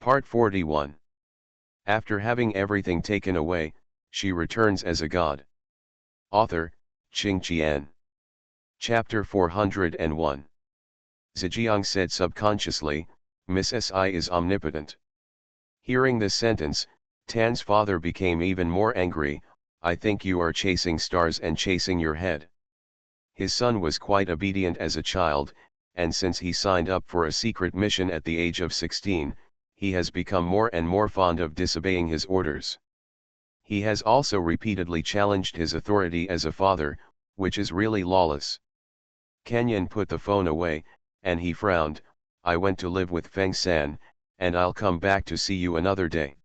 Part 41. After having everything taken away, she returns as a god. Author, Qing Qian. Chapter 401. Zhejiang said subconsciously, Miss Si is omnipotent. Hearing this sentence, Tan's father became even more angry. I think you are chasing stars and chasing your head. His son was quite obedient as a child, and since he signed up for a secret mission at the age of 16, he has become more and more fond of disobeying his orders. He has also repeatedly challenged his authority as a father, which is really lawless. Kenyon put the phone away, and he frowned. I went to live with Feng San, and I'll come back to see you another day.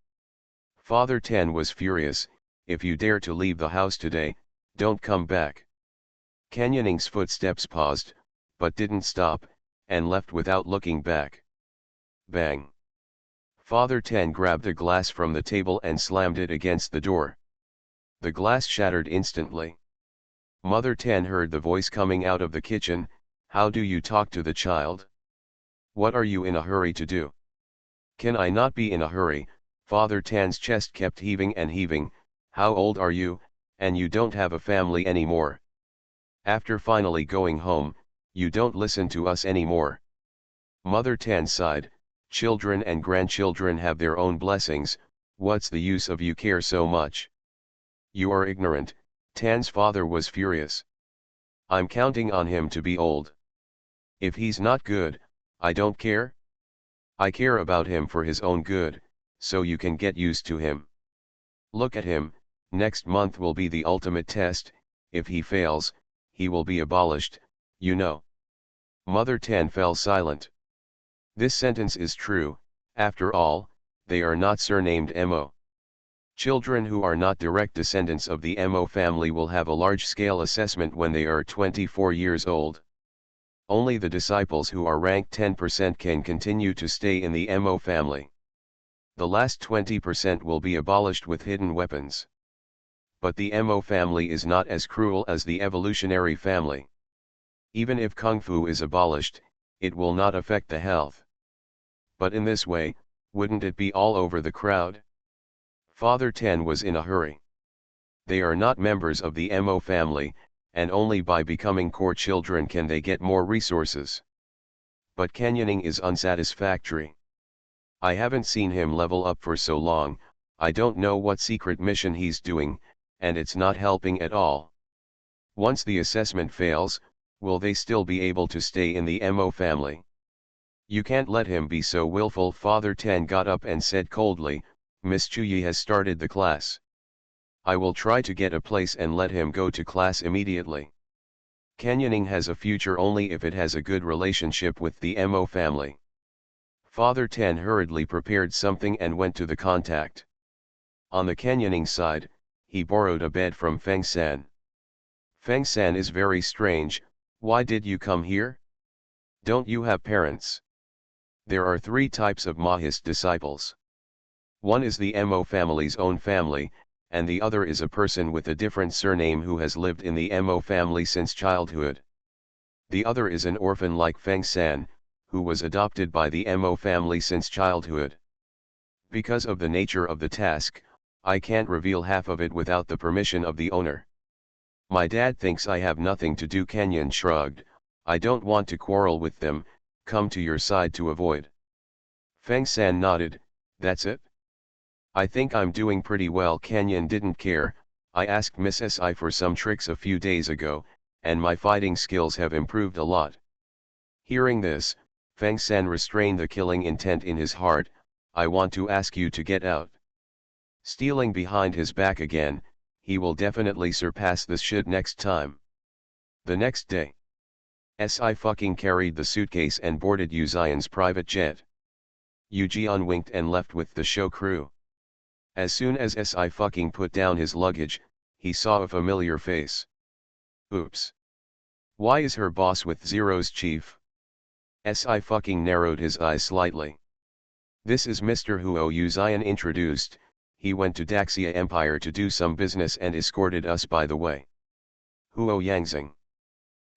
Father Tan was furious. If you dare to leave the house today, don't come back. Kenyoning's footsteps paused, but didn't stop, and left without looking back. Bang! Father Tan grabbed a glass from the table and slammed it against the door. The glass shattered instantly. Mother Tan heard the voice coming out of the kitchen. How do you talk to the child? What are you in a hurry to do? Can I not be in a hurry? Father Tan's chest kept heaving and heaving. How old are you, and you don't have a family anymore? After finally going home, you don't listen to us anymore. Mother Tan sighed. Children and grandchildren have their own blessings, what's the use of you care so much? You are ignorant. Tan's father was furious. I'm counting on him to be old. If he's not good, I don't care. I care about him for his own good, so you can get used to him. Look at him, next month will be the ultimate test. If he fails, he will be abolished, you know. Mother Tan fell silent. This sentence is true. After all, they are not surnamed Mo. Children who are not direct descendants of the Mo family will have a large-scale assessment when they are 24 years old. Only the disciples who are ranked 10% can continue to stay in the Mo family. The last 20% will be abolished with hidden weapons. But the Mo family is not as cruel as the evolutionary family. Even if Kung Fu is abolished, it will not affect the health. But in this way, wouldn't it be all over the crowd? Father Tan was in a hurry. They are not members of the Mo family, and only by becoming core children can they get more resources. But canyoning is unsatisfactory. I haven't seen him level up for so long. I don't know what secret mission he's doing, and it's not helping at all. Once the assessment fails, will they still be able to stay in the Mo family? You can't let him be so willful. Father Tan got up and said coldly, Miss Chuyi has started the class. I will try to get a place and let him go to class immediately. Canyoning has a future only if it has a good relationship with the Mo family. Father Tan hurriedly prepared something and went to the contact. On the canyoning side, he borrowed a bed from Feng San. Feng San is very strange. Why did you come here? Don't you have parents? There are 3 types of Mahist disciples. One is the Mo family's own family, and the other is a person with a different surname who has lived in the Mo family since childhood. The other is an orphan like Feng San, who was adopted by the Mo family since childhood. Because of the nature of the task, I can't reveal half of it without the permission of the owner. My dad thinks I have nothing to do. Kenyon shrugged. I don't want to quarrel with them, come to your side to avoid. Feng San nodded. That's it? I think I'm doing pretty well. Kenyon didn't care. I asked Miss Si for some tricks a few days ago, and my fighting skills have improved a lot. Hearing this, Feng San restrained the killing intent in his heart. I want to ask you to get out. Stealing behind his back again, he will definitely surpass this shit next time. The next day, Si fucking carried the suitcase and boarded Yu Xian's private jet. Yu Jian winked and left with the show crew. As soon as Si fucking put down his luggage, he saw a familiar face. Oops. Why is her boss with Zero's chief? Si fucking narrowed his eyes slightly. This is Mr. Huo. Yu Xian introduced. He went to Daxia Empire to do some business and escorted us by the way. Huo Yangzing.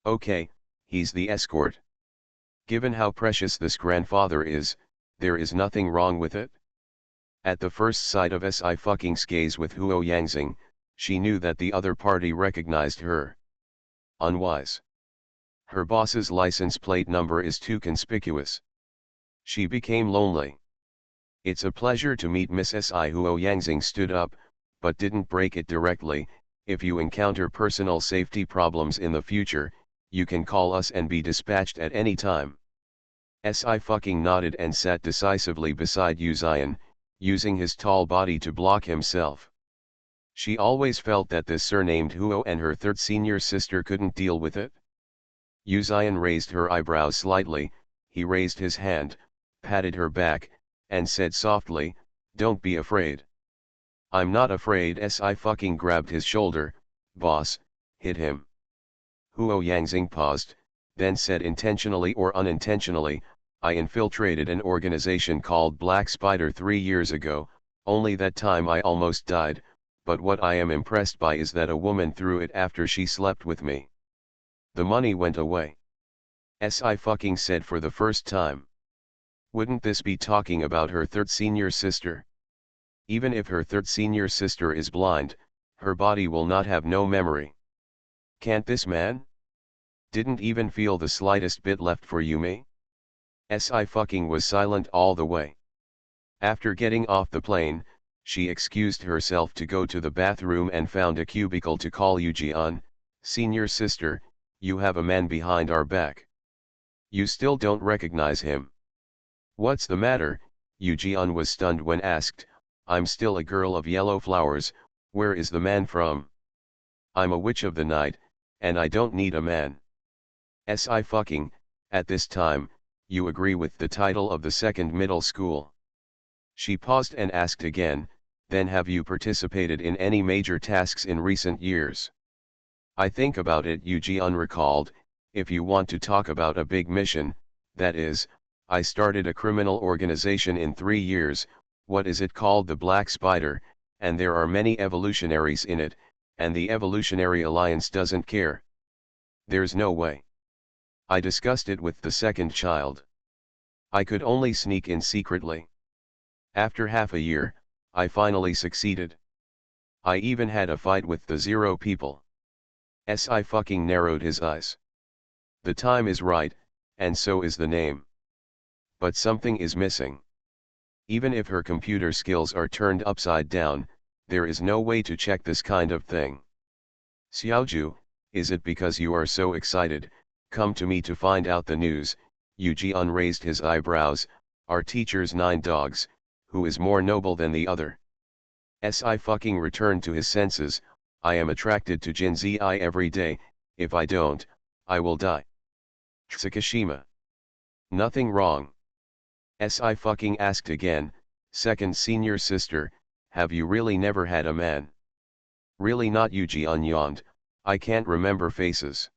Okay, he's the escort. Given how precious this grandfather is, There is nothing wrong with it. At the first sight of Si fucking's gaze with Huo Yangxing, she knew that the other party recognized her. Unwise. Her boss's license plate number is too conspicuous. She became lonely. It's a pleasure to meet Miss Si. Huo Yangxing stood up, but didn't break it directly. If you encounter personal safety problems in the future, you can call us and be dispatched at any time. Si fucking nodded and sat decisively beside Yu Zion, using his tall body to block himself. She always felt that this surnamed Huo and her third senior sister couldn't deal with it. Yu Zion raised her eyebrows slightly. He raised his hand, patted her back, and said softly, "Don't be afraid." "I'm not afraid." Si fucking grabbed his shoulder. "Boss, hit him." Huo Yangxing paused, then said intentionally or unintentionally, "I infiltrated an organization called Black Spider 3 years ago, only that time I almost died, but what I am impressed by is that a woman threw it after she slept with me. The money went away." Si fucking said for the first time. Wouldn't this be talking about her third senior sister? Even if her third senior sister is blind, her body will not have no memory. Can't this man? Didn't even feel the slightest bit left for Yumi? Si fucking was silent all the way. After getting off the plane, she excused herself to go to the bathroom and found a cubicle to call Yujian. "Senior sister, you have a man behind our back. You still don't recognize him." "What's the matter?" Yujian was stunned when asked. "I'm still a girl of yellow flowers. Where is the man from?" "I'm a witch of the night, and I don't need a man." Si fucking, at this time, you agree with the title of the second middle school? She paused and asked again, "Then have you participated in any major tasks in recent years?" "I think about it," Yujian recalled. "If you want to talk about a big mission, that is, I started a criminal organization in 3 years, what is it called, the Black Spider, and there are many evolutionaries in it, and the Evolutionary Alliance doesn't care. There's no way. I discussed it with the second child. I could only sneak in secretly. After half a year, I finally succeeded. I even had a fight with the Zero people." Si fucking narrowed his eyes. "The time is right, and so is the name. But something is missing. Even if her computer skills are turned upside down, there is no way to check this kind of thing. Xiaoju, is it because you are so excited, come to me to find out the news?" Yujian raised his eyebrows. "Our teacher's 9 dogs, who is more noble than the other?" Si fucking returned to his senses. "I am attracted to Jin Zi every day, if I don't, I will die." Tsukishima. "Nothing wrong?" Si fucking asked again. "Second senior sister, have you really never had a man?" "Really not." Yujian yawned. "I can't remember faces."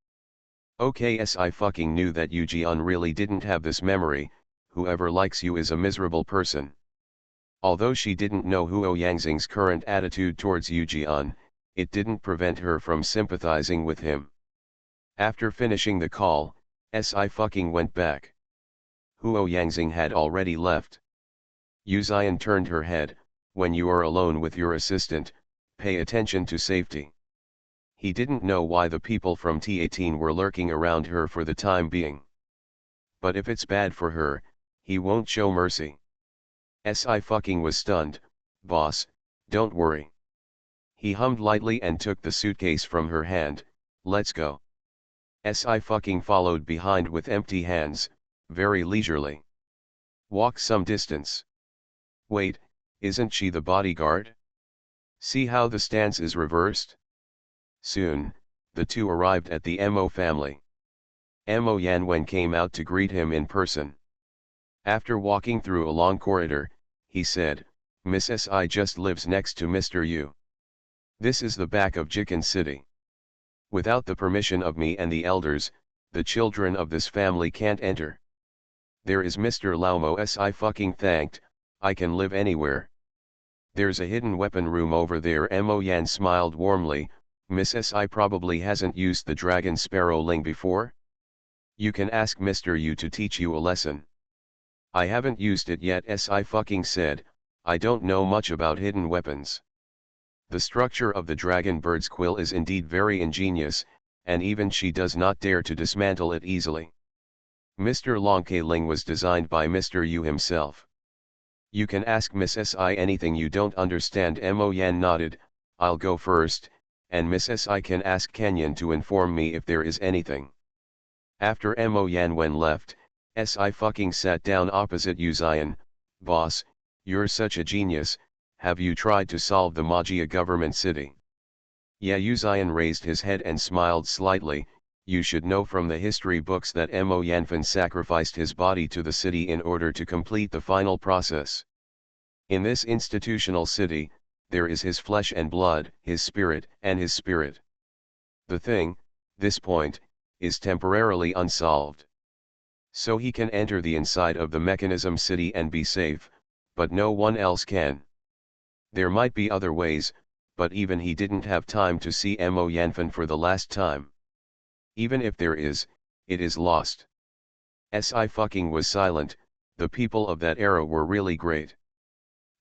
Okay, Si fucking knew that Yujian really didn't have this memory. Whoever likes you is a miserable person. Although she didn't know Huo Yangxing's current attitude towards Yujian, it didn't prevent her from sympathizing with him. After finishing the call, Si fucking went back. Huo Yangxing had already left. Yu Zian turned her head. "When you are alone with your assistant, pay attention to safety." He didn't know why the people from T18 were lurking around her for the time being. But if it's bad for her, he won't show mercy. Si fucking was stunned. "Boss, don't worry." He hummed lightly and took the suitcase from her hand. "Let's go." Si fucking followed behind with empty hands, very leisurely. "Walk some distance." "Wait, isn't she the bodyguard? See how the stance is reversed?" Soon, the two arrived at the Mo family. Mo Yanwen came out to greet him in person. After walking through a long corridor, he said, "Miss Si just lives next to Mr. Yu. This is the back of Jikan City. Without the permission of me and the elders, the children of this family can't enter. There is Mr. Laumo." Si fucking thanked. "I can live anywhere. There's a hidden weapon room over there." Mo Yan smiled warmly. "Miss Si probably hasn't used the Dragon Sparrow Ling before? You can ask Mr. Yu to teach you a lesson." I haven't used it yet, Sci-fi said. I don't know much about hidden weapons. The structure of the dragon bird's quill is indeed very ingenious, and even she does not dare to dismantle it easily. Mr. Longkeiling was designed by Mr. Yu himself. You can ask Miss Si anything you don't understand. Mo Yan nodded. I'll go first, and Miss Si can ask Kenyan to inform me if there is anything. After Mo Yan Wen left, Si sat down opposite Yu Zion. Boss, you're such a genius, have you tried to solve the Magia government city? Yeah, Yu Zion raised his head and smiled slightly. You should know from the history books that Mo Yanfen sacrificed his body to the city in order to complete the final process. In this institutional city, there is his flesh and blood, his spirit, and his spirit. The thing, this point, is temporarily unsolved. So he can enter the inside of the mechanism city and be safe, but no one else can. There might be other ways, but even he didn't have time to see Mo Yanfen for the last time. Even if there is, it is lost. Si was silent. The people of that era were really great.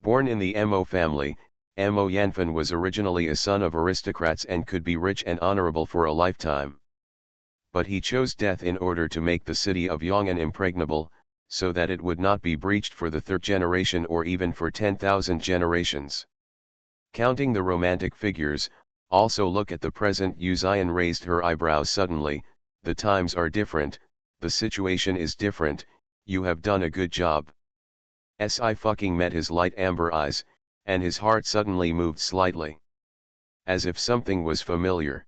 Born in the Mo family, Mo Yanfen was originally a son of aristocrats and could be rich and honorable for a lifetime. But he chose death in order to make the city of Yong'an impregnable, so that it would not be breached for the third generation or even for 10,000 generations. Counting the romantic figures, also look at the present. Yu Zion raised her eyebrows suddenly. The times are different, the situation is different, you have done a good job. Si met his light amber eyes, and his heart suddenly moved slightly. As if something was familiar.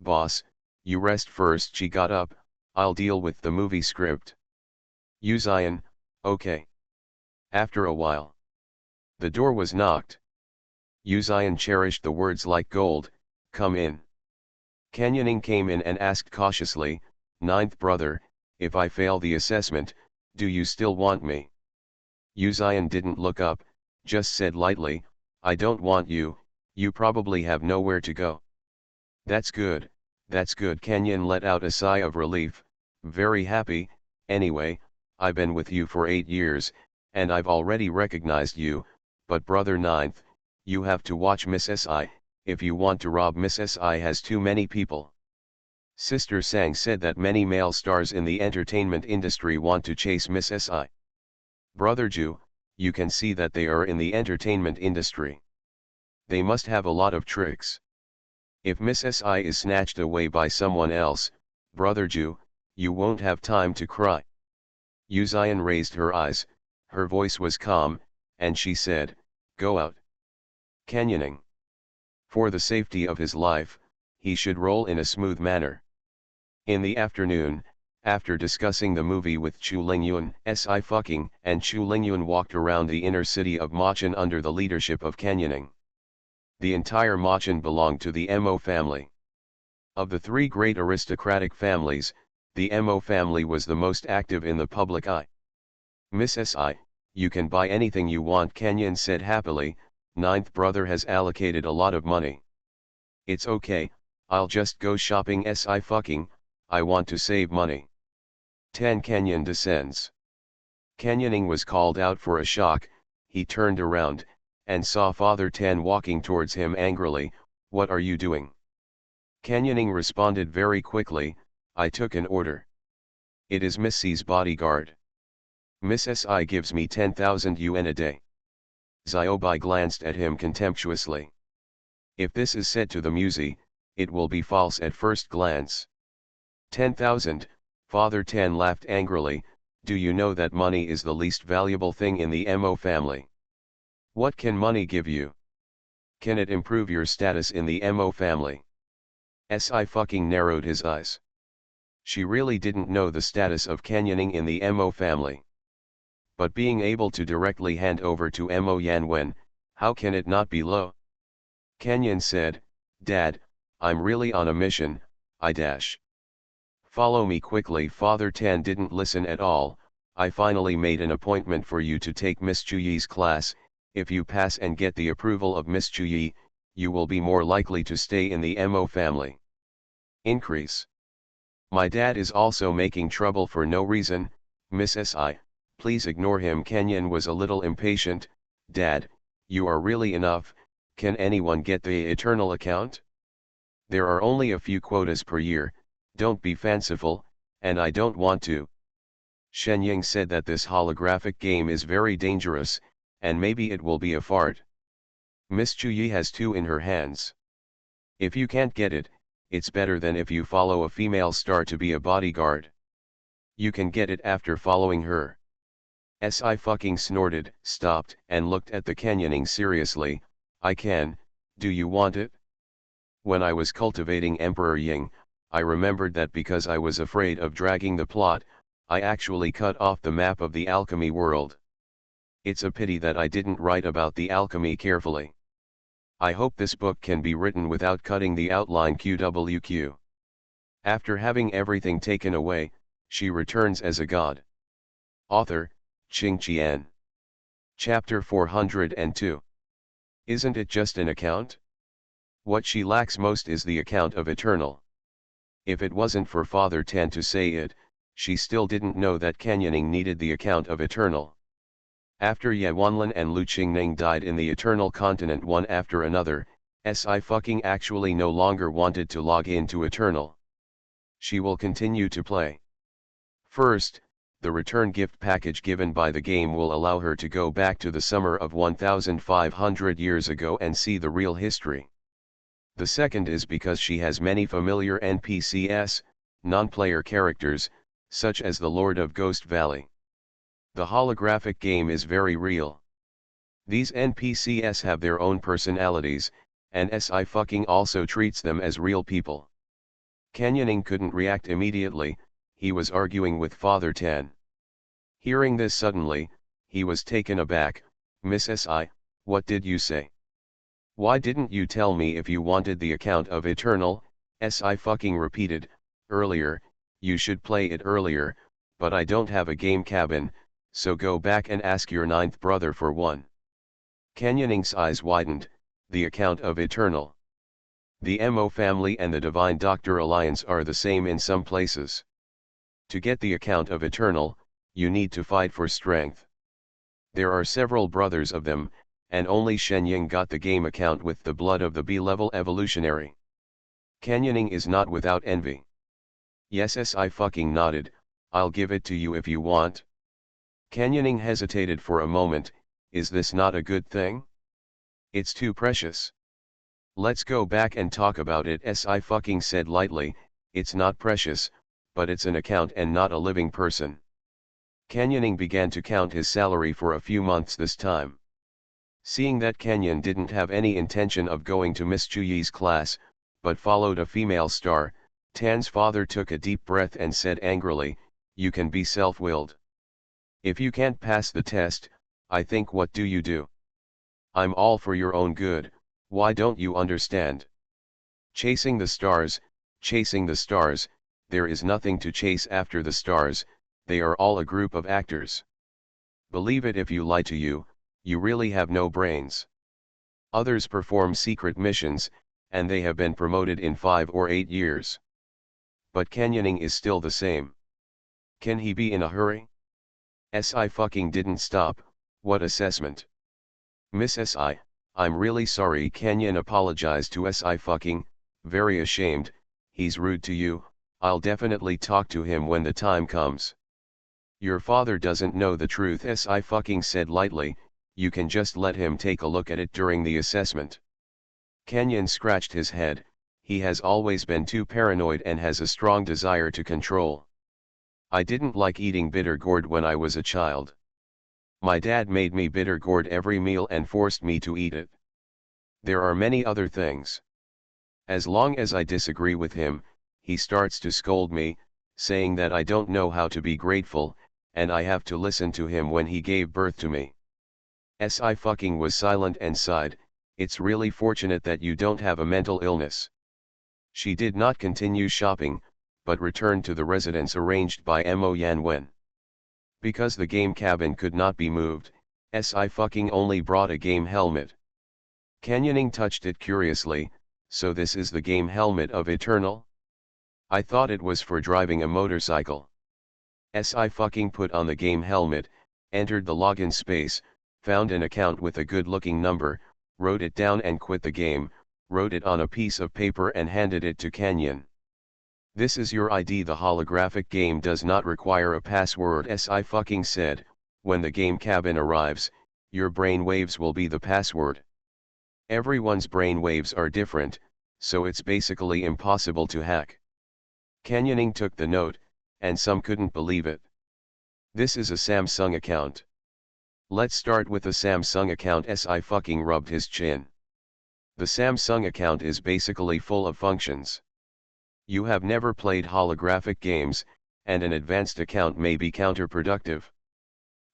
Boss, you rest first. She got up. I'll deal with the movie script. Yu Zion, okay. After a while, the door was knocked. Yu Zion cherished the words like gold. Come in. Kenyaning came in and asked cautiously, Ninth brother, if I fail the assessment, do you still want me? Yu Zion didn't look up, just said lightly, I don't want you, you probably have nowhere to go. That's good, Kenyan let out a sigh of relief, very happy. Anyway, I've been with you for 8 years, and I've already recognized you, but brother Ninth, you have to watch Miss Si, if you want to rob Miss Si has too many people. Sister Sang said that many male stars in the entertainment industry want to chase Miss Si. Brother Ju, you can see that they are in the entertainment industry. They must have a lot of tricks. If Miss Si is snatched away by someone else, Brother Ju, you won't have time to cry. Yu Zion raised her eyes, her voice was calm, and she said, go out. Kenyaning. For the safety of his life, he should roll in a smooth manner. In the afternoon, after discussing the movie with Chu Lingyun, Si and Chu Lingyun walked around the inner city of Machan under the leadership of Kenyaning. The entire Machan belonged to the Mo family. Of the 3 great aristocratic families, the Mo family was the most active in the public eye. Miss Si, you can buy anything you want, Kenyan said happily. Ninth brother has allocated a lot of money. It's okay, I'll just go shopping. Si, I want to save money. 10 Kenyan descends. Kenyaning was called out for a shock. He turned around, and saw Father Tan walking towards him angrily. What are you doing? Kenyaning responded very quickly, I took an order. It is Miss C's bodyguard. Miss Si gives me 10,000 yuan a day. Xiaobai glanced at him contemptuously. If this is said to the Musi, it will be false at first glance. 10,000, Father Tan laughed angrily. Do you know that money is the least valuable thing in the Mo family? What can money give you? Can it improve your status in the Mo family? Si narrowed his eyes. She really didn't know the status of Kenyaning in the Mo family. But being able to directly hand over to Mo Yanwen, how can it not be low? Kenyan said, Dad, I'm really on a mission, I dash. Follow me quickly. Father Tan didn't listen at all. I finally made an appointment for you to take Miss Chuyi's class. If you pass and get the approval of Miss Chuyi, you will be more likely to stay in the Mo family. Increase. My dad is also making trouble for no reason, Miss Si, Please ignore him. Kenyon was a little impatient. Dad, you are really enough, can anyone get the Eternal account? There are only a few quotas per year, don't be fanciful, and I don't want to. Shenying said that this holographic game is very dangerous, and maybe it will be a fart. Miss Chuyi has two in her hands. If you can't get it, it's better than if you follow a female star to be a bodyguard. You can get it after following her. I fucking snorted, stopped, and looked at the Kenyoning seriously. I can, do you want it? When I was cultivating Emperor Ying, I remembered that because I was afraid of dragging the plot, I actually cut off the map of the alchemy world. It's a pity that I didn't write about the alchemy carefully. I hope this book can be written without cutting the outline QWQ. After having everything taken away, she returns as a god. Author, Qing Qian. Chapter 402. Isn't it just an account? What she lacks most is the account of Eternal. If it wasn't for Father Tan to say it, she still didn't know that Kenyoning needed the account of Eternal. After Ye Wanlin and Lu Qingning died in the Eternal Continent one after another, Si fucking actually no longer wanted to log in to Eternal. She will continue to play. First, the return gift package given by the game will allow her to go back to the summer of 1500 years ago and see the real history. The second is because she has many familiar NPCs, non-player characters, such as the Lord of Ghost Valley. The holographic game is very real. These NPCs have their own personalities, and Si fucking also treats them as real people. Kenyoning couldn't react immediately, he was arguing with Father Tan. Hearing this suddenly, he was taken aback. Miss Si, what did you say? Why didn't you tell me if you wanted the account of Eternal? Si fucking repeated, earlier, you should play it earlier, but I don't have a game cabin, so go back and ask your ninth brother for one. Kenyoning's eyes widened, the account of Eternal. The Mo family and the Divine Doctor Alliance are the same in some places. To get the account of Eternal, you need to fight for strength. There are several brothers of them, and only Shenying got the game account with the blood of the B-level evolutionary. Kenyoning is not without envy. Yes, Si fucking nodded, I'll give it to you if you want. Kenyoning hesitated for a moment, is this not a good thing? It's too precious. Let's go back and talk about it. Si fucking said lightly, it's not precious, but it's an account and not a living person. Kenyoning began to count his salary for a few months this time. Seeing that Kenyon didn't have any intention of going to Miss Chuyi's class, but followed a female star, Tan's father took a deep breath and said angrily, you can be self-willed. If you can't pass the test, I think what do you do? I'm all for your own good, why don't you understand? Chasing the stars, there is nothing to chase after the stars, they are all a group of actors. Believe it if you lie to you, you really have no brains. Others perform secret missions, and they have been promoted in 5 or 8 years. But Kenyoning is still the same. Can he be in a hurry? Si fucking didn't stop, what assessment? Miss Si, I'm really sorry. Kenyon apologized to Si fucking, very ashamed, he's rude to you, I'll definitely talk to him when the time comes. Your father doesn't know the truth. Si fucking said lightly, you can just let him take a look at it during the assessment. Kenyon scratched his head, he has always been too paranoid and has a strong desire to control. I didn't like eating bitter gourd when I was a child. My dad made me bitter gourd every meal and forced me to eat it. There are many other things. As long as I disagree with him, he starts to scold me, saying that I don't know how to be grateful, and I have to listen to him when he gave birth to me. Si fucking was silent and sighed, it's really fortunate that you don't have a mental illness. She did not continue shopping, but returned to the residence arranged by Mo Yanwen. Because the game cabin could not be moved, Si fucking only brought a game helmet. Kenyoning touched it curiously, so this is the game helmet of Eternal? I thought it was for driving a motorcycle. Si fucking put on the game helmet, entered the login space, found an account with a good-looking number, wrote it down and quit the game, wrote it on a piece of paper and handed it to Canyon. "This is your ID. The holographic game does not require a password," SI fucking said. "When the game cabin arrives, your brain waves will be the password. Everyone's brain waves are different, so it's basically impossible to hack." Canyoning took the note, and some couldn't believe it. "This is a Samsung account. Let's start with a Samsung account." SI fucking rubbed his chin. "The Samsung account is basically full of functions. You have never played holographic games, and an advanced account may be counterproductive.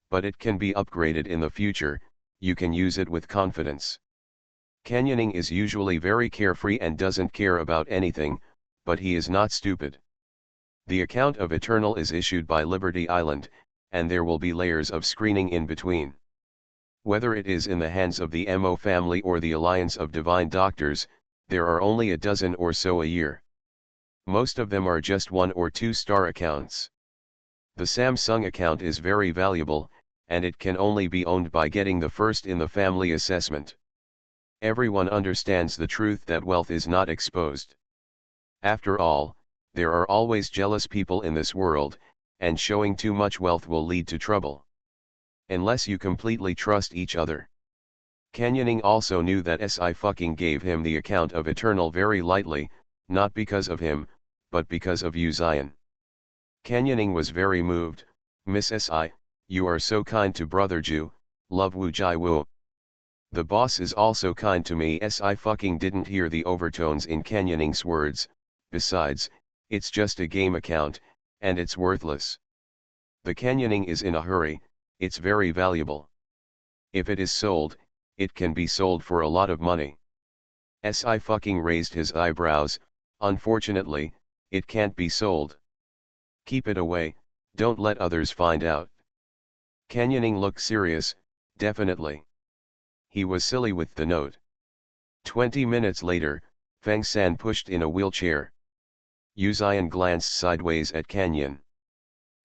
But it can be upgraded in the future. You can use it with confidence." Canyoning is usually very carefree and doesn't care about anything, but he is not stupid. The account of Eternal is issued by Liberty Island, and there will be layers of screening in between. Whether it is in the hands of the MO family or the Alliance of Divine Doctors, there are only a dozen or so a year. Most of them are just 1 or 2 star accounts. The Samsung account is very valuable, and it can only be owned by getting the first in the family assessment. Everyone understands the truth that wealth is not exposed. After all, there are always jealous people in this world, and showing too much wealth will lead to trouble. Unless you completely trust each other. Canyoning also knew that SI fucking gave him the account of Eternal very lightly, not because of him, but because of you Zion. Canyoning was very moved. "Miss SI, you are so kind to Brother Jew, love Wu Jai Wu. The boss is also kind to me." SI fucking didn't hear the overtones in Canyoning's words. "Besides, it's just a game account, and it's worthless. The Canyoning is in a hurry, it's very valuable. If it is sold, it can be sold for a lot of money." SI fucking raised his eyebrows. "Unfortunately, it can't be sold. Keep it away, don't let others find out." Canyoning looked serious. "Definitely." He was silly with the note. 20 minutes later, Feng San pushed in a wheelchair. Yu Zion glanced sideways at Canyon.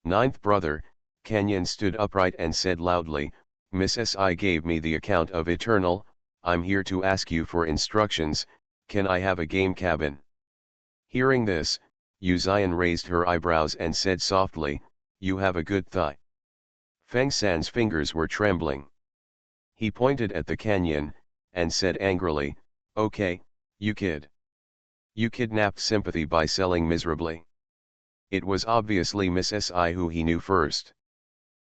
"Ninth brother." Canyon stood upright and said loudly, "Miss SI gave me the account of Eternal. I'm here to ask you for instructions. Can I have a game cabin?" Hearing this, Yu Zion raised her eyebrows and said softly, "You have a good thigh." Feng San's fingers were trembling. He pointed at the Canyon, and said angrily, "Okay, you kid. You kidnapped sympathy by selling miserably." It was obviously Miss SI who he knew first.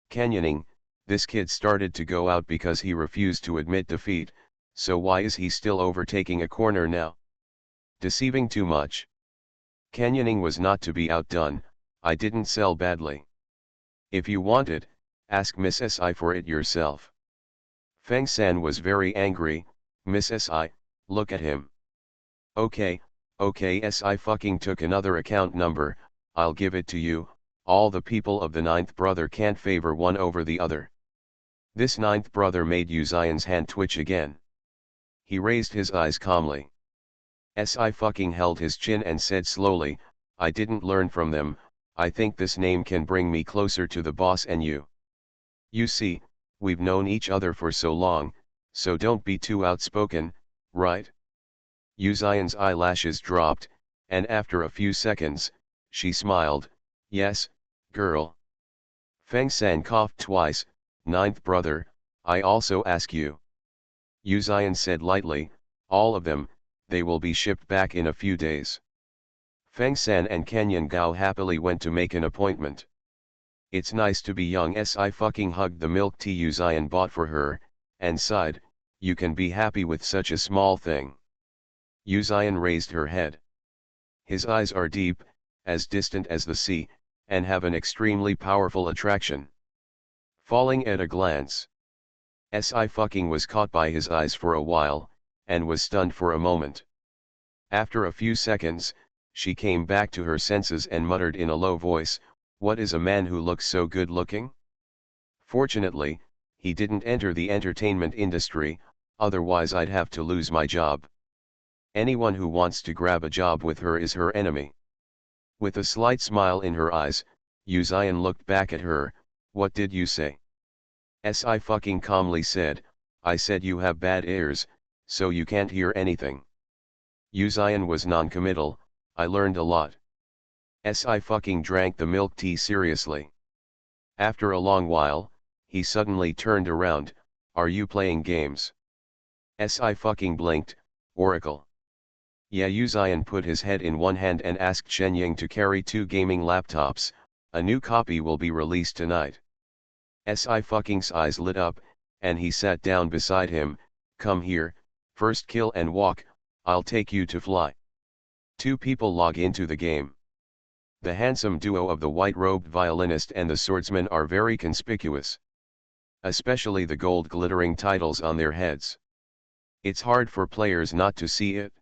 Canyoning, this kid started to go out because he refused to admit defeat, so why is he still overtaking a corner now? Deceiving too much. Canyoning was not to be outdone. "I didn't sell badly. If you want it, ask Miss SI for it yourself." Feng San was very angry. "Miss SI, look at him." Okay, SI fucking took another account number. "I'll give it to you. All the people of the ninth brother can't favor one over the other." This ninth brother made Yu Zion's hand twitch again. He raised his eyes calmly. SI fucking held his chin and said slowly, "I didn't learn from them. I think this name can bring me closer to the boss and you. You see, we've known each other for so long, so don't be too outspoken, right?" Yu Zion's eyelashes dropped, and after a few seconds, she smiled, "Yes, girl." Feng San coughed twice. "Ninth brother, I also ask you." Yu Zion said lightly, "All of them, they will be shipped back in a few days." Feng San and Canyon Gao happily went to make an appointment. "It's nice to be young." SI fucking hugged the milk tea Yu Zion bought for her, and sighed, "You can be happy with such a small thing." Yu Zion raised her head. His eyes are deep, as distant as the sea, and have an extremely powerful attraction. Falling at a glance. SI fucking was caught by his eyes for a while, and was stunned for a moment. After a few seconds, she came back to her senses and muttered in a low voice, "What is a man who looks so good looking?" Fortunately, he didn't enter the entertainment industry, otherwise I'd have to lose my job. Anyone who wants to grab a job with her is her enemy. With a slight smile in her eyes, Yu Zion looked back at her. "What did you say?" Si fucking calmly said, I said you have bad ears, so you can't hear anything. Uzion was non-committal, I learned a lot. Si fucking drank the milk tea seriously. After a long while, he suddenly turned around, are you playing games? Si fucking blinked, Oracle. Yeah, Uzion put his head in one hand and asked Shenying to carry 2 gaming laptops, a new copy will be released tonight. Si fucking's eyes lit up, and he sat down beside him, come here, first kill and walk, I'll take you to fly. 2 people log into the game. The handsome duo of the white-robed violinist and the swordsman are very conspicuous. Especially the gold glittering titles on their heads. It's hard for players not to see it.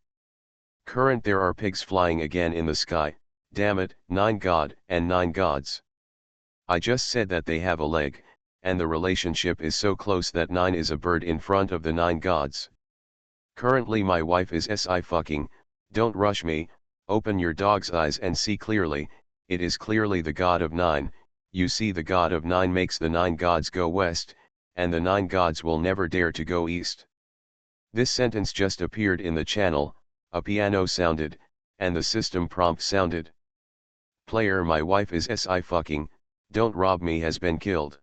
Current there are pigs flying again in the sky, damn it, 9 god and 9 gods. I just said that they have a leg, and the relationship is so close that 9 is a bird in front of the 9 gods. Currently my wife is si fucking, don't rush me, open your dog's eyes and see clearly, it is clearly the god of 9, you see the god of 9 makes the 9 gods go west, and the 9 gods will never dare to go east. This sentence just appeared in the channel, a piano sounded, and the system prompt sounded. Player my wife is si fucking, don't rob me has been killed.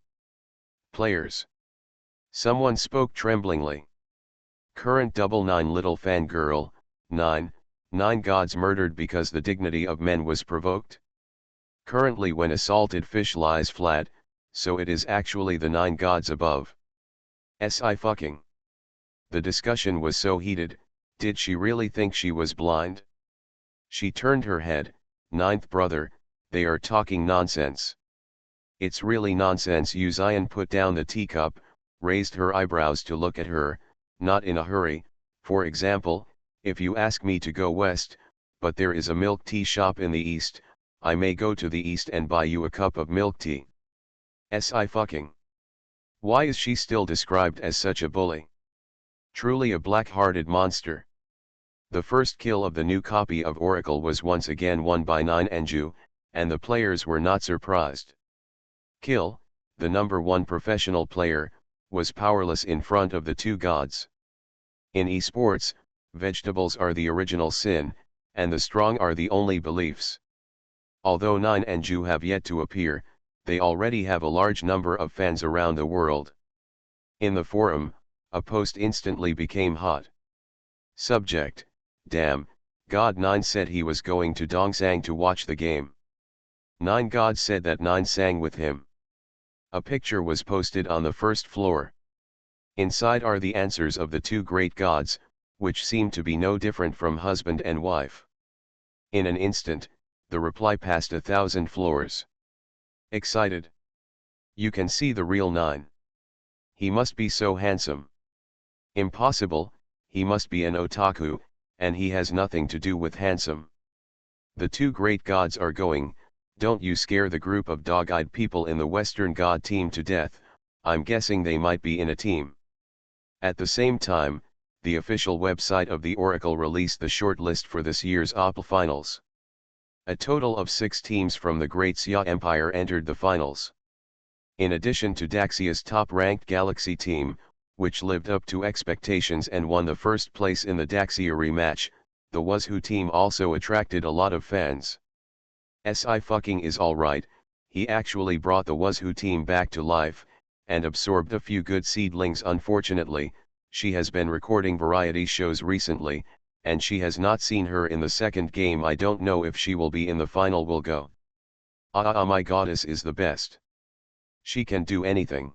Players. Someone spoke tremblingly. Current double 9 little fangirl, 9 gods murdered because the dignity of men was provoked. Currently when a salted fish lies flat, so it is actually the 9 gods above. Si fucking. The discussion was so heated, did she really think she was blind? She turned her head, 9th brother, they are talking nonsense. It's really nonsense. Uzion put down the teacup, raised her eyebrows to look at her, not in a hurry, for example, if you ask me to go west, but there is a milk tea shop in the east, I may go to the east and buy you a cup of milk tea. Si fucking. Why is she still described as such a bully? Truly a black-hearted monster. The first kill of the new copy of Oracle was once again won by 9 Anju, and the players were not surprised. Kill, the number 1 professional player, was powerless in front of the 2 gods. In esports, vegetables are the original sin, and the strong are the only beliefs. Although 9 Anju have yet to appear, they already have a large number of fans around the world. In the forum, a post instantly became hot. Subject, damn, God 9 said he was going to Dongsang to watch the game. 9 God said that 9 sang with him. A picture was posted on the first floor. Inside are the answers of the 2 great gods, which seem to be no different from husband and wife. In an instant, the reply passed 1,000 floors. Excited. You can see the real 9. He must be so handsome. Impossible, he must be an otaku, and he has nothing to do with handsome. The 2 great gods are going, don't you scare the group of dog-eyed people in the Western God team to death, I'm guessing they might be in a team. At the same time, the official website of the Oracle released the shortlist for this year's OPL finals. A total of 6 teams from the Great Xia Empire entered the finals. In addition to Daxia's top-ranked Galaxy team, which lived up to expectations and won the first place in the Daxia rematch, the Wazoo team also attracted a lot of fans. Si fucking is alright, he actually brought the Wazoo team back to life, and absorbed a few good seedlings. Unfortunately, she has been recording variety shows recently, and she has not seen her in the second game. I don't know if she will be in the final. Will go. My goddess is the best. She can do anything.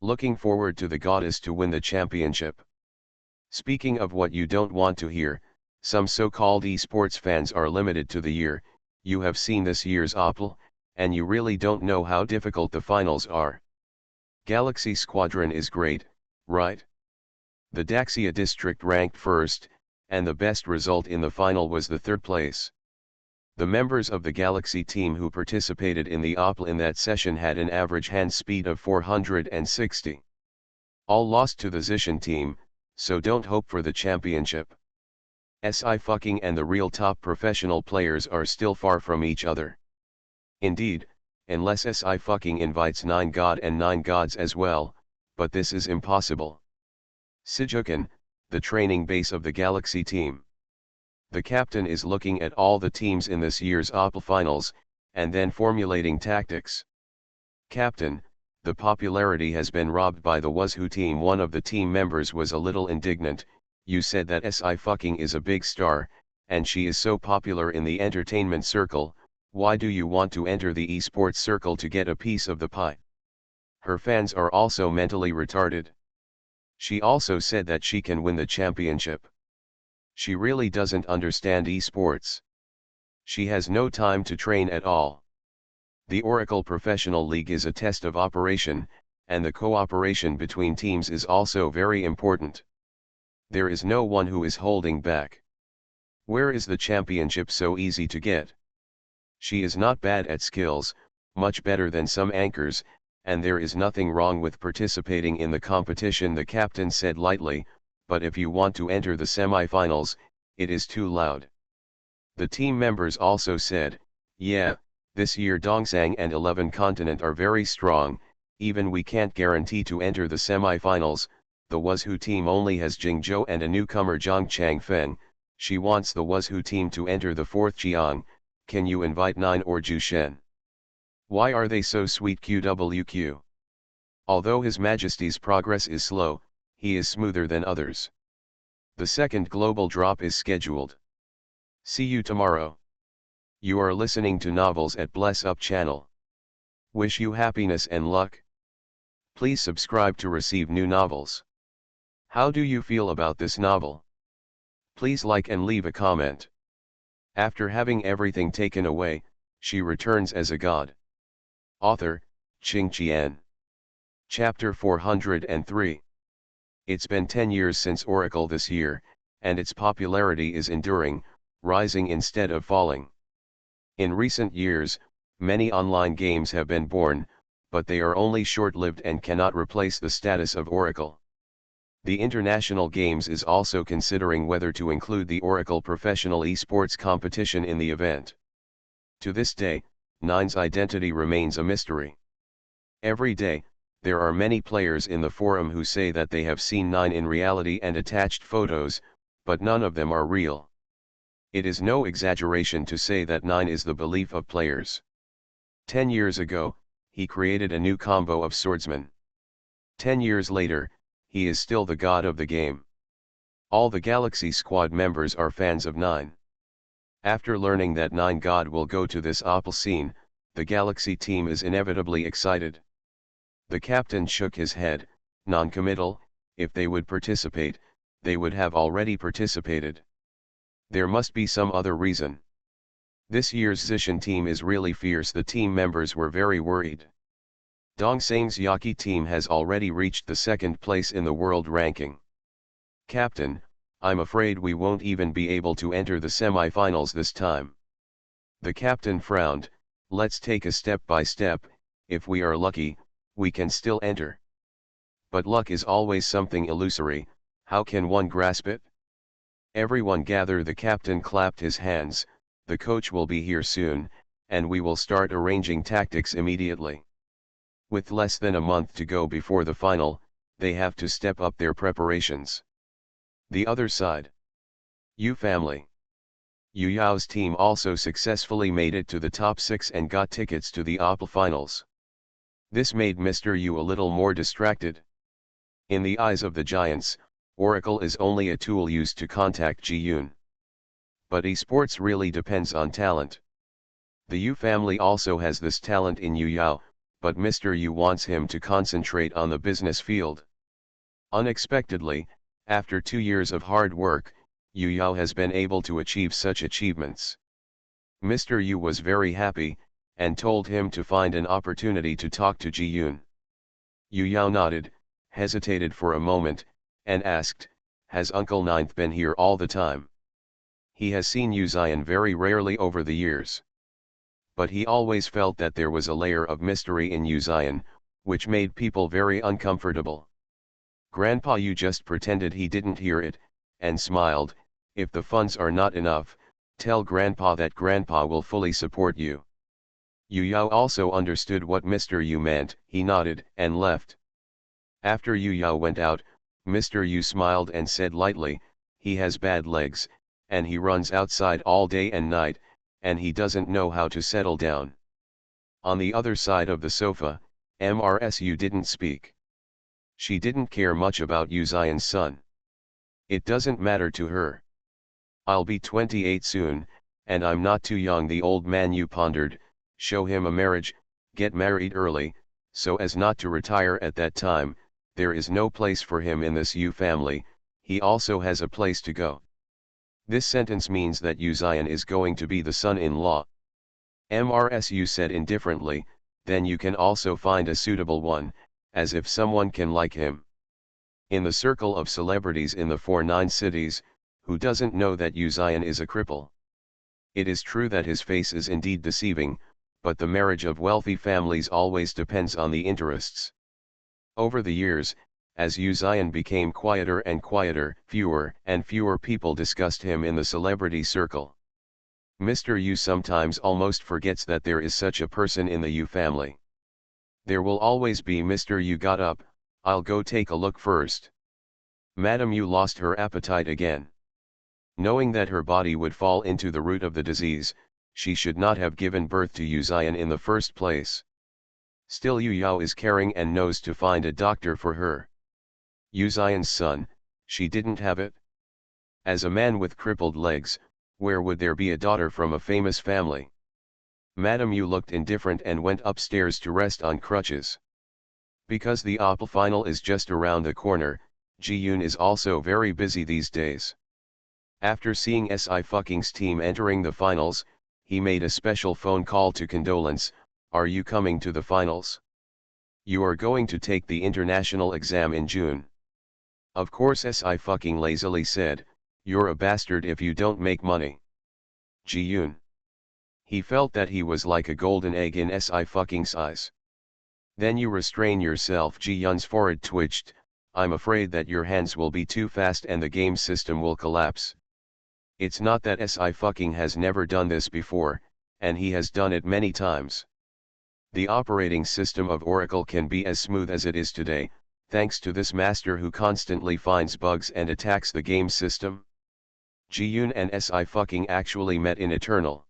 Looking forward to the goddess to win the championship. Speaking of what you don't want to hear, some so-called esports fans are limited to the year. You have seen this year's OPL, and you really don't know how difficult the finals are. Galaxy Squadron is great, right? The Daxia district ranked first, and the best result in the final was the 3rd place. The members of the Galaxy team who participated in the OPL in that session had an average hand speed of 460. All lost to the Zishan team, so don't hope for the championship. Si fucking and the real top professional players are still far from each other. Indeed, unless SI fucking invites 9 god and 9 gods as well, but this is impossible. Sijukan, the training base of the Galaxy team. The captain is looking at all the teams in this year's OPL finals, and then formulating tactics. Captain, the popularity has been robbed by the Wazoo team. One of the team members was a little indignant. You said that SI fucking is a big star, and she is so popular in the entertainment circle, why do you want to enter the esports circle to get a piece of the pie? Her fans are also mentally retarded. She also said that she can win the championship. She really doesn't understand esports. She has no time to train at all. The Oracle Professional League is a test of operation, and the cooperation between teams is also very important. There is no one who is holding back. Where is the championship so easy to get? She is not bad at skills, much better than some anchors, and there is nothing wrong with participating in the competition, the captain said lightly, but if you want to enter the semi-finals, it is too loud. The team members also said, yeah, this year Dongsang and 11 Continent are very strong, even we can't guarantee to enter the semi-finals. The Wazoo team only has Jingzhou and a newcomer Zhang Changfeng. She wants the Wazoo team to enter the 4th Jiang. Can you invite 9 or Zhu Shen? Why are they so sweet? QWQ. Although His Majesty's progress is slow, he is smoother than others. The second global drop is scheduled. See you tomorrow. You are listening to Novels at Bless Up channel. Wish you happiness and luck. Please subscribe to receive new novels. How do you feel about this novel? Please like and leave a comment. After having everything taken away, she returns as a god. Author, Qing Qian. Chapter 403. It's been 10 years since Oracle this year, and its popularity is enduring, rising instead of falling. In recent years, many online games have been born, but they are only short-lived and cannot replace the status of Oracle. The International Games is also considering whether to include the Oracle Professional Esports competition in the event. To this day, Nine's identity remains a mystery. Every day, there are many players in the forum who say that they have seen Nine in reality and attached photos, but none of them are real. It is no exaggeration to say that Nine is the belief of players. 10 years ago, he created a new combo of swordsmen. 10 years later, he is still the god of the game. All the Galaxy Squad members are fans of Nine. After learning that Nine God will go to this OPL scene, the Galaxy team is inevitably excited. The captain shook his head, non-committal. If they would participate, they would have already participated. There must be some other reason. This year's Zishan team is really fierce. The team members were very worried. Dongsang's Yaki team has already reached the 2nd place in the world ranking. Captain, I'm afraid we won't even be able to enter the semi-finals this time. The captain frowned. Let's take a step by step. If we are lucky, we can still enter. But luck is always something illusory. How can one grasp it? Everyone gather. The captain clapped his hands. The coach will be here soon, and we will start arranging tactics immediately. With less than a month to go before the final, they have to step up their preparations. The other side. Yu family. Yu Yao's team also successfully made it to the top 6 and got tickets to the OPL finals. This made Mr. Yu a little more distracted. In the eyes of the giants, Oracle is only a tool used to contact Ji-Yun. But esports really depends on talent. The Yu family also has this talent in Yu Yao, but Mr. Yu wants him to concentrate on the business field. Unexpectedly, after 2 years of hard work, Yu Yao has been able to achieve such achievements. Mr. Yu was very happy, and told him to find an opportunity to talk to Ji-Yun. Yu Yao nodded, hesitated for a moment, and asked, has Uncle Ninth been here all the time? He has seen Yu Zion very rarely over the years. But he always felt that there was a layer of mystery in Yu Zion, which made people very uncomfortable. Grandpa Yu just pretended he didn't hear it, and smiled. If the funds are not enough, tell Grandpa that Grandpa will fully support you. Yu Yao also understood what Mr. Yu meant, he nodded, and left. After Yu Yao went out, Mr. Yu smiled and said lightly, he has bad legs, and he runs outside all day and night, and he doesn't know how to settle down. On the other side of the sofa, MRSU didn't speak. She didn't care much about Yu Zion's son. It doesn't matter to her. I'll be 28 soon, and I'm not too young, the old man Yu pondered. Show him a marriage, get married early, so as not to retire at that time. There is no place for him in this Yu family, he also has a place to go. This sentence means that Yu Zion is going to be the son-in-law. MRSU said indifferently, then you can also find a suitable one, as if someone can like him. In the circle of celebrities in the 49 cities, who doesn't know that Yu Zion is a cripple? It is true that his face is indeed deceiving, but the marriage of wealthy families always depends on the interests. Over the years, as Yu Zion became quieter and quieter, fewer and fewer people discussed him in the celebrity circle. Mr. Yu sometimes almost forgets that there is such a person in the Yu family. There will always be. Mr. Yu got up, I'll go take a look first. Madame Yu lost her appetite again. Knowing that her body would fall into the root of the disease, she should not have given birth to Yu Zion in the first place. Still Yu Yao is caring and knows to find a doctor for her. Yu Zion's son, she didn't have it. As a man with crippled legs, where would there be a daughter from a famous family? Madame Yu looked indifferent and went upstairs to rest on crutches. Because the OPL final is just around the corner, Ji-yoon is also very busy these days. After seeing Sci-fi's team entering the finals, he made a special phone call to condolence. Are you coming to the finals? You are going to take the international exam in June. Of course, Sci lazily said, you're a bastard if you don't make money. Ji-yoon. He felt that he was like a golden egg in Sci-fi's eyes. Then you restrain yourself. Ji-yoon's forehead twitched. I'm afraid that your hands will be too fast and the game system will collapse. It's not that Sci has never done this before, and he has done it many times. The operating system of Oracle can be as smooth as it is today, thanks to this master who constantly finds bugs and attacks the game system. Ji-yoon and Sci actually met in Eternal.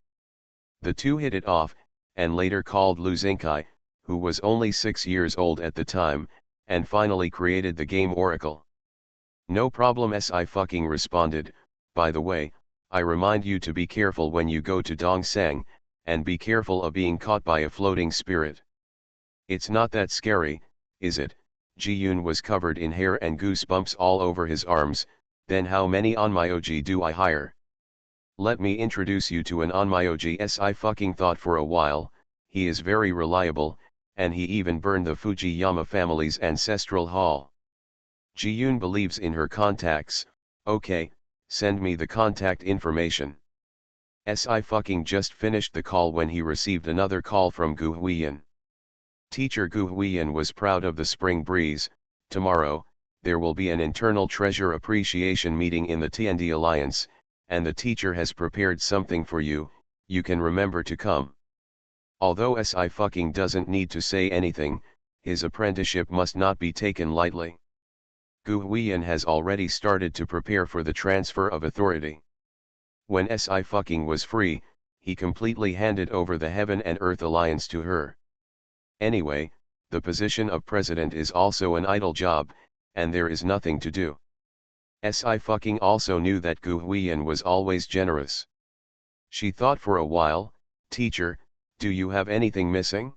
The two hit it off, and later called Lu Xingkai, who was only 6 years old at the time, and finally created the game Oracle. No problem, Sci responded. By the way, I remind you to be careful when you go to Dongsang, and be careful of being caught by a floating spirit. It's not that scary, is it? Ji-yoon was covered in hair and goosebumps all over his arms. Then how many onmyoji do I hire? Let me introduce you to an onmyoji. Sci thought for a while. He is very reliable, and he even burned the Fujiyama family's ancestral hall. Ji-yoon believes in her contacts. Okay, send me the contact information. Sci just finished the call when he received another call from Gu Huiyan. Teacher Gu Huiyan was proud of the spring breeze. Tomorrow, there will be an internal treasure appreciation meeting in the TND Alliance, and the teacher has prepared something for you. You can remember to come. Although Sci doesn't need to say anything, his apprenticeship must not be taken lightly. Gu Huiyan has already started to prepare for the transfer of authority. When Sci was free, he completely handed over the Heaven and Earth Alliance to her. Anyway, the position of president is also an idle job, and there is nothing to do. Sci also knew that Gu Huiyan was always generous. She thought for a while. Teacher, do you have anything missing?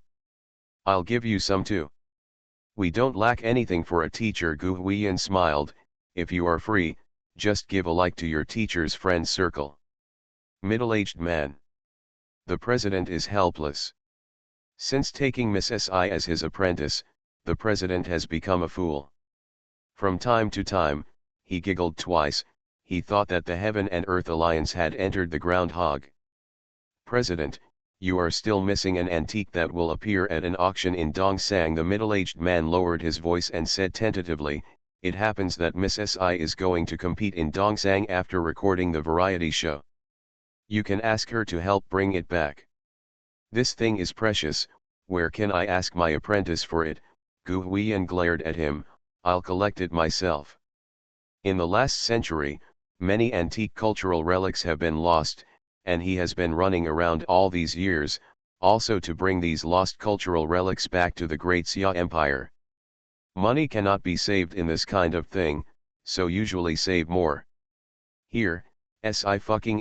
I'll give you some too. We don't lack anything for a teacher. Gu Huiyan smiled. If you are free, just give a like to your teacher's friend circle. Middle-aged man. The president is helpless. Since taking Miss Si as his apprentice, the president has become a fool. From time to time, he giggled twice. He thought that the Heaven and Earth Alliance had entered the groundhog. President, you are still missing an antique that will appear at an auction in Dongsang. The middle-aged man lowered his voice and said tentatively, it happens that Miss Si is going to compete in Dongsang after recording the variety show. You can ask her to help bring it back. This thing is precious, where can I ask my apprentice for it? Gu Huiyan glared at him. I'll collect it myself. In the last century, many antique cultural relics have been lost, and he has been running around all these years, also to bring these lost cultural relics back to the Great Xia Empire. Money cannot be saved in this kind of thing, so usually save more. Here, Si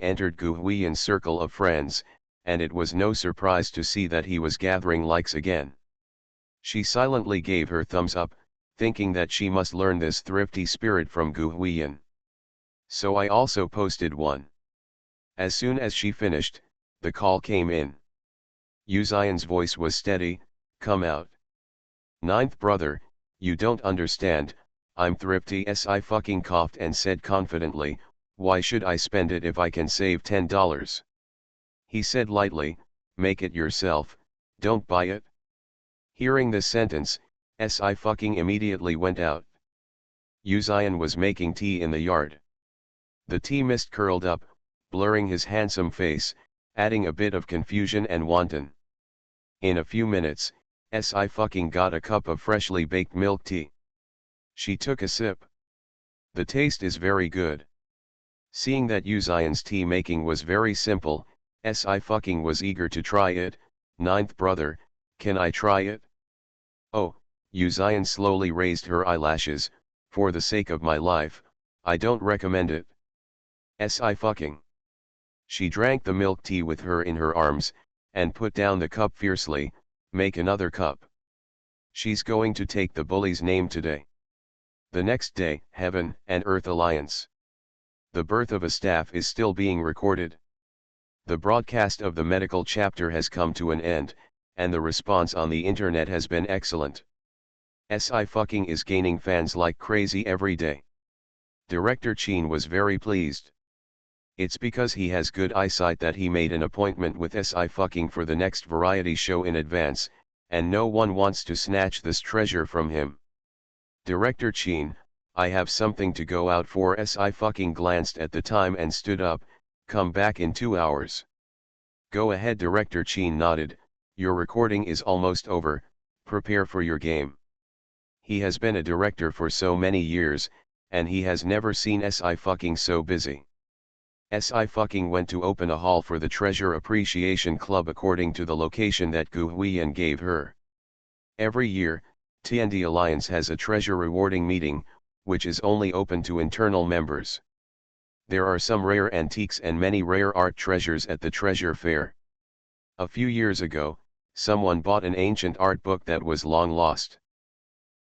entered Gu Huiyan's circle of friends, and it was no surprise to see that he was gathering likes again. She silently gave her thumbs up, thinking that she must learn this thrifty spirit from Gu Huiyan. So I also posted one. As soon as she finished, the call came in. Yu Xian's voice was steady, come out. Ninth brother, you don't understand, I'm thrifty. Si coughed and said confidently, why should I spend it if I can save $10? He said lightly, make it yourself, don't buy it. Hearing this sentence, Si immediately went out. Yu Xian was making tea in the yard. The tea mist curled up, blurring his handsome face, adding a bit of confusion and wanton. In a few minutes, Si got a cup of freshly baked milk tea. She took a sip. The taste is very good. Seeing that Yu Xian's tea making was very simple, Si was eager to try it. Ninth brother, can I try it? Oh, Yu Xian slowly raised her eyelashes, for the sake of my life, I don't recommend it. Si. She drank the milk tea with her in her arms, and put down the cup fiercely, make another cup. She's going to take the bully's name today. The next day, Heaven and Earth Alliance. The birth of a staff is still being recorded. The broadcast of the medical chapter has come to an end, and the response on the internet has been excellent. Si is gaining fans like crazy every day. Director Chin was very pleased. It's because he has good eyesight that he made an appointment with Si for the next variety show in advance, and no one wants to snatch this treasure from him. Director Chin, I have something to go out for. Si glanced at the time and stood up, come back in 2 hours. Go ahead. Director Chin nodded, your recording is almost over, prepare for your game. He has been a director for so many years, and he has never seen Si so busy. Si went to open a hall for the Treasure Appreciation Club according to the location that Gu Huiyan gave her. Every year, TND Alliance has a treasure rewarding meeting, which is only open to internal members. There are some rare antiques and many rare art treasures at the treasure fair. A few years ago, someone bought an ancient art book that was long lost.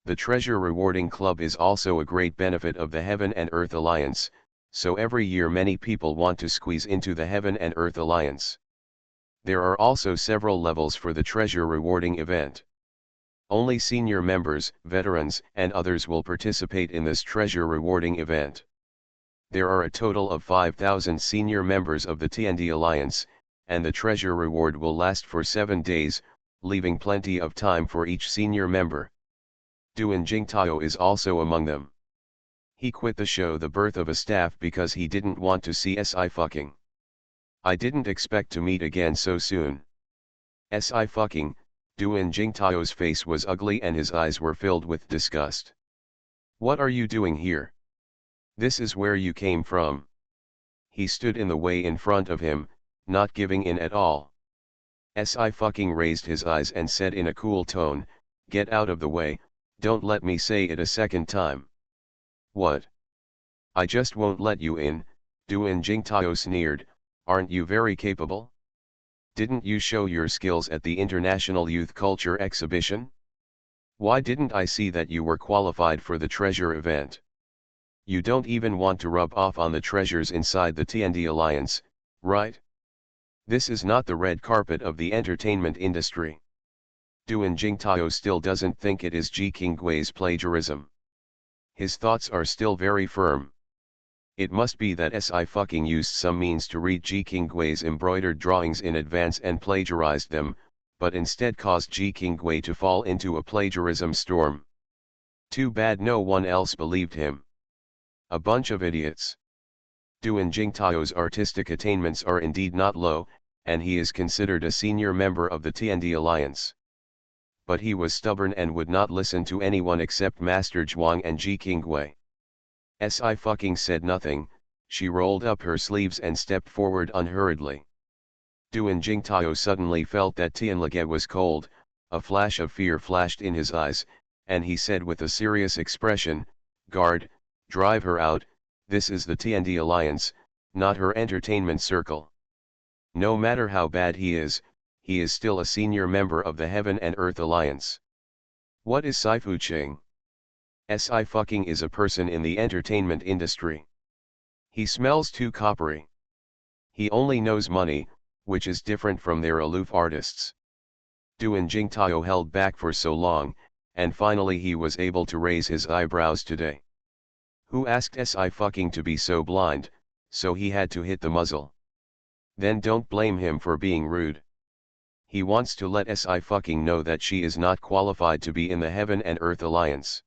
The Treasure Rewarding Club is also a great benefit of the Heaven and Earth Alliance, so every year many people want to squeeze into the Heaven and Earth Alliance. There are also several levels for the treasure rewarding event. Only senior members, veterans, and others will participate in this treasure rewarding event. There are a total of 5,000 senior members of the TND Alliance, and the treasure reward will last for 7 days, leaving plenty of time for each senior member. Duan Jingtao is also among them. He quit the show The Birth of a Staff because he didn't want to see Si. I didn't expect to meet again so soon. Si. Duan Jingtao's face was ugly and his eyes were filled with disgust. What are you doing here? This is where you came from. He stood in the way in front of him, not giving in at all. Si. Raised his eyes and said in a cool tone, get out of the way, don't let me say it a second time. What? I just won't let you in, Duan Jingtao sneered, aren't you very capable? Didn't you show your skills at the International Youth Culture Exhibition? Why didn't I see that you were qualified for the treasure event? You don't even want to rub off on the treasures inside the TND Alliance, right? This is not the red carpet of the entertainment industry. Duan Jingtao still doesn't think it is Ji Qinggui's plagiarism. His thoughts are still very firm. It must be that Si used some means to read Ji Qinggui's embroidered drawings in advance and plagiarized them, but instead caused Ji Qinggui to fall into a plagiarism storm. Too bad no one else believed him. A bunch of idiots. Duan Jingtao's artistic attainments are indeed not low, and he is considered a senior member of the TND Alliance. But he was stubborn and would not listen to anyone except Master Zhuang and Ji Qingwei. Sci-fi said nothing, she rolled up her sleeves and stepped forward unhurriedly. Duan Jingtao suddenly felt that Tianlege was cold, a flash of fear flashed in his eyes, and he said with a serious expression, "Guard, drive her out, this is the TND Alliance, not her entertainment circle. No matter how bad he is still a senior member of the Heaven and Earth Alliance." What is Sci-fi? Sci-fi is a person in the entertainment industry. He smells too coppery. He only knows money, which is different from their aloof artists. Duan Jingtao held back for so long, and finally he was able to raise his eyebrows today. Who asked Sci-fi to be so blind, so he had to hit the muzzle. Then don't blame him for being rude. He wants to let Sci-fi know that she is not qualified to be in the Heaven and Earth Alliance.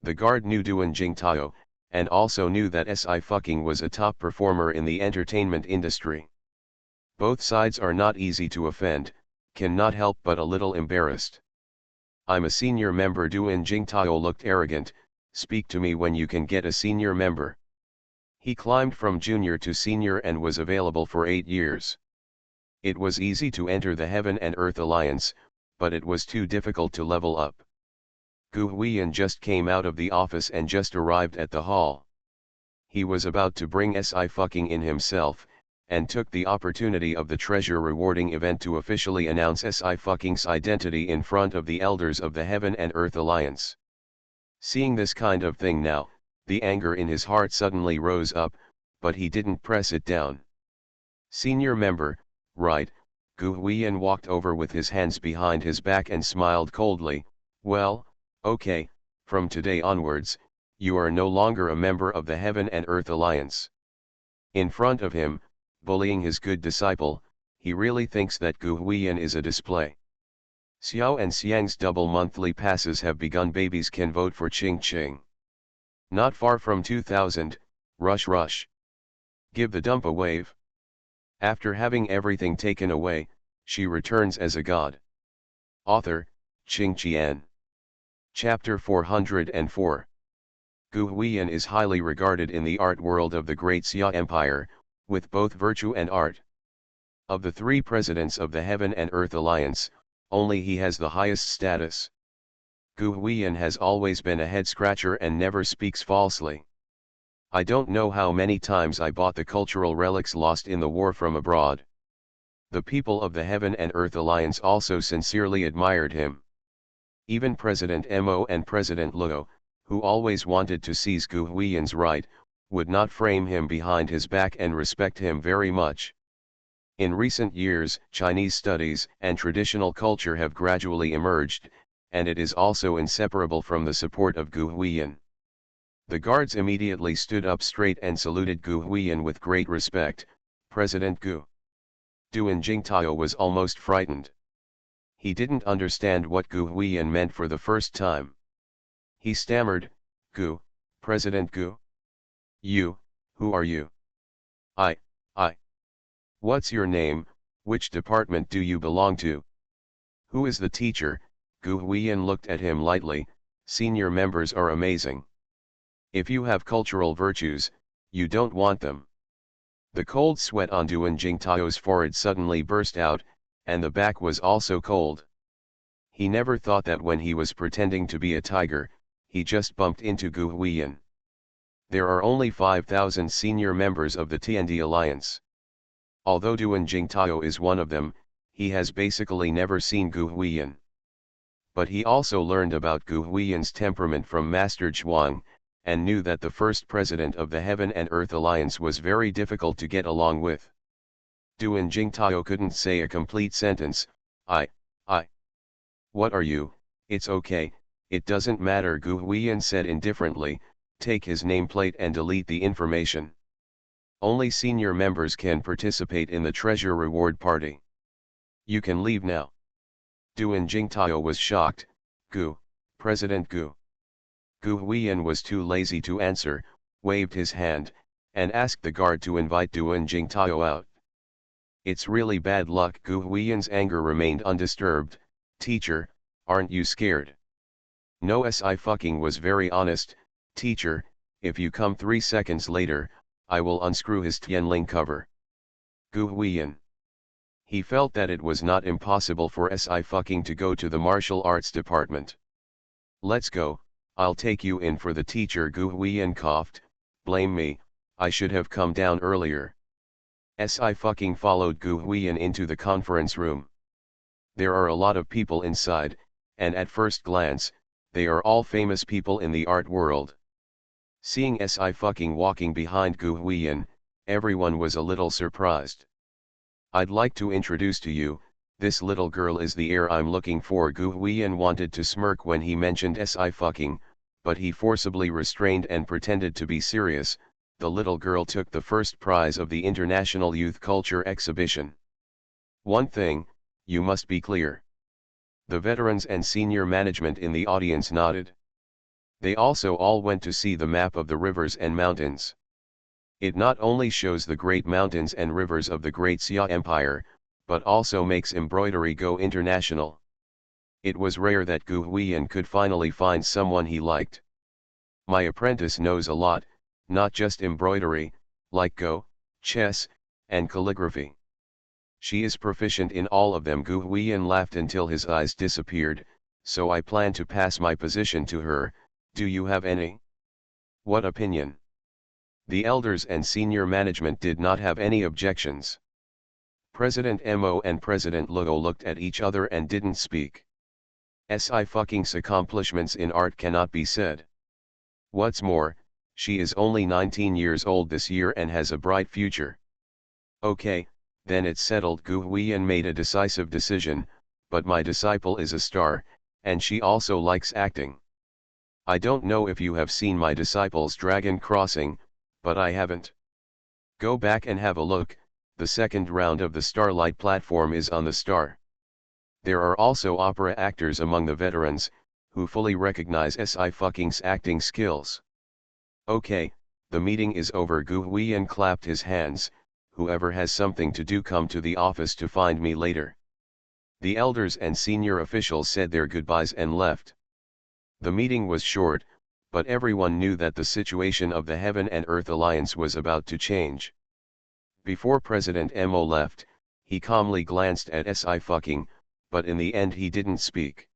The guard knew Duan Jingtao, and also knew that Sci-fi was a top performer in the entertainment industry. Both sides are not easy to offend, cannot help but a little embarrassed. I'm a senior member. Duan Jingtao looked arrogant, speak to me when you can get a senior member. He climbed from junior to senior and was available for 8 years. It was easy to enter the Heaven and Earth Alliance, but it was too difficult to level up. Gu Huiyan just came out of the office and just arrived at the hall. He was about to bring Sci-fi in himself, and took the opportunity of the treasure rewarding event to officially announce Sci-fi's identity in front of the elders of the Heaven and Earth Alliance. Seeing this kind of thing now, the anger in his heart suddenly rose up, but he didn't press it down. Senior member, right? Gu Huiyan walked over with his hands behind his back and smiled coldly. Well, okay, from today onwards, you are no longer a member of the Heaven and Earth Alliance. In front of him, bullying his good disciple, he really thinks that Gu Huiyan is a display. Xiao and Xiang's double monthly passes have begun. Babies can vote for Ching Ching. Not far from 2000, rush rush. Give the dump a wave. After having everything taken away, she returns as a god. Author, Qing Qian. Chapter 404. Gu Huiyan is highly regarded in the art world of the Great Xia Empire, with both virtue and art. Of the 3 presidents of the Heaven and Earth Alliance, only he has the highest status. Gu Huiyan has always been a head-scratcher and never speaks falsely. I don't know how many times I bought the cultural relics lost in the war from abroad. The people of the Heaven and Earth Alliance also sincerely admired him. Even President Mo and President Luo, who always wanted to seize Gu Huiyan's right, would not frame him behind his back and respect him very much. In recent years, Chinese studies and traditional culture have gradually emerged, and it is also inseparable from the support of Gu Huiyan. The guards immediately stood up straight and saluted Gu Huiyan with great respect. President Gu. Duan Jingtao was almost frightened. He didn't understand what Gu Huiyan meant for the first time. He stammered, Gu, President Gu? You, who are you? I. What's your name, which department do you belong to? Who is the teacher? Gu Huiyan looked at him lightly. Senior members are amazing. If you have cultural virtues, you don't want them. The cold sweat on Duan Jingtao's forehead suddenly burst out, and the back was also cold. He never thought that when he was pretending to be a tiger, he just bumped into Gu Huiyan. There are only 5,000 senior members of the TND Alliance. Although Duan Jingtao is one of them, he has basically never seen Gu Huiyan. But he also learned about Gu Huiyan's temperament from Master Zhuang, and knew that the first president of the Heaven and Earth Alliance was very difficult to get along with. Duan Jingtao couldn't say a complete sentence. I. What are you? It's okay, it doesn't matter, Gu Huiyan said indifferently. Take his nameplate and delete the information. Only senior members can participate in the treasure reward party. You can leave now. Duan Jingtao was shocked. Gu, President Gu. Gu Huiyan was too lazy to answer, waved his hand, and asked the guard to invite Duan Jingtao out. It's really bad luck. Gu Huiyan's anger remained undisturbed. Teacher, aren't you scared? No, I fucking was very honest. Teacher, if you come 3 seconds later, I will unscrew his Tianling cover. Gu Huiyan. He felt that it was not impossible for I fucking to go to the martial arts department. Let's go, I'll take you in for the teacher. Gu Huiyan coughed. Blame me, I should have come down earlier. I fucking followed Gu Huiyan into the conference room. There are a lot of people inside, and at first glance, they are all famous people in the art world. Seeing I fucking walking behind Gu Huiyan, everyone was a little surprised. I'd like to introduce to you, this little girl is the heir I'm looking for. Gu Huiyan wanted to smirk when he mentioned I fucking, but he forcibly restrained and pretended to be serious. The little girl took the first prize of the International Youth Culture Exhibition. One thing, you must be clear. The veterans and senior management in the audience nodded. They also all went to see the map of the rivers and mountains. It not only shows the great mountains and rivers of the Great Xia Empire, but also makes embroidery go international. It was rare that Gu Huiyan could finally find someone he liked. My apprentice knows a lot, not just embroidery, like Go, chess, and calligraphy. She is proficient in all of them. Gu Huiyan laughed until his eyes disappeared. So I plan to pass my position to her. Do you have any? What opinion? The elders and senior management did not have any objections. President Mo and President Luo looked at each other and didn't speak. I fucking's accomplishments in art cannot be said. What's more, she is only 19 years old this year and has a bright future. Okay, then it's settled. Gu Huiyan made a decisive decision, but my disciple is a star, and she also likes acting. I don't know if you have seen my disciple's Dragon Crossing, but I haven't. Go back and have a look. The second round of the Starlight platform is on the star. There are also opera actors among the veterans, who fully recognize I fucking's acting skills. Okay, the meeting is over. Gu Huiyan clapped his hands. Whoever has something to do, come to the office to find me later. The elders and senior officials said their goodbyes and left. The meeting was short, but everyone knew that the situation of the Heaven and Earth Alliance was about to change. Before President Mo left, he calmly glanced at I fucking, but in the end he didn't speak.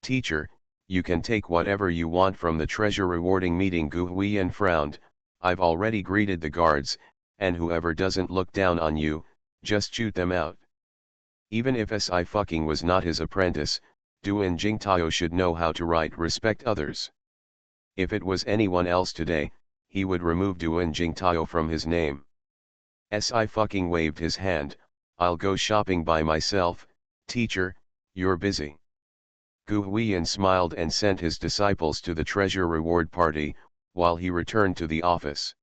Teacher, you can take whatever you want from the treasure rewarding meeting. Gu Huiyan frowned. I've already greeted the guards, and whoever doesn't look down on you, just shoot them out. Even if I fucking was not his apprentice, Duan Jingtao should know how to respect others. If it was anyone else today, he would remove Duan Jingtao from his name. I fucking waved his hand. I'll go shopping by myself. Teacher, you're busy. Gu Huiyan smiled and sent his disciples to the treasure reward party, while he returned to the office.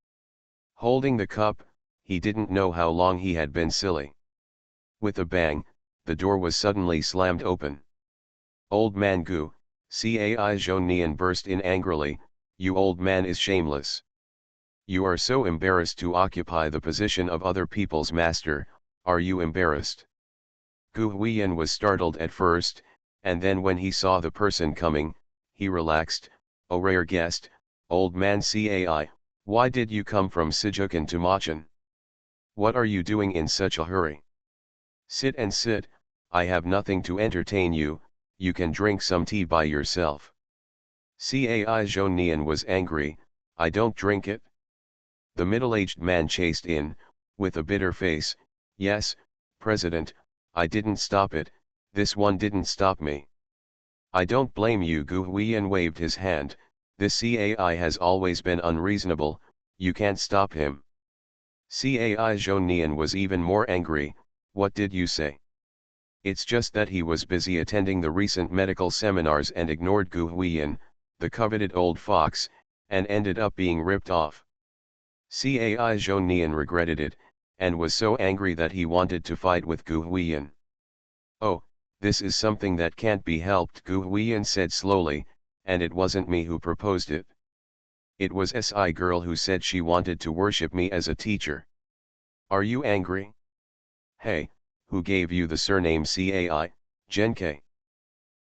Holding the cup, he didn't know how long he had been silly. With a bang, the door was suddenly slammed open. Old man Gu, Cai Zhonian burst in angrily. You old man is shameless. You are so embarrassed to occupy the position of other people's master. Are you embarrassed? Gu Huiyan was startled at first, and then when he saw the person coming, he relaxed. O rare guest, old man Cai, why did you come from Sijukan to Machan? What are you doing in such a hurry? Sit and sit, I have nothing to entertain you. You can drink some tea by yourself. Cai Zhonian was angry. I don't drink it. The middle-aged man chased in, with a bitter face. Yes, President, I didn't stop it, this one didn't stop me. I don't blame you. Gu Huiyan waved his hand. This Cai has always been unreasonable, you can't stop him. Cai Zhonian was even more angry. What did you say? It's just that he was busy attending the recent medical seminars and ignored Gu Huiyan, the coveted old fox, and ended up being ripped off. Cai Zhonian regretted it, and was so angry that he wanted to fight with Gu Huiyan. Oh, this is something that can't be helped, Gu Huiyan said slowly, and it wasn't me who proposed it. It was Si girl who said she wanted to worship me as a teacher. Are you angry? Hey, who gave you the surname Cai, Genke?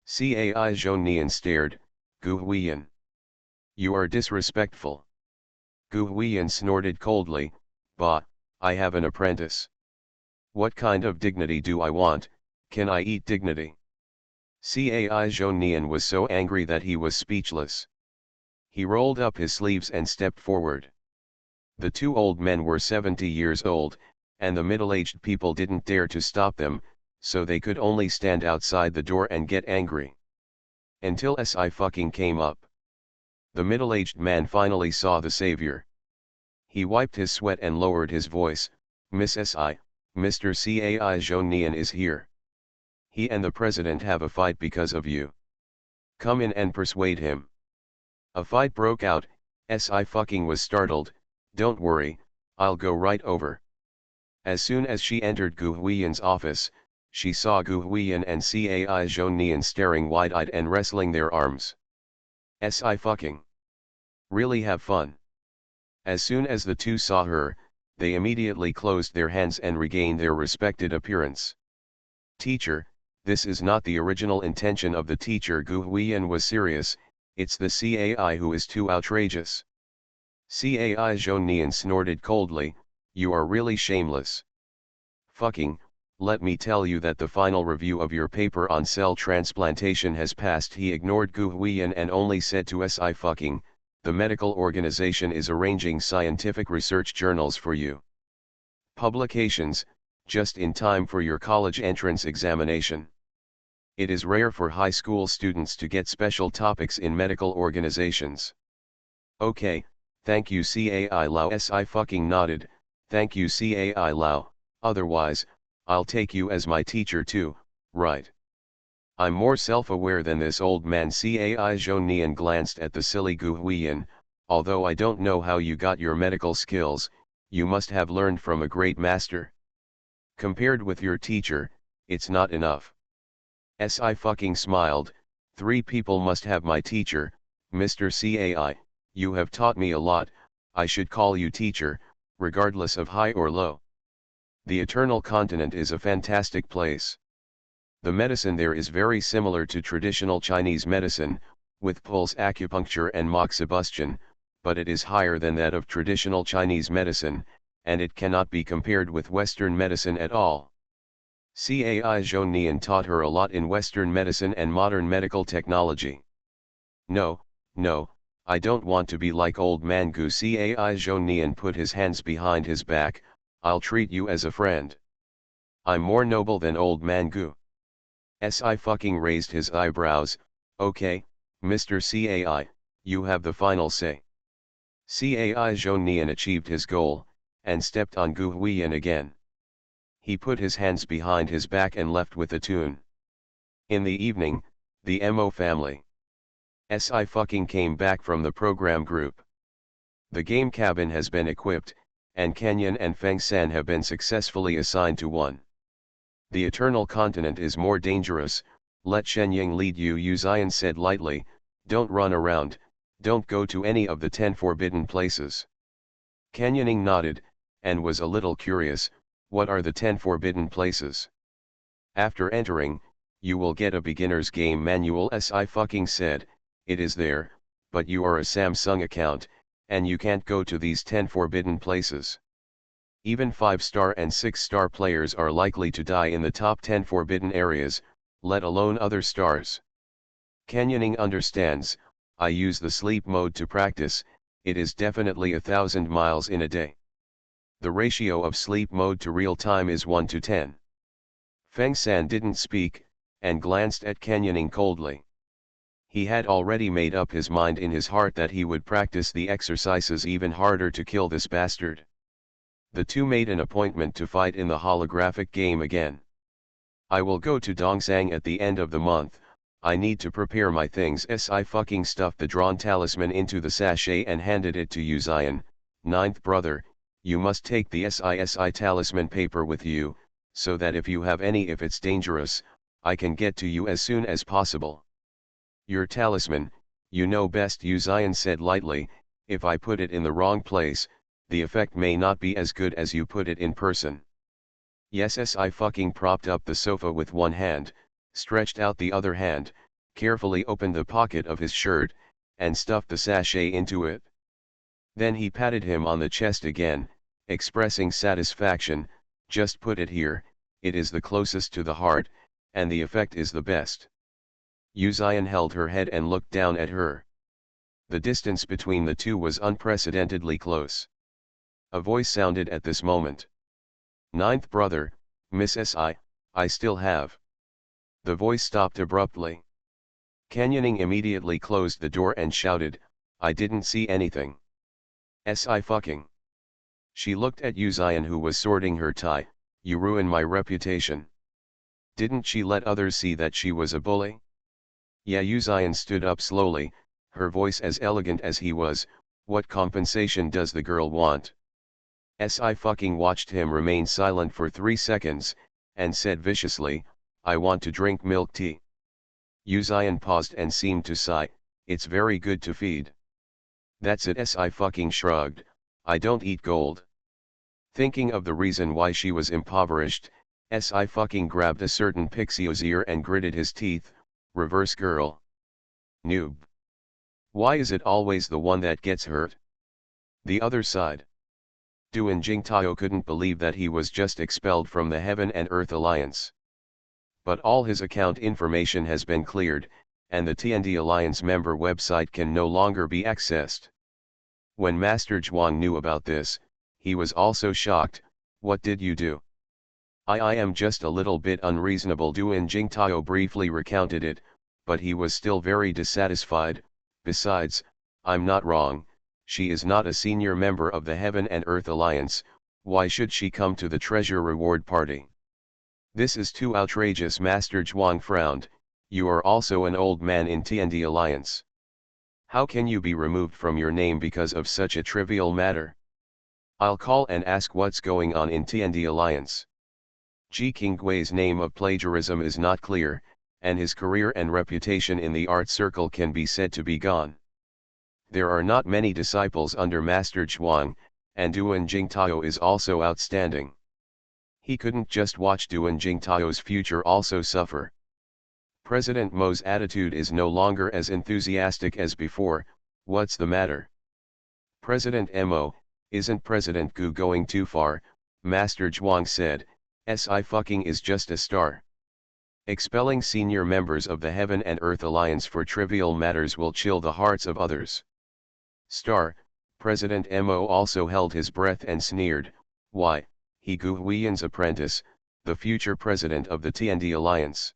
Cai Zhonian stared, Gu Huiyan. You are disrespectful. Gu Huiyan snorted coldly, Bah, I have an apprentice. What kind of dignity do I want? Can I eat dignity? Cai Zhonian was so angry that he was speechless. He rolled up his sleeves and stepped forward. The two old men were 70 years old, and the middle-aged people didn't dare to stop them, so they could only stand outside the door and get angry. Until Si fucking came up. The middle-aged man finally saw the savior. He wiped his sweat and lowered his voice, Miss Si, Mr. Cai Zhonian is here. He and the president have a fight because of you. Come in and persuade him. A fight broke out. Si fucking was startled, don't worry, I'll go right over. As soon as she entered Gu Huiyan's office, she saw Gu Huiyan and Cai Zhonian staring wide-eyed and wrestling their arms. Si fucking. Really have fun. As soon as the two saw her, they immediately closed their hands and regained their respected appearance. Teacher, this is not the original intention of the teacher. Gu Huiyan was serious, it's the Cai who is too outrageous. Cai Zhonian snorted coldly, you are really shameless. Fucking, let me tell you that the final review of your paper on cell transplantation has passed. He ignored Gu Huiyan and only said to Si fucking, the medical organization is arranging scientific research journals for you. Publications, just in time for your college entrance examination. It is rare for high school students to get special topics in medical organizations. Okay, thank you Cai Lao. Si fucking nodded, thank you Cai Lao, otherwise, I'll take you as my teacher too, right? I'm more self-aware than this old man. Cai Zhonian glanced at the silly Gu Huiyan, although I don't know how you got your medical skills, you must have learned from a great master. Compared with your teacher, it's not enough. Si fucking smiled, 3 people must have my teacher, Mr. Cai, you have taught me a lot, I should call you teacher, regardless of high or low. The Eternal Continent is a fantastic place. The medicine there is very similar to traditional Chinese medicine, with pulse acupuncture and moxibustion, but it is higher than that of traditional Chinese medicine, and it cannot be compared with Western medicine at all. Cai Zhonian taught her a lot in Western medicine and modern medical technology. No, I don't want to be like old man Gu. Cai Zhonian put his hands behind his back, I'll treat you as a friend. I'm more noble than old man Gu. Si fucking raised his eyebrows, okay, Mr. Cai, you have the final say. Cai Zhonian achieved his goal, and stepped on Gu Huiyan again. He put his hands behind his back and left with a tune. In the evening, the Mo family. Si fucking came back from the program group. The game cabin has been equipped, and Kenyan and Feng San have been successfully assigned to one. The Eternal Continent is more dangerous, let Shenyang lead you. Zion said lightly, don't run around, don't go to any of the 10 forbidden places. Kenyaning nodded, and was a little curious, what are the 10 forbidden places? After entering, you will get a beginner's game manual. Si fucking said, it is there, but you are a Samsung account, and you can't go to these 10 forbidden places. Even 5-star and 6-star players are likely to die in the top 10 forbidden areas, let alone other stars. Kenyaning understands, I use the sleep mode to practice, it is definitely 1,000 miles in a day. The ratio of sleep mode to real time is 1 to 10. Feng San didn't speak, and glanced at Kenyaning coldly. He had already made up his mind in his heart that he would practice the exercises even harder to kill this bastard. The two made an appointment to fight in the holographic game again. I will go to Dongsang at the end of the month, I need to prepare my things. Si fucking stuffed the drawn talisman into the sachet and handed it to Zion, 9th brother, you must take the SISI talisman paper with you, so that if you have any if it's dangerous, I can get to you as soon as possible. Your talisman, you know best. Zion said lightly, if I put it in the wrong place, the effect may not be as good as you put it in person. Yes, I fucking propped up the sofa with one hand, stretched out the other hand, carefully opened the pocket of his shirt, and stuffed the sachet into it. Then he patted him on the chest again, expressing satisfaction. Just put it here, it is the closest to the heart, and the effect is the best. Uzian held her head and looked down at her. The distance between the two was unprecedentedly close. A voice sounded at this moment. Ninth brother, Miss I still have. The voice stopped abruptly. Canyoning immediately closed the door and shouted, I didn't see anything. I fucking. She looked at Uzian, who was sorting her tie. You ruin my reputation. Didn't she let others see that she was a bully? Yeah. Uzian stood up slowly, her voice as elegant as he was. What compensation does the girl want? I fucking watched him remain silent for 3 seconds, and said viciously, I want to drink milk tea. Uzian paused and seemed to sigh, it's very good to feed. That's it. I fucking shrugged, I don't eat gold. Thinking of the reason why she was impoverished, I fucking grabbed a certain pixie's ear and gritted his teeth. Reverse girl. Noob. Why is it always the one that gets hurt? The other side. Duan Jingtao couldn't believe that he was just expelled from the Heaven and Earth Alliance. But all his account information has been cleared, and the TND Alliance member website can no longer be accessed. When Master Zhuang knew about this, he was also shocked. What did you do? I am just a little bit unreasonable. Duan Jingtao briefly recounted it, but he was still very dissatisfied. Besides, I'm not wrong, she is not a senior member of the Heaven and Earth Alliance. Why should she come to the treasure reward party? This is too outrageous. Master Zhuang frowned. You are also an old man in TND Alliance. How can you be removed from your name because of such a trivial matter? I'll call and ask what's going on in TND Alliance. Ji Qinggui's name of plagiarism is not clear, and his career and reputation in the art circle can be said to be gone. There are not many disciples under Master Zhuang, and Duan Jingtao is also outstanding. He couldn't just watch Duan Jingtao's future also suffer. President Mo's attitude is no longer as enthusiastic as before. What's the matter? President Mo, isn't President Gu going too far? Master Zhuang said. I fucking is just a star. Expelling senior members of the Heaven and Earth Alliance for trivial matters will chill the hearts of others. Star, President Mo also held his breath and sneered. Why, he Gu Huiyan's apprentice, the future president of the TND Alliance.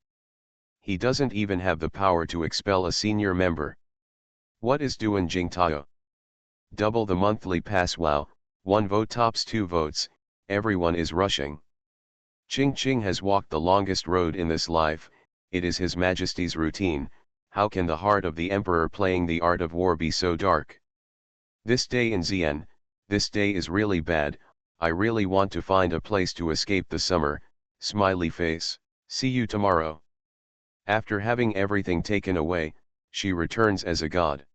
He doesn't even have the power to expel a senior member. What is Duan Jingtao? Double the monthly pass. Wow, 1 vote tops 2 votes, everyone is rushing. Ching has walked the longest road in this life, it is His Majesty's routine. How can the heart of the Emperor playing the art of war be so dark? This day in Xian, this day is really bad. I really want to find a place to escape the summer. Smiley face. See you tomorrow. After having everything taken away, she returns as a god.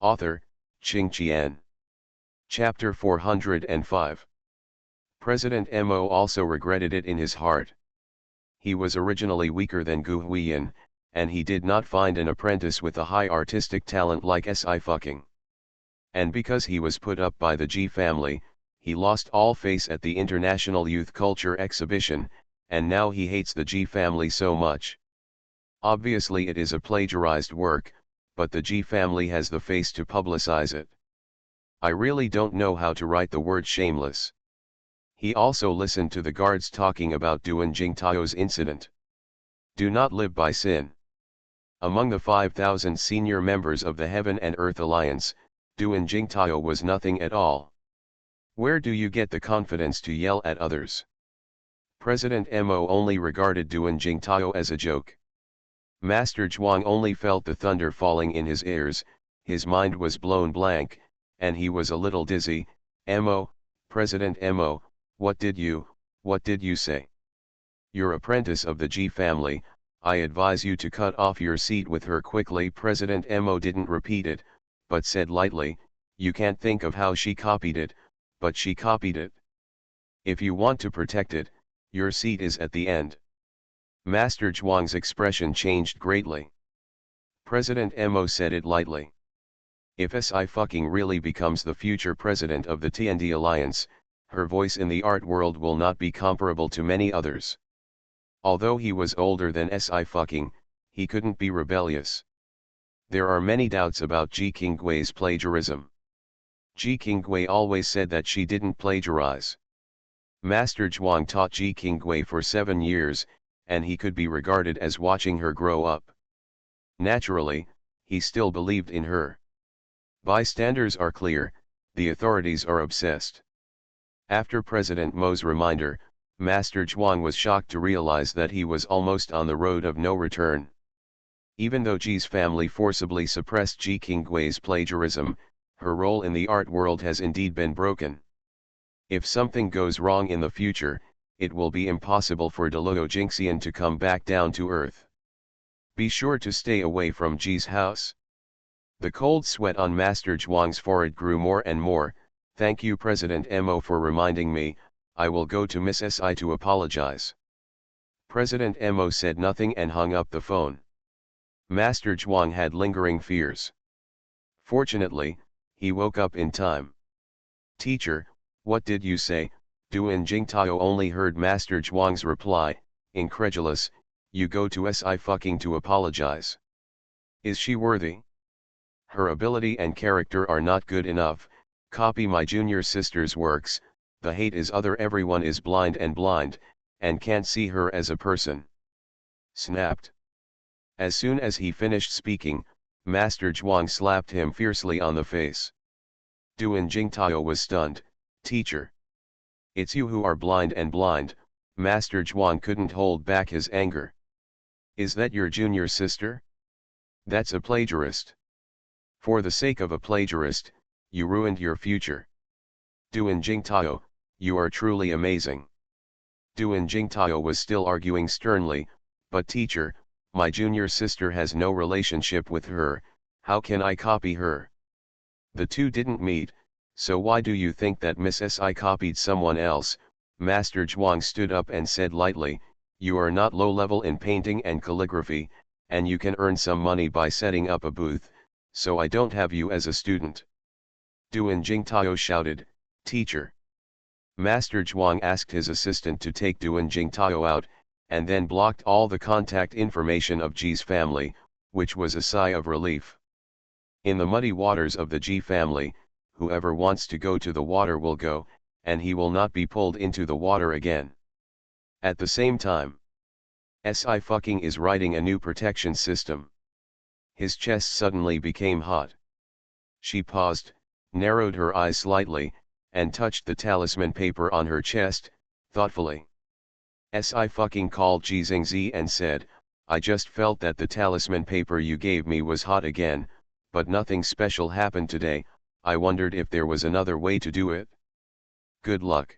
Author, Qing Qian. Chapter 405. President Mo also regretted it in his heart. He was originally weaker than Gu Huiyan, and he did not find an apprentice with a high artistic talent like Si fucking. And because he was put up by the Ji family, he lost all face at the International Youth Culture Exhibition, and now he hates the Ji family so much. Obviously it is a plagiarized work, but the Ji family has the face to publicize it. I really don't know how to write the word shameless. He also listened to the guards talking about Duan Jingtao's incident. Do not live by sin. Among the 5,000 senior members of the Heaven and Earth Alliance, Duan Jingtao was nothing at all. Where do you get the confidence to yell at others? President Mo only regarded Duan Jingtao as a joke. Master Zhuang only felt the thunder falling in his ears, his mind was blown blank, and he was a little dizzy. Mo, President Mo, what did you say? Your apprentice of the Ji family, I advise you to cut off your seat with her quickly. President Mo didn't repeat it, but said lightly, you can't think of how she copied it, but she copied it. If you want to protect it, Your seat is at the end. Master Zhuang's expression changed greatly. President Mo said it lightly. If Si fucking really becomes the future president of the TND Alliance, her voice in the art world will not be comparable to many others. Although he was older than Si fucking, he couldn't be rebellious. There are many doubts about Ji Qinggui's plagiarism. Ji Qinggui always said that she didn't plagiarize. Master Zhuang taught Ji Qinggui for 7 years, and he could be regarded as watching her grow up. Naturally, he still believed in her. Bystanders are clear, the authorities are obsessed. After President Mo's reminder, Master Zhuang was shocked to realize that he was almost on the road of no return. Even though Ji's family forcibly suppressed Ji Qinggui's plagiarism, her role in the art world has indeed been broken. If something goes wrong in the future, it will be impossible for Deluo Jingxian to come back down to earth. Be sure to stay away from Ji's house. The cold sweat on Master Zhuang's forehead grew more and more. Thank you President Mo for reminding me, I will go to Miss Si to apologize. President Mo said nothing and hung up the phone. Master Zhuang had lingering fears. Fortunately, he woke up in time. Teacher, what did you say? Duan Jingtao only heard Master Zhuang's reply, incredulous, you go to Si fucking to apologize. Is she worthy? Her ability and character are not good enough, copy my junior sister's works, the hate is other everyone is blind, and can't see her as a person. Snapped. As soon as he finished speaking, Master Zhuang slapped him fiercely on the face. Duan Jingtao was stunned, teacher. It's you who are blind, Master Zhuang couldn't hold back his anger. Is that your junior sister? That's a plagiarist. For the sake of a plagiarist, you ruined your future. Duan Jingtao, you are truly amazing. Duan Jingtao was still arguing sternly, but teacher, my junior sister has no relationship with her, how can I copy her? The two didn't meet, so why do you think that Miss Si copied someone else? Master Zhuang stood up and said lightly, you are not low level in painting and calligraphy, and you can earn some money by setting up a booth, so I don't have you as a student. Duan Jingtao shouted, teacher. Master Zhuang asked his assistant to take Duan Jingtao out, and then blocked all the contact information of Ji's family, which was a sigh of relief. In the muddy waters of the Ji family, whoever wants to go to the water will go, and he will not be pulled into the water again. At the same time, Si fucking is writing a new protection system. His chest suddenly became hot. She paused, narrowed her eyes slightly, and touched the talisman paper on her chest, thoughtfully. Si fucking called Ji Xingzi and said, I just felt that the talisman paper you gave me was hot again, but nothing special happened today, I wondered if there was another way to do it. Good luck.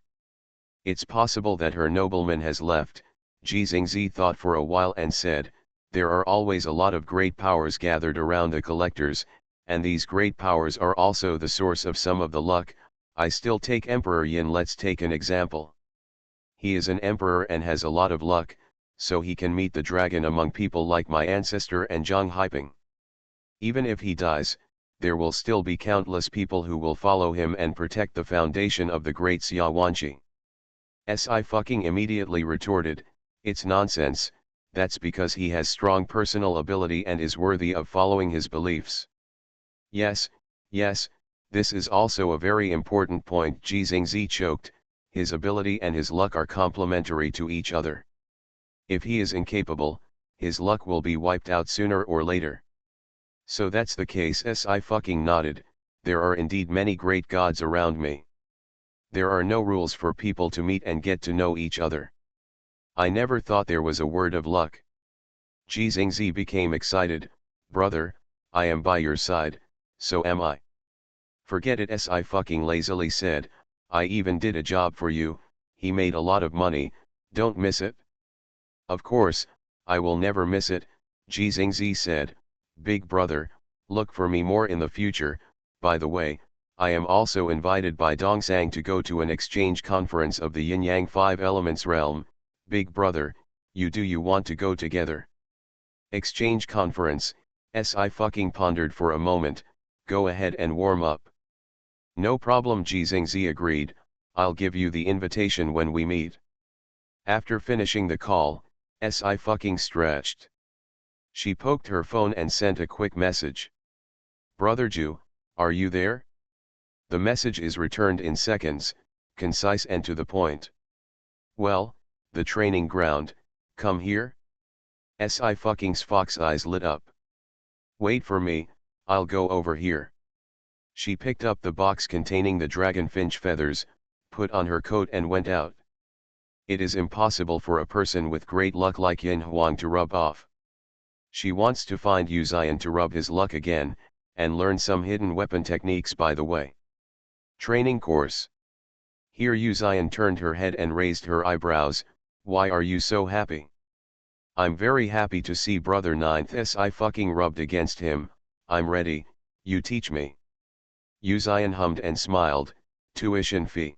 It's possible that her nobleman has left, Ji Xingzi thought for a while and said, there are always a lot of great powers gathered around the collectors, and these great powers are also the source of some of the luck. I still take Emperor Yin, let's take an example. He is an emperor and has a lot of luck, so he can meet the dragon among people like my ancestor and Zhang Haiping. Even if he dies, there will still be countless people who will follow him and protect the foundation of the great Xia Wanqi. Si fucking immediately retorted, it's nonsense, that's because he has strong personal ability and is worthy of following his beliefs. Yes, this is also a very important point, Ji Xingzi choked, his ability and his luck are complementary to each other. If he is incapable, his luck will be wiped out sooner or later. So that's the case. Si fucking nodded, there are indeed many great gods around me. There are no rules for people to meet and get to know each other. I never thought there was a word of luck. Ji Xingzi became excited, brother, I am by your side, so am I. Forget it, Si fucking lazily said, I even did a job for you, he made a lot of money, don't miss it. Of course, I will never miss it, Ji Xingzi said, big brother, look for me more in the future. By the way, I am also invited by Dongsang to go to an exchange conference of the Yin Yang 5 Elements realm, Big brother, you want to go together? Exchange conference, Si pondered for a moment, go ahead and warm up. No problem Jizengzi agreed, I'll give you the invitation when we meet. After finishing the call, Si stretched. She poked her phone and sent a quick message. Brother Ju, are you there? The message is returned in seconds, concise and to the point. Well, the training ground, come here? Si fox eyes lit up. Wait for me, I'll go over here. She picked up the box containing the dragonfinch feathers, put on her coat and went out. It is impossible for a person with great luck like Yin Huang to rub off. She wants to find Yu Zion to rub his luck again, and learn some hidden weapon techniques by the way. Training course. Here Yu Zion turned her head and raised her eyebrows, why are you so happy? I'm very happy to see brother Ninth Si rubbed against him, I'm ready, you teach me. Yu Zion hummed and smiled, tuition fee.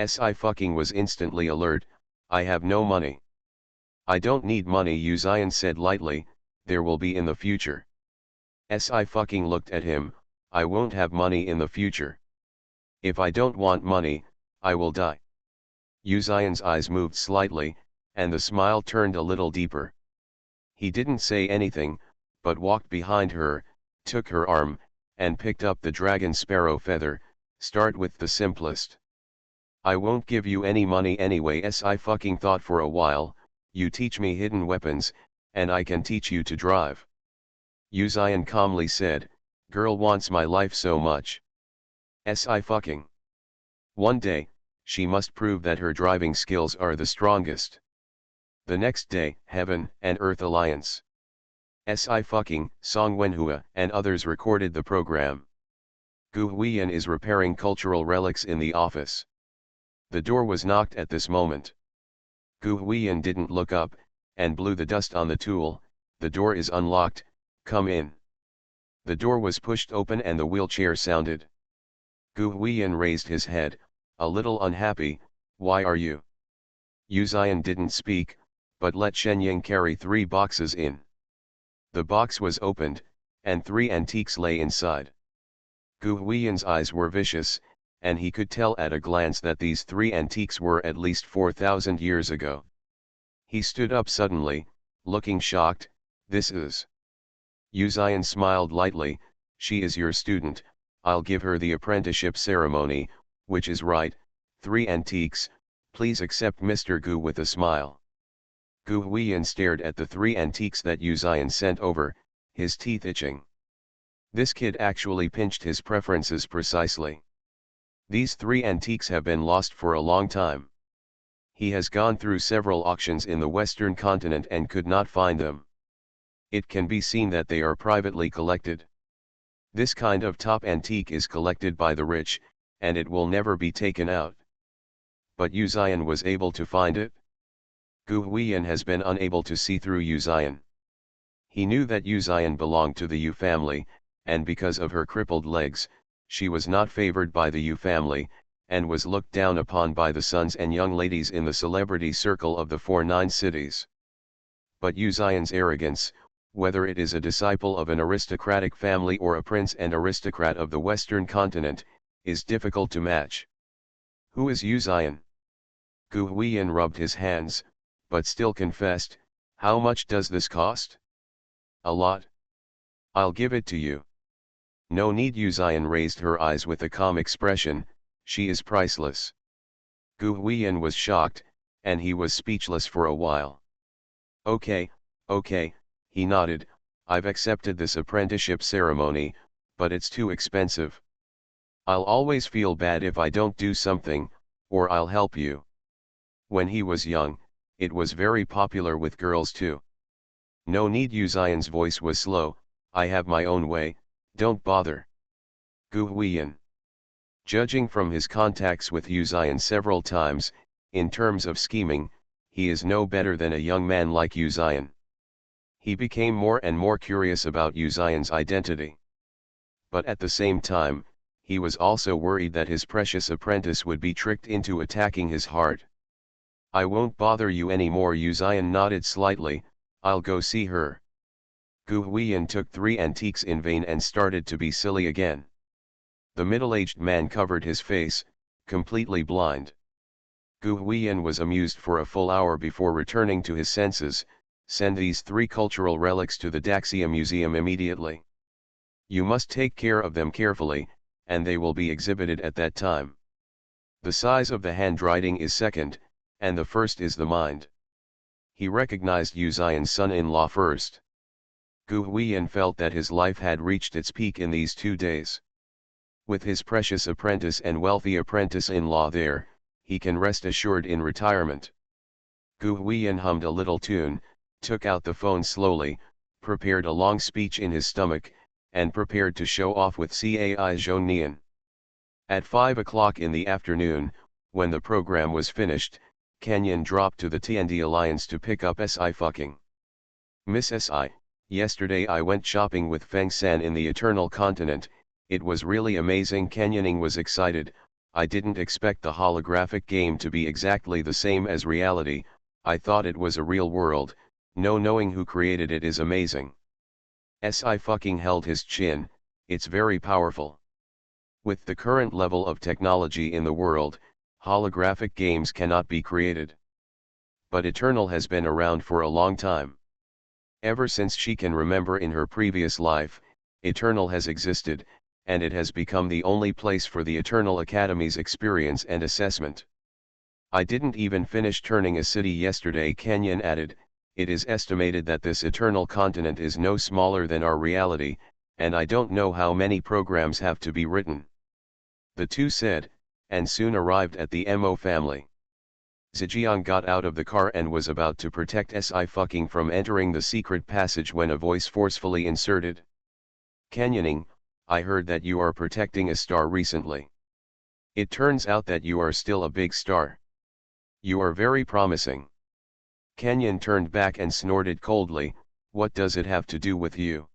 Si was instantly alert, I have no money. I don't need money Yu Zion said lightly, there will be in the future. Si looked at him, I won't have money in the future. If I don't want money, I will die. Yu Zion's eyes moved slightly, and the smile turned a little deeper. He didn't say anything, but walked behind her, took her arm, and picked up the dragon sparrow feather, start with the simplest. I won't give you any money anyway Si thought for a while, you teach me hidden weapons, and I can teach you to drive. Yu Zion calmly said, girl wants my life so much. Si. One day, she must prove that her driving skills are the strongest. The next day, Heaven and Earth Alliance. Si. Song Wenhua and others recorded the program. Gu Huiyan is repairing cultural relics in the office. The door was knocked at this moment. Gu Huiyan didn't look up, and blew the dust on the tool, the door is unlocked, come in. The door was pushed open and the wheelchair sounded. Gu Huiyan raised his head, a little unhappy, why are you? Yu Zion didn't speak, but let Shenyang carry 3 boxes in. The box was opened, and 3 antiques lay inside. Gu Huiyan's eyes were vicious, and he could tell at a glance that these 3 antiques were at least 4,000 years ago. He stood up suddenly, looking shocked, this is. Yu Zion smiled lightly, she is your student, I'll give her the apprenticeship ceremony, which is right, 3 antiques, please accept Mr. Gu with a smile. Gu Huiyan stared at the 3 antiques that Yu Zion sent over, his teeth itching. This kid actually pinched his preferences precisely. These 3 antiques have been lost for a long time. He has gone through several auctions in the Western continent and could not find them. It can be seen that they are privately collected. This kind of top antique is collected by the rich, and it will never be taken out. But Yu Zion was able to find it. Gu Huiyan has been unable to see through Yu Zion. He knew that Yu Zion belonged to the Yu family, and because of her crippled legs, she was not favored by the Yu family, and was looked down upon by the sons and young ladies in the celebrity circle of the 49 cities. But Yu Zion's arrogance, whether it is a disciple of an aristocratic family or a prince and aristocrat of the Western continent, is difficult to match. Who is Yu Zion? Gu Huiyan rubbed his hands, but still confessed, how much does this cost? A lot. I'll give it to you. No need Yu Zion raised her eyes with a calm expression, she is priceless. Gu Huiyan was shocked, and he was speechless for a while. Okay, he nodded, I've accepted this apprenticeship ceremony, but it's too expensive. I'll always feel bad if I don't do something, or I'll help you. When he was young, it was very popular with girls too. No need Yu Zion's voice was slow, I have my own way, don't bother. Gu Huiyan. Judging from his contacts with Yu Zion several times, in terms of scheming, he is no better than a young man like Yu Zion. He became more and more curious about Yu Zion's identity. But at the same time, he was also worried that his precious apprentice would be tricked into attacking his heart. I won't bother you anymore. Uzion nodded slightly. I'll go see her. Gu Huiyan took 3 antiques in vain and started to be silly again. The middle-aged man covered his face, completely blind. Gu Huiyan was amused for a full hour before returning to his senses. Send these 3 cultural relics to the Daxia Museum immediately. You must take care of them carefully, and they will be exhibited at that time. The size of the handwriting is second, and the first is the mind. He recognized Uzion's son-in-law first. Gu Huiyan felt that his life had reached its peak in these 2 days. With his precious apprentice and wealthy apprentice-in-law there, he can rest assured in retirement. Gu Huiyan hummed a little tune, took out the phone slowly, prepared a long speech in his stomach, and prepared to show off with Cai Zhou Nian. At 5 o'clock in the afternoon, when the program was finished, Kenyon dropped to the Tiandi Alliance to pick up Sci-fucking. Miss Si, yesterday I went shopping with Feng San in the Eternal Continent. It was really amazing. Kenyoning was excited. I didn't expect the holographic game to be exactly the same as reality. I thought it was a real world. No, knowing who created it is amazing. Sci-fucking held his chin. It's very powerful. With the current level of technology in the world, holographic games cannot be created. But Eternal has been around for a long time. Ever since she can remember in her previous life, Eternal has existed, and it has become the only place for the Eternal Academy's experience and assessment. I didn't even finish turning a city yesterday, Kenyon added. It is estimated that this Eternal Continent is no smaller than our reality, and I don't know how many programs have to be written. The two said, and soon arrived at the Mo family. Zijiang got out of the car and was about to protect Sci-fucking from entering the secret passage when a voice forcefully inserted. Kenyoning, I heard that you are protecting a star recently. It turns out that you are still a big star. You are very promising. Kenyon turned back and snorted coldly. What does it have to do with you?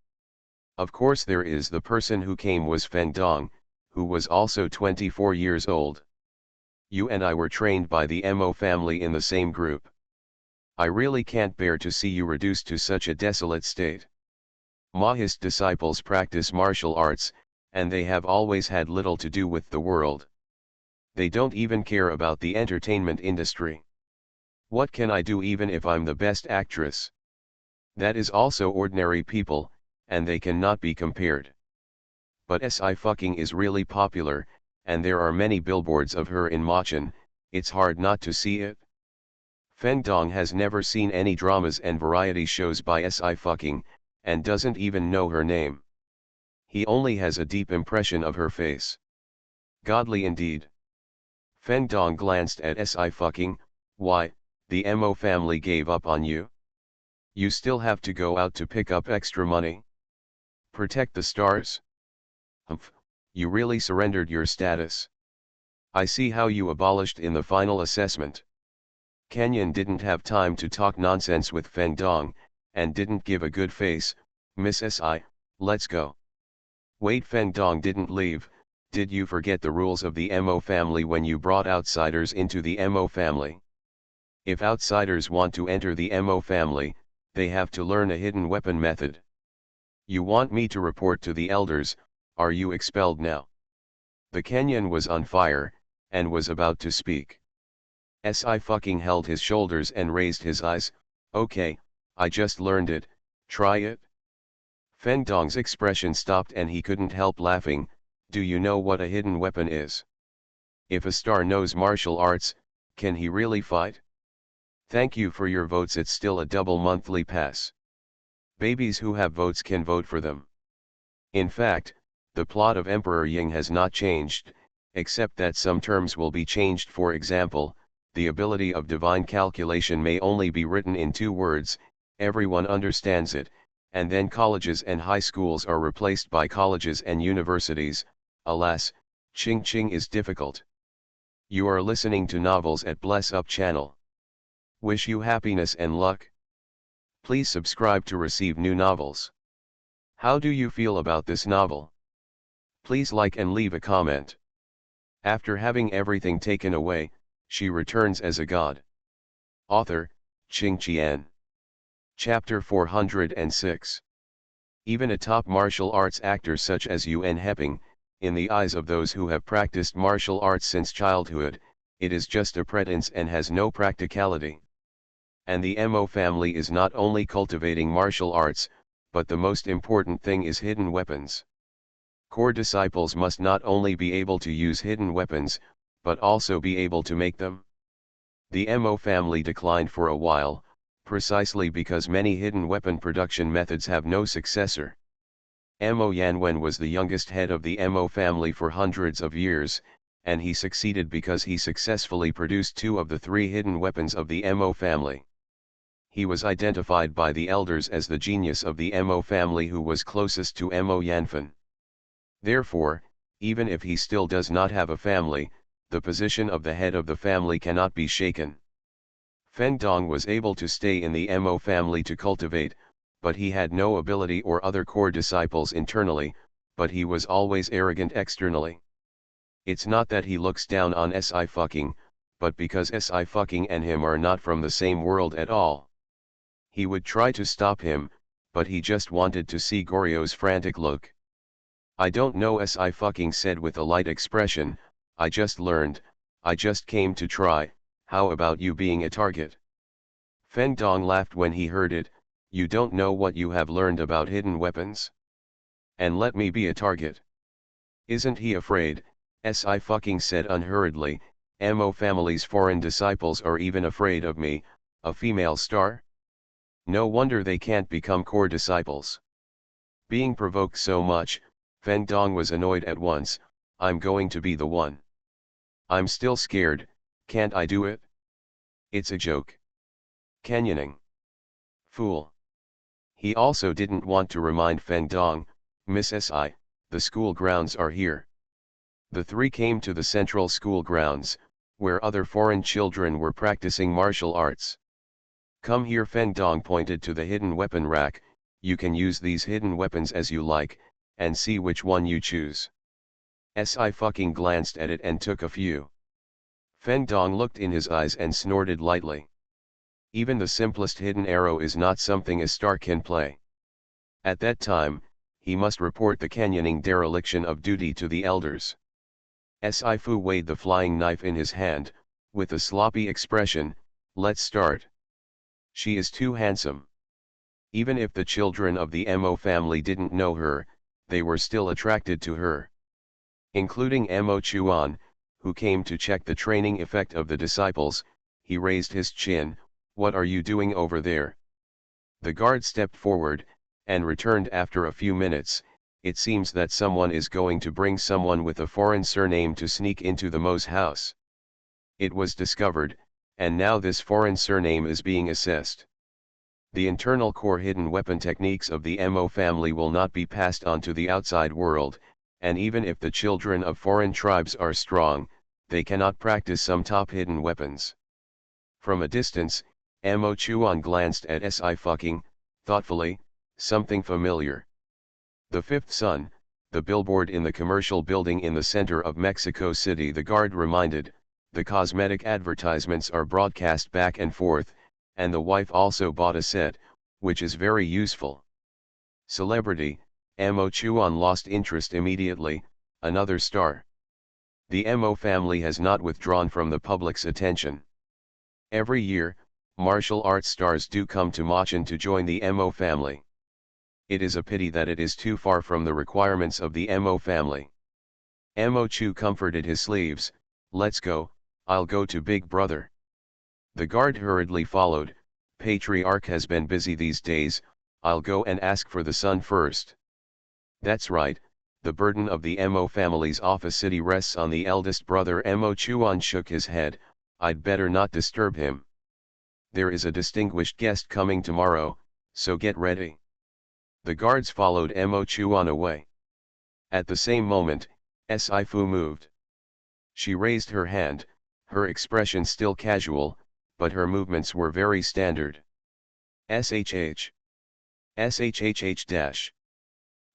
Of course there is. The person who came was Feng Dong, who was also 24 years old. You and I were trained by the Mo family in the same group. I really can't bear to see you reduced to such a desolate state. Mahist disciples practice martial arts, and they have always had little to do with the world. They don't even care about the entertainment industry. What can I do even if I'm the best actress? That is also ordinary people, and they cannot be compared. But Sci-fucking is really popular, and there are many billboards of her in Machen. It's hard not to see it. Feng Dong has never seen any dramas and variety shows by Sci-fucking, and doesn't even know her name. He only has a deep impression of her face. Godly indeed. Feng Dong glanced at Sci-fucking. Why, the Mo family gave up on you? You still have to go out to pick up extra money? Protect the stars? Humph, you really surrendered your status. I see how you abolished in the final assessment. Kenyon didn't have time to talk nonsense with Feng Dong, and didn't give a good face. Miss Si, let's go. Wait, Feng Dong didn't leave. Did you forget the rules of the Mo family when you brought outsiders into the Mo family? If outsiders want to enter the Mo family, they have to learn a hidden weapon method. You want me to report to the elders? Are you expelled now? The Kenyan was on fire, and was about to speak. Sci-fucking held his shoulders and raised his eyes. Okay, I just learned it, try it. Feng Dong's expression stopped and he couldn't help laughing. Do you know what a hidden weapon is? If a star knows martial arts, can he really fight? Thank you for your votes. It's still a double monthly pass. Babies who have votes can vote for them. In fact, the plot of Emperor Ying has not changed, except that some terms will be changed. For example, the ability of divine calculation may only be written in 2 words, everyone understands it, and then colleges and high schools are replaced by colleges and universities. Alas, Ching Ching is difficult. You are listening to Novels at Bless Up channel. Wish you happiness and luck. Please subscribe to receive new novels. How do you feel about this novel? Please like and leave a comment. After having everything taken away, she returns as a god. Author, Qing Qian. Chapter 406. Even a top martial arts actor such as Yuan Heping, in the eyes of those who have practiced martial arts since childhood, it is just a pretense and has no practicality. And the Mo family is not only cultivating martial arts, but the most important thing is hidden weapons. Core disciples must not only be able to use hidden weapons, but also be able to make them. The Mo family declined for a while, precisely because many hidden weapon production methods have no successor. Mo Yanwen was the youngest head of the Mo family for hundreds of years, and he succeeded because he successfully produced 2 of the 3 hidden weapons of the Mo family. He was identified by the elders as the genius of the Mo family who was closest to Mo Yanfen. Therefore, even if he still does not have a family, the position of the head of the family cannot be shaken. Feng Dong was able to stay in the Mo family to cultivate, but he had no ability or other core disciples internally, but he was always arrogant externally. It's not that he looks down on Sci-fi, but because Sci-fi and him are not from the same world at all. He would try to stop him, but he just wanted to see Goryo's frantic look. "I don't know," Sci-fi said with a light expression. "I just learned, I just came to try. How about you being a target?" Feng Dong laughed when he heard it. "You don't know what you have learned about hidden weapons? And let me be a target?" "Isn't he afraid?" Sci-fi said unhurriedly. "Mo family's foreign disciples are even afraid of me, a female star? No wonder they can't become core disciples." Being provoked so much, Feng Dong was annoyed at once. "I'm going to be the one. I'm still scared, can't I do it? It's a joke. Canyoning. Fool." He also didn't want to remind Feng Dong, "Miss Si, the school grounds are here." The 3 came to the central school grounds, where other foreign children were practicing martial arts. "Come here." Feng Dong pointed to the hidden weapon rack. "You can use these hidden weapons as you like, and see which one you choose." Sci-fi glanced at it and took a few. Feng Dong looked in his eyes and snorted lightly. Even the simplest hidden arrow is not something a star can play. At that time, he must report the canyoning dereliction of duty to the elders. Sci-Fu weighed the flying knife in his hand, with a sloppy expression. "Let's start. She is too handsome." Even if the children of the Mo family didn't know her, they were still attracted to her. Including Mo Chuan, who came to check the training effect of the disciples. He raised his chin. "What are you doing over there?" The guard stepped forward, and returned after a few minutes. "It seems that someone is going to bring someone with a foreign surname to sneak into the Mo's house. It was discovered, and now this foreign surname is being assessed. The internal core hidden weapon techniques of the Mo family will not be passed on to the outside world, and even if the children of foreign tribes are strong, they cannot practice some top hidden weapons." From a distance, Mo Chuan glanced at Sci-fi, thoughtfully. Something familiar. The 5th Sun, the billboard in the commercial building in the center of Mexico City. The guard reminded. "The cosmetic advertisements are broadcast back and forth, and the wife also bought a set, which is very useful." Celebrity. Mo Chuan lost interest immediately. Another star. The Mo family has not withdrawn from the public's attention. Every year, martial arts stars do come to Machen to join the Mo family. It is a pity that it is too far from the requirements of the Mo family. Mo Chu comforted his sleeves. "Let's go, I'll go to Big Brother." The guard hurriedly followed. "Patriarch has been busy these days, I'll go and ask for the son first." "That's right, the burden of the Mo family's office city rests on the eldest brother." Mo Chuan shook his head. "I'd better not disturb him. There is a distinguished guest coming tomorrow, so get ready." The guards followed Mo Chuan away. At the same moment, Sci-Fu moved. She raised her hand, her expression still casual, but her movements were very standard. "SHH. SHHH-.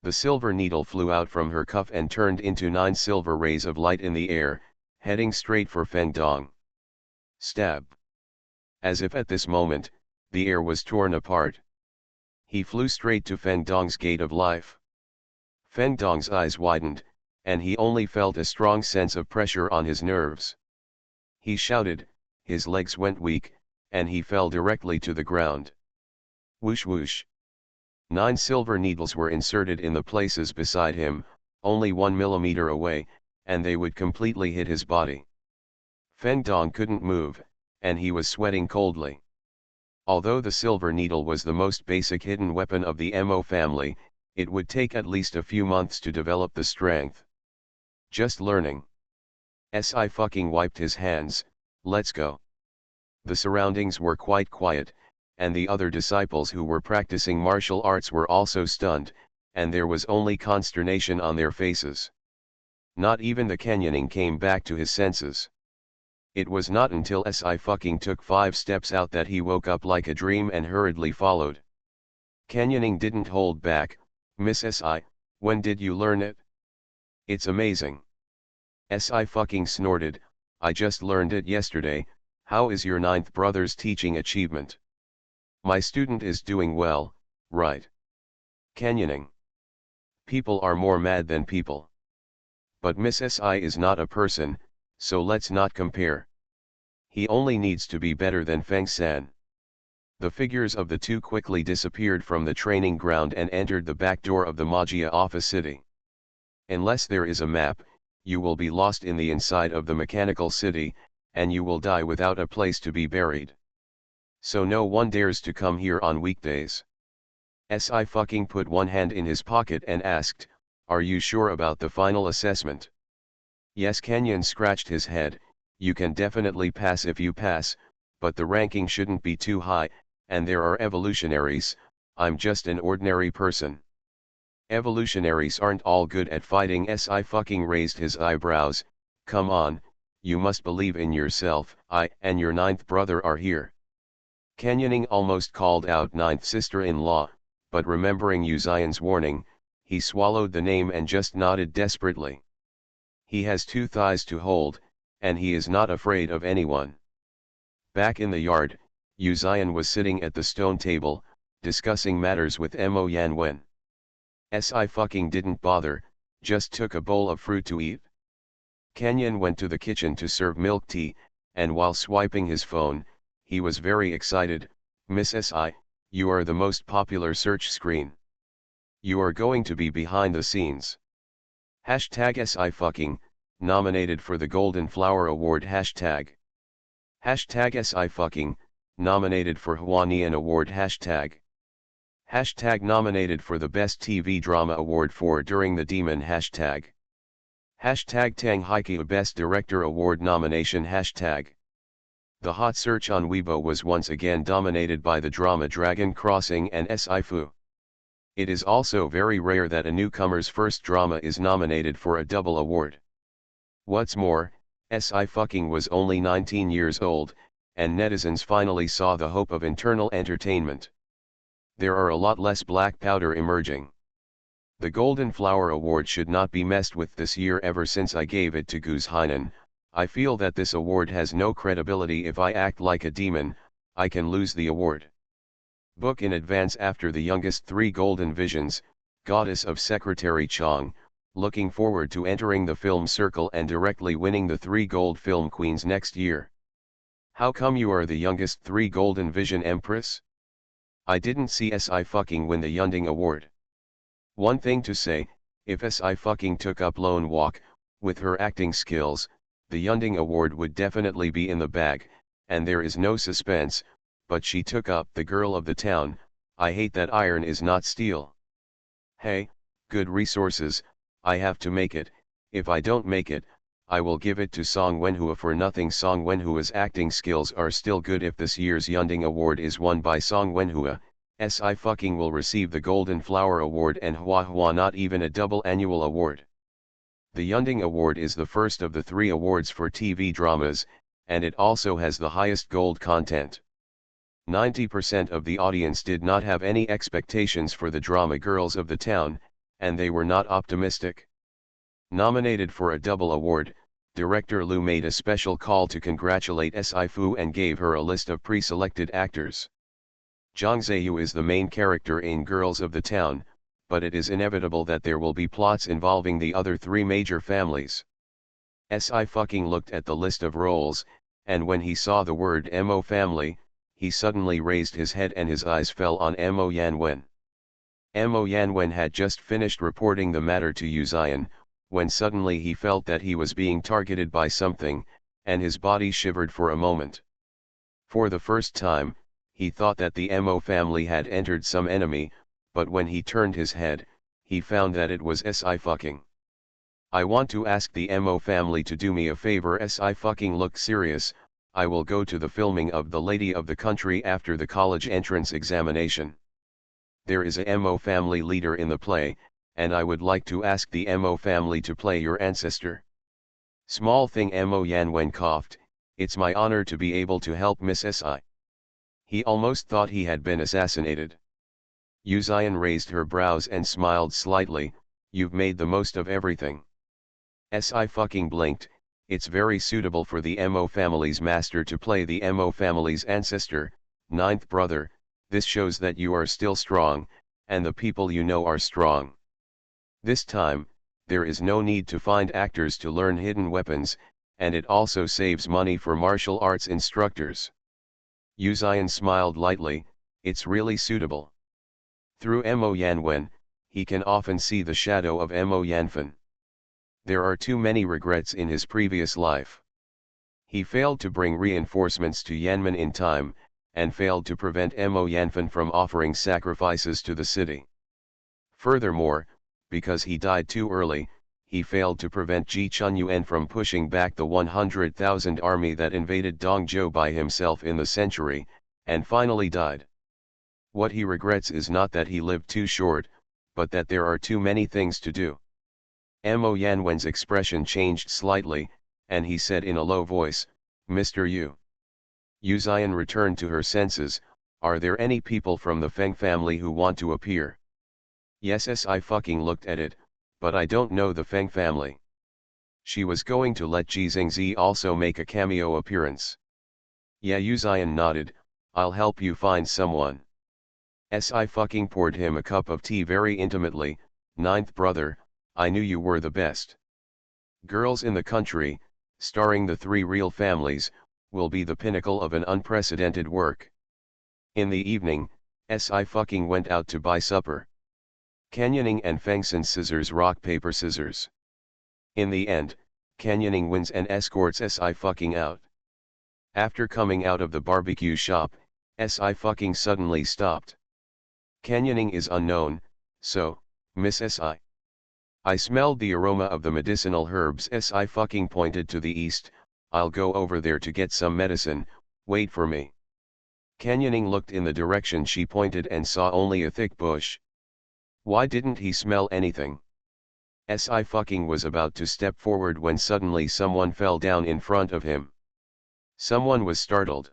The silver needle flew out from her cuff and turned into 9 silver rays of light in the air, heading straight for Feng Dong. Stab. As if at this moment, the air was torn apart. He flew straight to Feng Dong's gate of life. Feng Dong's eyes widened, and he only felt a strong sense of pressure on his nerves. He shouted, his legs went weak, and he fell directly to the ground. Whoosh whoosh. 9 silver needles were inserted in the places beside him, only 1 millimeter away, and they would completely hit his body. Feng Dong couldn't move, and he was sweating coldly. Although the silver needle was the most basic hidden weapon of the MO family, it would take at least a few months to develop the strength. Just learning. Si fucking wiped his hands, let's go. The surroundings were quite quiet, and the other disciples who were practicing martial arts were also stunned, and there was only consternation on their faces. Not even the Kenyaning came back to his senses. It was not until Si fucking took 5 steps out that he woke up like a dream and hurriedly followed. Kenyaning didn't hold back, Miss Si, when did you learn it? It's amazing. Si fucking snorted, I just learned it yesterday. How is your 9th brother's teaching achievement? My student is doing well, right? Kenyaning. People are more mad than people. But Miss Si is not a person, so let's not compare. He only needs to be better than Feng San. The figures of the two quickly disappeared from the training ground and entered the back door of the Magia office city. Unless there is a map, you will be lost in the inside of the mechanical city, and you will die without a place to be buried. So no one dares to come here on weekdays. Si fucking put one hand in his pocket and asked, are you sure about the final assessment? Yes, Kenyan scratched his head, you can definitely pass if you pass, but the ranking shouldn't be too high, and there are evolutionaries, I'm just an ordinary person. Evolutionaries aren't all good at fighting. Si fucking raised his eyebrows, come on, you must believe in yourself. I and your 9th brother are here. Kenyaning almost called out 9th sister-in-law, but remembering Uzion's warning, he swallowed the name and just nodded desperately. He has 2 thighs to hold, and he is not afraid of anyone. Back in the yard, Uzion was sitting at the stone table, discussing matters with Mo Yanwen. Si fucking didn't bother, just took a bowl of fruit to eat. Kenyan went to the kitchen to serve milk tea, and while swiping his phone, he was very excited, Miss Si, you are the most popular search screen. You are going to be behind the scenes. Hashtag Si fucking, nominated for the Golden Flower Award. Hashtag Si fucking, nominated for Hwanian Award. Hashtag nominated for the Best TV Drama Award for During the Demon. Hashtag Tang Haiku Best Director Award nomination. Hashtag. The hot search on Weibo was once again dominated by the drama Dragon Crossing and Si-fu. It is also very rare that a newcomer's first drama is nominated for a double award. What's more, Si fucking was only 19 years old, and netizens finally saw the hope of internal entertainment. There are a lot less black powder emerging. The Golden Flower Award should not be messed with this year. Ever since I gave it to Goose Hainan, I feel that this award has no credibility. If I act like a demon, I can lose the award. Book in advance. After the youngest 3 golden visions, Goddess of Secretary Chong, looking forward to entering the film circle and directly winning the 3 gold film queens next year. How come you are the youngest 3 golden vision empress? I didn't see Si fucking win the Yunding Award. One thing to say, if Si fucking took up Lone Walk, with her acting skills, the Yunding Award would definitely be in the bag, and there is no suspense, but she took up The Girl of the Town. I hate that iron is not steel. Hey, good resources, I have to make it. If I don't make it, I will give it to Song Wenhua for nothing. Song Wenhua's acting skills are still good. If this year's Yunding Award is won by Song Wenhua, Si fucking will receive the Golden Flower Award and Hua not even a double annual award. The Yunding Award is the first of the 3 awards for TV dramas, and it also has the highest gold content. 90% of the audience did not have any expectations for the drama Girls of the Town, and they were not optimistic. Nominated for a double award, Director Liu made a special call to congratulate Sci-Fu and gave her a list of pre-selected actors. Zhang Ziyu is the main character in Girls of the Town, but it is inevitable that there will be plots involving the other three major families. Sci looked at the list of roles, and when he saw the word Mo family, he suddenly raised his head and his eyes fell on Mo Yanwen. Mo Yanwen had just finished reporting the matter to Yu Ziyan, when suddenly he felt that he was being targeted by something, and his body shivered for a moment. For the first time, he thought that the Mo family had entered some enemy, but when he turned his head, he found that it was Sci. I want to ask the Mo family to do me a favor. Sci looked serious. I will go to the filming of The Lady of the Country after the college entrance examination. There is a Mo family leader in the play, and I would like to ask the Mo family to play your ancestor. Small thing. Mo Yanwen coughed. It's my honor to be able to help Miss Sci. He almost thought he had been assassinated. Yu Ziyan raised her brows and smiled slightly. You've made the most of everything. Sci blinked. It's very suitable for the Mo family's master to play the Mo family's ancestor, ninth brother. This shows that you are still strong, and the people you know are strong. This time, there is no need to find actors to learn hidden weapons, and it also saves money for martial arts instructors. Yu Ziyan smiled lightly. It's really suitable. Through Mo Yanwen, he can often see the shadow of Mo Yanfen. There are too many regrets in his previous life. He failed to bring reinforcements to Yanmen in time, and failed to prevent Mo Yanfen from offering sacrifices to the city. Furthermore, because he died too early, he failed to prevent Ji Chunyuan from pushing back the 100,000 army that invaded Dongzhou by himself in the century, and finally died. What he regrets is not that he lived too short, but that there are too many things to do. Mo Yanwen's expression changed slightly, and he said in a low voice, Mr. Yu. Yu Ziyan returned to her senses. Are there any people from the Feng family who want to appear? Yes, Sci looked at it, but I don't know the Feng family. She was going to let Ji Xingzi also make a cameo appearance. Yeah, Yu Ziyan nodded. I'll help you find someone. Sci poured him a cup of tea very intimately. Ninth brother, I knew you were the best. Girls in the Country, starring the three real families, will be the pinnacle of an unprecedented work. In the evening, Sci went out to buy supper. Canyoning and Fengson scissors rock paper scissors. In the end, Canyoning wins and escorts Sci out. After coming out of the barbecue shop, Sci suddenly stopped. Canyoning is unknown, so, Miss Sci. I smelled the aroma of the medicinal herbs. Sci pointed to the east. I'll go over there to get some medicine, wait for me. Canyoning looked in the direction she pointed and saw only a thick bush. Why didn't he smell anything? Sci was about to step forward when suddenly someone fell down in front of him. Someone was startled.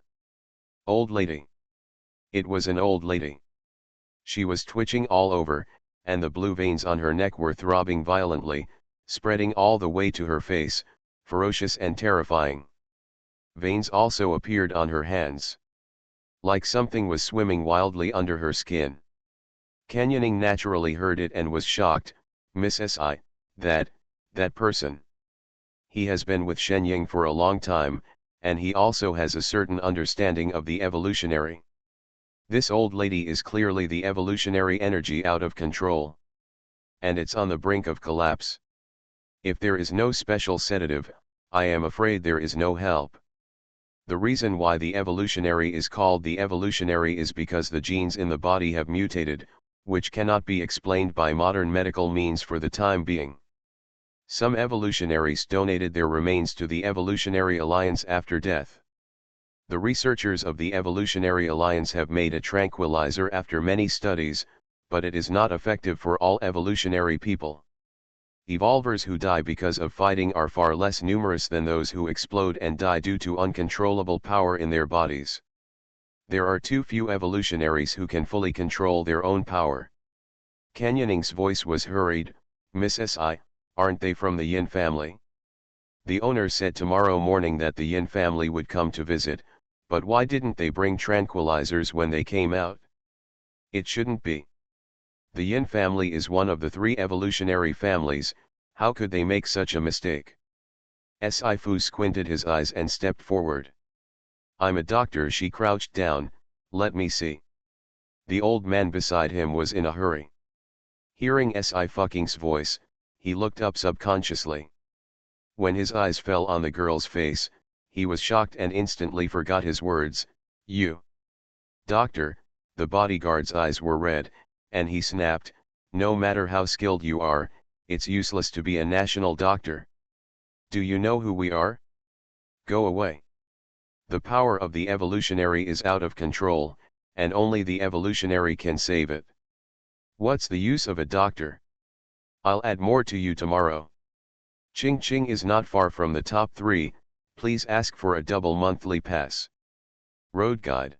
Old lady. It was an old lady. She was twitching all over, and the blue veins on her neck were throbbing violently, spreading all the way to her face, ferocious and terrifying. Veins also appeared on her hands. Like something was swimming wildly under her skin. Canyoning naturally heard it and was shocked. Miss Sci, that person. He has been with Shenying for a long time, and he also has a certain understanding of the evolutionary. This old lady is clearly the evolutionary energy out of control. And it's on the brink of collapse. If there is no special sedative, I am afraid there is no help. The reason why the evolutionary is called the evolutionary is because the genes in the body have mutated, which cannot be explained by modern medical means for the time being. Some evolutionaries donated their remains to the Evolutionary Alliance after death. The researchers of the Evolutionary Alliance have made a tranquilizer after many studies, but it is not effective for all evolutionary people. Evolvers who die because of fighting are far less numerous than those who explode and die due to uncontrollable power in their bodies. There are too few evolutionaries who can fully control their own power. Canyoning's voice was hurried. Miss Sci, aren't they from the Yin family? The owner said tomorrow morning that the Yin family would come to visit, but why didn't they bring tranquilizers when they came out? It shouldn't be. The Yin family is one of the 3 evolutionary families, how could they make such a mistake? Sci-fi squinted his eyes and stepped forward. I'm a doctor. She crouched down, let me see. The old man beside him was in a hurry. Hearing Sci-Fi's voice, he looked up subconsciously. When his eyes fell on the girl's face, he was shocked and instantly forgot his words. You. Doctor, the bodyguard's eyes were red, and he snapped, no matter how skilled you are, it's useless to be a national doctor. Do you know who we are? Go away. The power of the evolutionary is out of control, and only the evolutionary can save it. What's the use of a doctor? I'll add more to you tomorrow. Ching Ching is not far from the top 3, please ask for a double monthly pass. Road guide.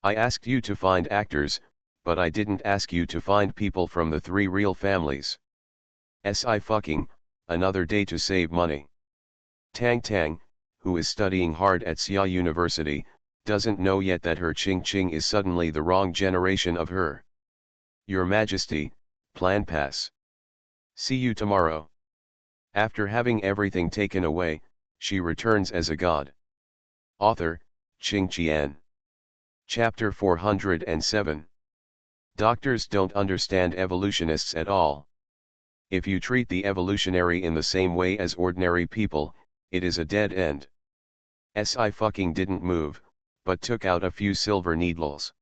I asked you to find actors, but I didn't ask you to find people from the 3 real families. Sci-Fi, another day to save money. Tang Tang, who is studying hard at Xia University, doesn't know yet that her Ching Ching is suddenly the wrong generation of her. Your Majesty, plan pass. See you tomorrow. After having everything taken away, she returns as a god. Author, Ching Qian. Chapter 407. Doctors don't understand evolutionists at all. If you treat the evolutionary in the same way as ordinary people, it is a dead end. Sci-Fi didn't move, but took out a few silver needles.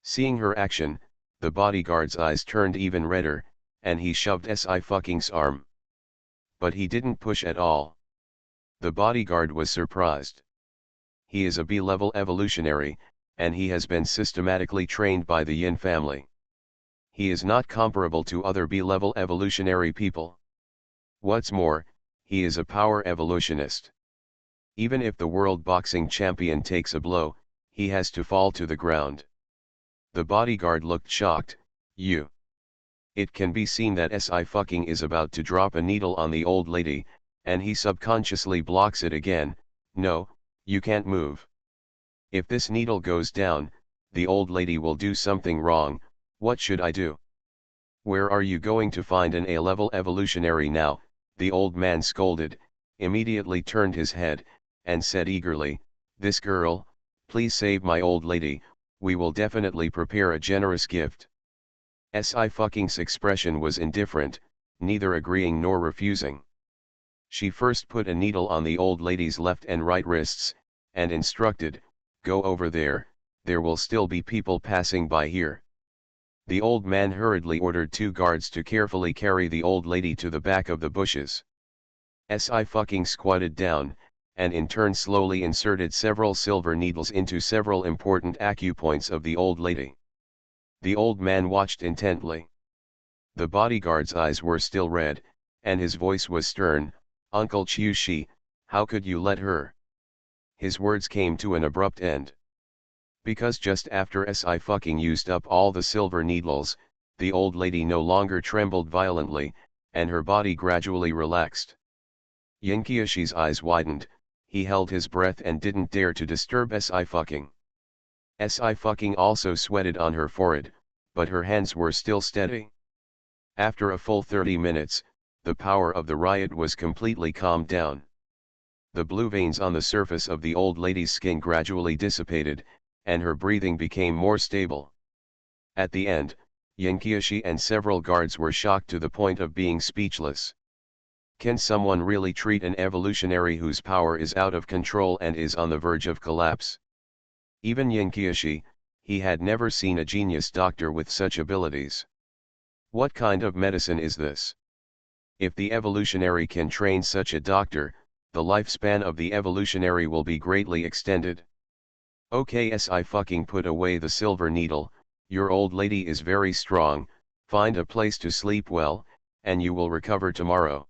Seeing her action, the bodyguard's eyes turned even redder, and he shoved Sci-Fi's arm. But he didn't push at all. The bodyguard was surprised. He is a B-level evolutionary, and he has been systematically trained by the Yin family. He is not comparable to other B-level evolutionary people. What's more, he is a power evolutionist. Even if the world boxing champion takes a blow, he has to fall to the ground. The bodyguard looked shocked. You. It can be seen that Sci-Fi is about to drop a needle on the old lady, and he subconsciously blocks it again. No, you can't move. If this needle goes down, the old lady will do something wrong. What should I do? Where are you going to find an A-level evolutionary now? The old man scolded, immediately turned his head, and said eagerly, this girl, please save my old lady, we will definitely prepare a generous gift. Sci-Fi's expression was indifferent, neither agreeing nor refusing. She first put a needle on the old lady's left and right wrists, and instructed, go over there, there will still be people passing by here. The old man hurriedly ordered 2 guards to carefully carry the old lady to the back of the bushes. Sci-Fi squatted down, and in turn slowly inserted several silver needles into several important acupoints of the old lady. The old man watched intently. The bodyguard's eyes were still red, and his voice was stern. Uncle Chiu Shi, how could you let her? His words came to an abrupt end. Because just after Sci-Fi used up all the silver needles, the old lady no longer trembled violently, and her body gradually relaxed. Yanqiashi's eyes widened, he held his breath and didn't dare to disturb Sci-Fi. Sci-Fi also sweated on her forehead, but her hands were still steady. After a full 30 minutes, the power of the riot was completely calmed down. The blue veins on the surface of the old lady's skin gradually dissipated, and her breathing became more stable. At the end, Yanqiashi and several guards were shocked to the point of being speechless. Can someone really treat an evolutionary whose power is out of control and is on the verge of collapse? Even Yanqiashi, he had never seen a genius doctor with such abilities. What kind of medicine is this? If the evolutionary can train such a doctor, the lifespan of the evolutionary will be greatly extended. Okay, Sci-Fi put away the silver needle, your old lady is very strong, find a place to sleep well, and you will recover tomorrow.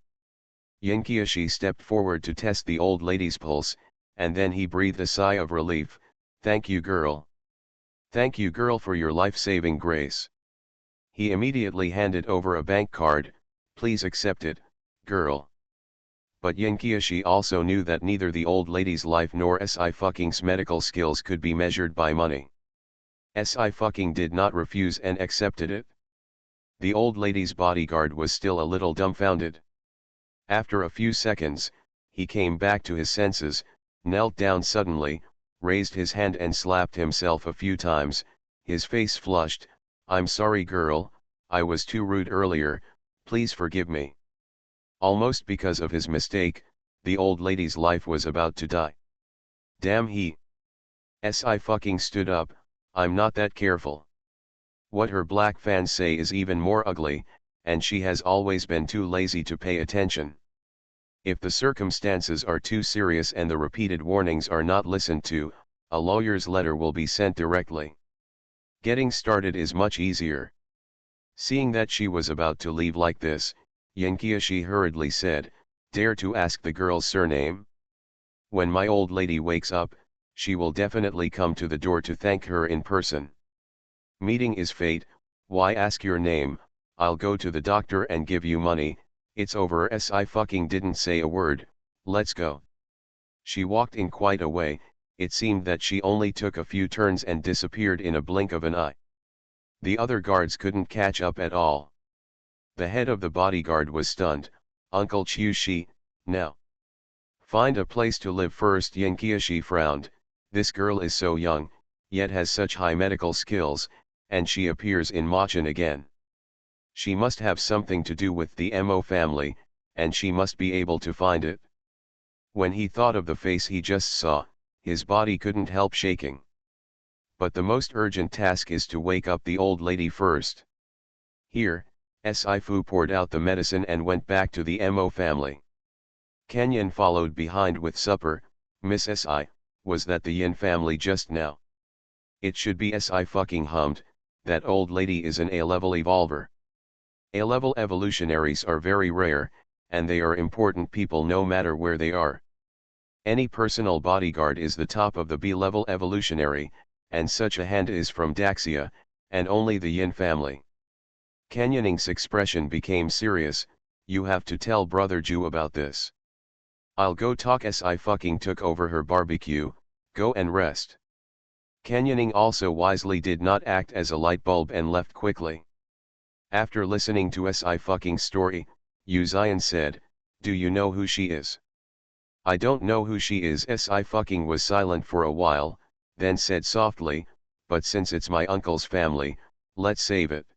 Yanqiashi stepped forward to test the old lady's pulse, and then he breathed a sigh of relief. Thank you, girl. Thank you, girl, for your life-saving grace. He immediately handed over a bank card. Please accept it, girl. But Yenkiashi also knew that neither the old lady's life nor Sci-Fucking's medical skills could be measured by money. Sci-Fucking did not refuse and accepted it. The old lady's bodyguard was still a little dumbfounded. After a few seconds, he came back to his senses, knelt down suddenly, raised his hand and slapped himself a few times, his face flushed. "I'm sorry girl, I was too rude earlier, please forgive me." Almost because of his mistake, the old lady's life was about to die. Damn he. Sci-Fucking stood up, "I'm not that careful. What her black fans say is even more ugly, and she has always been too lazy to pay attention. If the circumstances are too serious and the repeated warnings are not listened to, a lawyer's letter will be sent directly. Getting started is much easier." Seeing that she was about to leave like this, Yenkiashi hurriedly said, "Dare to ask the girl's surname? When my old lady wakes up, she will definitely come to the door to thank her in person. Meeting is fate, why ask your name? I'll go to the doctor and give you money, it's over." Sci-Fucking didn't say a word, "Let's go." She walked in quite a way, it seemed that she only took a few turns and disappeared in a blink of an eye. The other guards couldn't catch up at all. The head of the bodyguard was stunned. "Uncle Chushi, now. Find a place to live first." Yenkiashi frowned, "This girl is so young, yet has such high medical skills, and she appears in Machin again. She must have something to do with the Mo family, and she must be able to find it." When he thought of the face he just saw, his body couldn't help shaking. But the most urgent task is to wake up the old lady first. Here, Sci-Fu poured out the medicine and went back to the Mo family. Kenyon followed behind with supper. "Miss Si, was that the Yin family just now?" "It should be." Sci-Fucking hummed, "that old lady is an A-level evolver. A-level evolutionaries are very rare, and they are important people no matter where they are. Any personal bodyguard is the top of the B-level evolutionary, and such a hand is from Daxia, and only the Yin family." Kenyoning's expression became serious. "You have to tell Brother Jew about this." "I'll go talk." Sci-Fucking took over her barbecue, "Go and rest." Kenyoning also wisely did not act as a light bulb and left quickly. After listening to Sci-Fucking's story, Uzion said, "Do you know who she is?" "I don't know who she is." Sci-Fucking was silent for a while, then said softly, "But since it's my uncle's family, let's save it.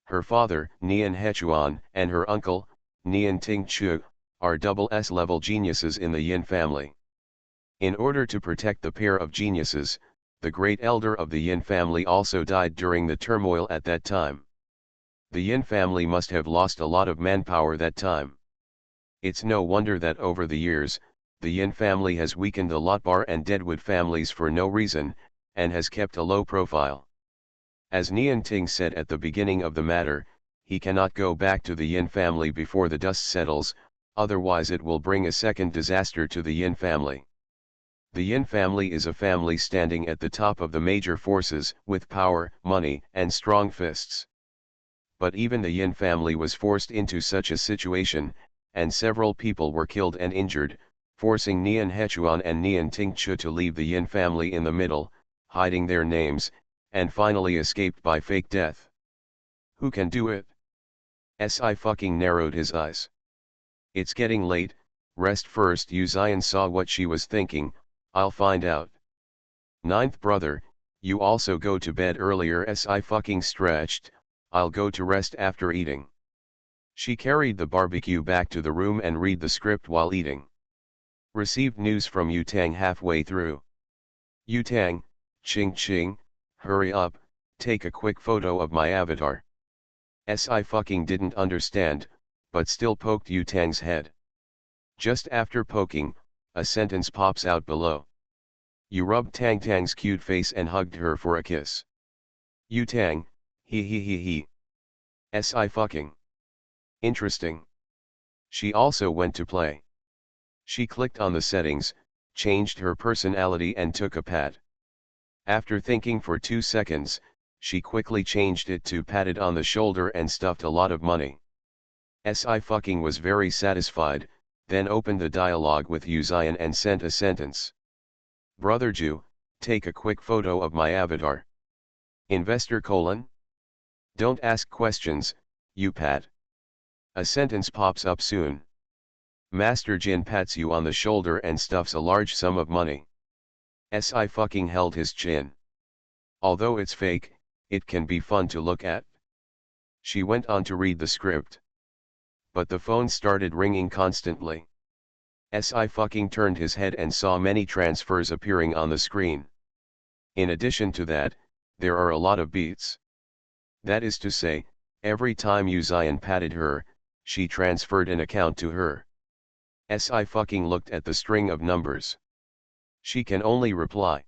Her father, Nian Hechuan, and her uncle, Nian Tingchu, are double S-level geniuses in the Yin family. In order to protect the pair of geniuses, the great elder of the Yin family also died during the turmoil at that time. The Yin family must have lost a lot of manpower that time. It's no wonder that over the years, the Yin family has weakened the Lotbar and Deadwood families for no reason, and has kept a low profile. As Nian Ting said at the beginning of the matter, he cannot go back to the Yin family before the dust settles, otherwise it will bring a second disaster to the Yin family. The Yin family is a family standing at the top of the major forces, with power, money, and strong fists. But even the Yin family was forced into such a situation, and several people were killed and injured, forcing Nian Hechuan and Nian Tingchu to leave the Yin family in the middle, hiding their names, and finally escaped by fake death. Who can do it? Sci-Fucking narrowed his eyes. "It's getting late, rest first." Uzion saw what she was thinking, "I'll find out." "Ninth brother, you also go to bed earlier." Sci-Fucking stretched, "I'll go to rest after eating." She carried the barbecue back to the room and read the script while eating. Received news from Yutang halfway through. "Yutang, ching ching, hurry up, take a quick photo of my avatar." Sci-Fucking didn't understand, but still poked Yutang's head. Just after poking, a sentence pops out below. You rubbed Tang Tang's cute face and hugged her for a kiss. Yutang, he. Sci-Fucking. Interesting. She also went to play. She clicked on the settings, changed her personality and took a pat. After thinking for 2 seconds, she quickly changed it to patted on the shoulder and stuffed a lot of money. Sci-Fucking was very satisfied, then opened the dialogue with Uzion and sent a sentence. Brother Jew, take a quick photo of my avatar. Investor : Don't ask questions, you Pat. A sentence pops up soon. Master Jin pats you on the shoulder and stuffs a large sum of money. Sci-fi held his chin. Although it's fake, it can be fun to look at. She went on to read the script. But the phone started ringing constantly. Sci-fi turned his head and saw many transfers appearing on the screen. In addition to that, there are a lot of beats. That is to say, every time Uzion patted her, she transferred an account to her. Sci-fi looked at the string of numbers. She can only reply.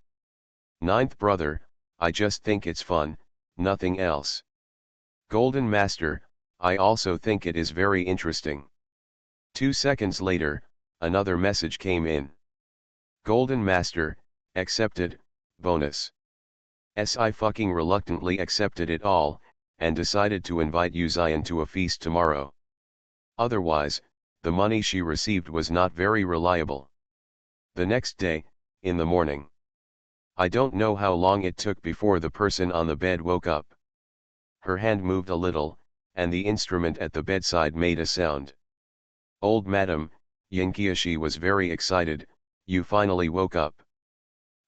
Ninth brother, I just think it's fun, nothing else. Golden Master, I also think it is very interesting. 2 seconds later, another message came in. Golden Master, accepted, bonus. Sci-fi reluctantly accepted it all, and decided to invite Uzion to a feast tomorrow. Otherwise, the money she received was not very reliable. The next day, in the morning. I don't know how long it took before the person on the bed woke up. Her hand moved a little, and the instrument at the bedside made a sound. Old madam, Yankiashi was very excited, you finally woke up.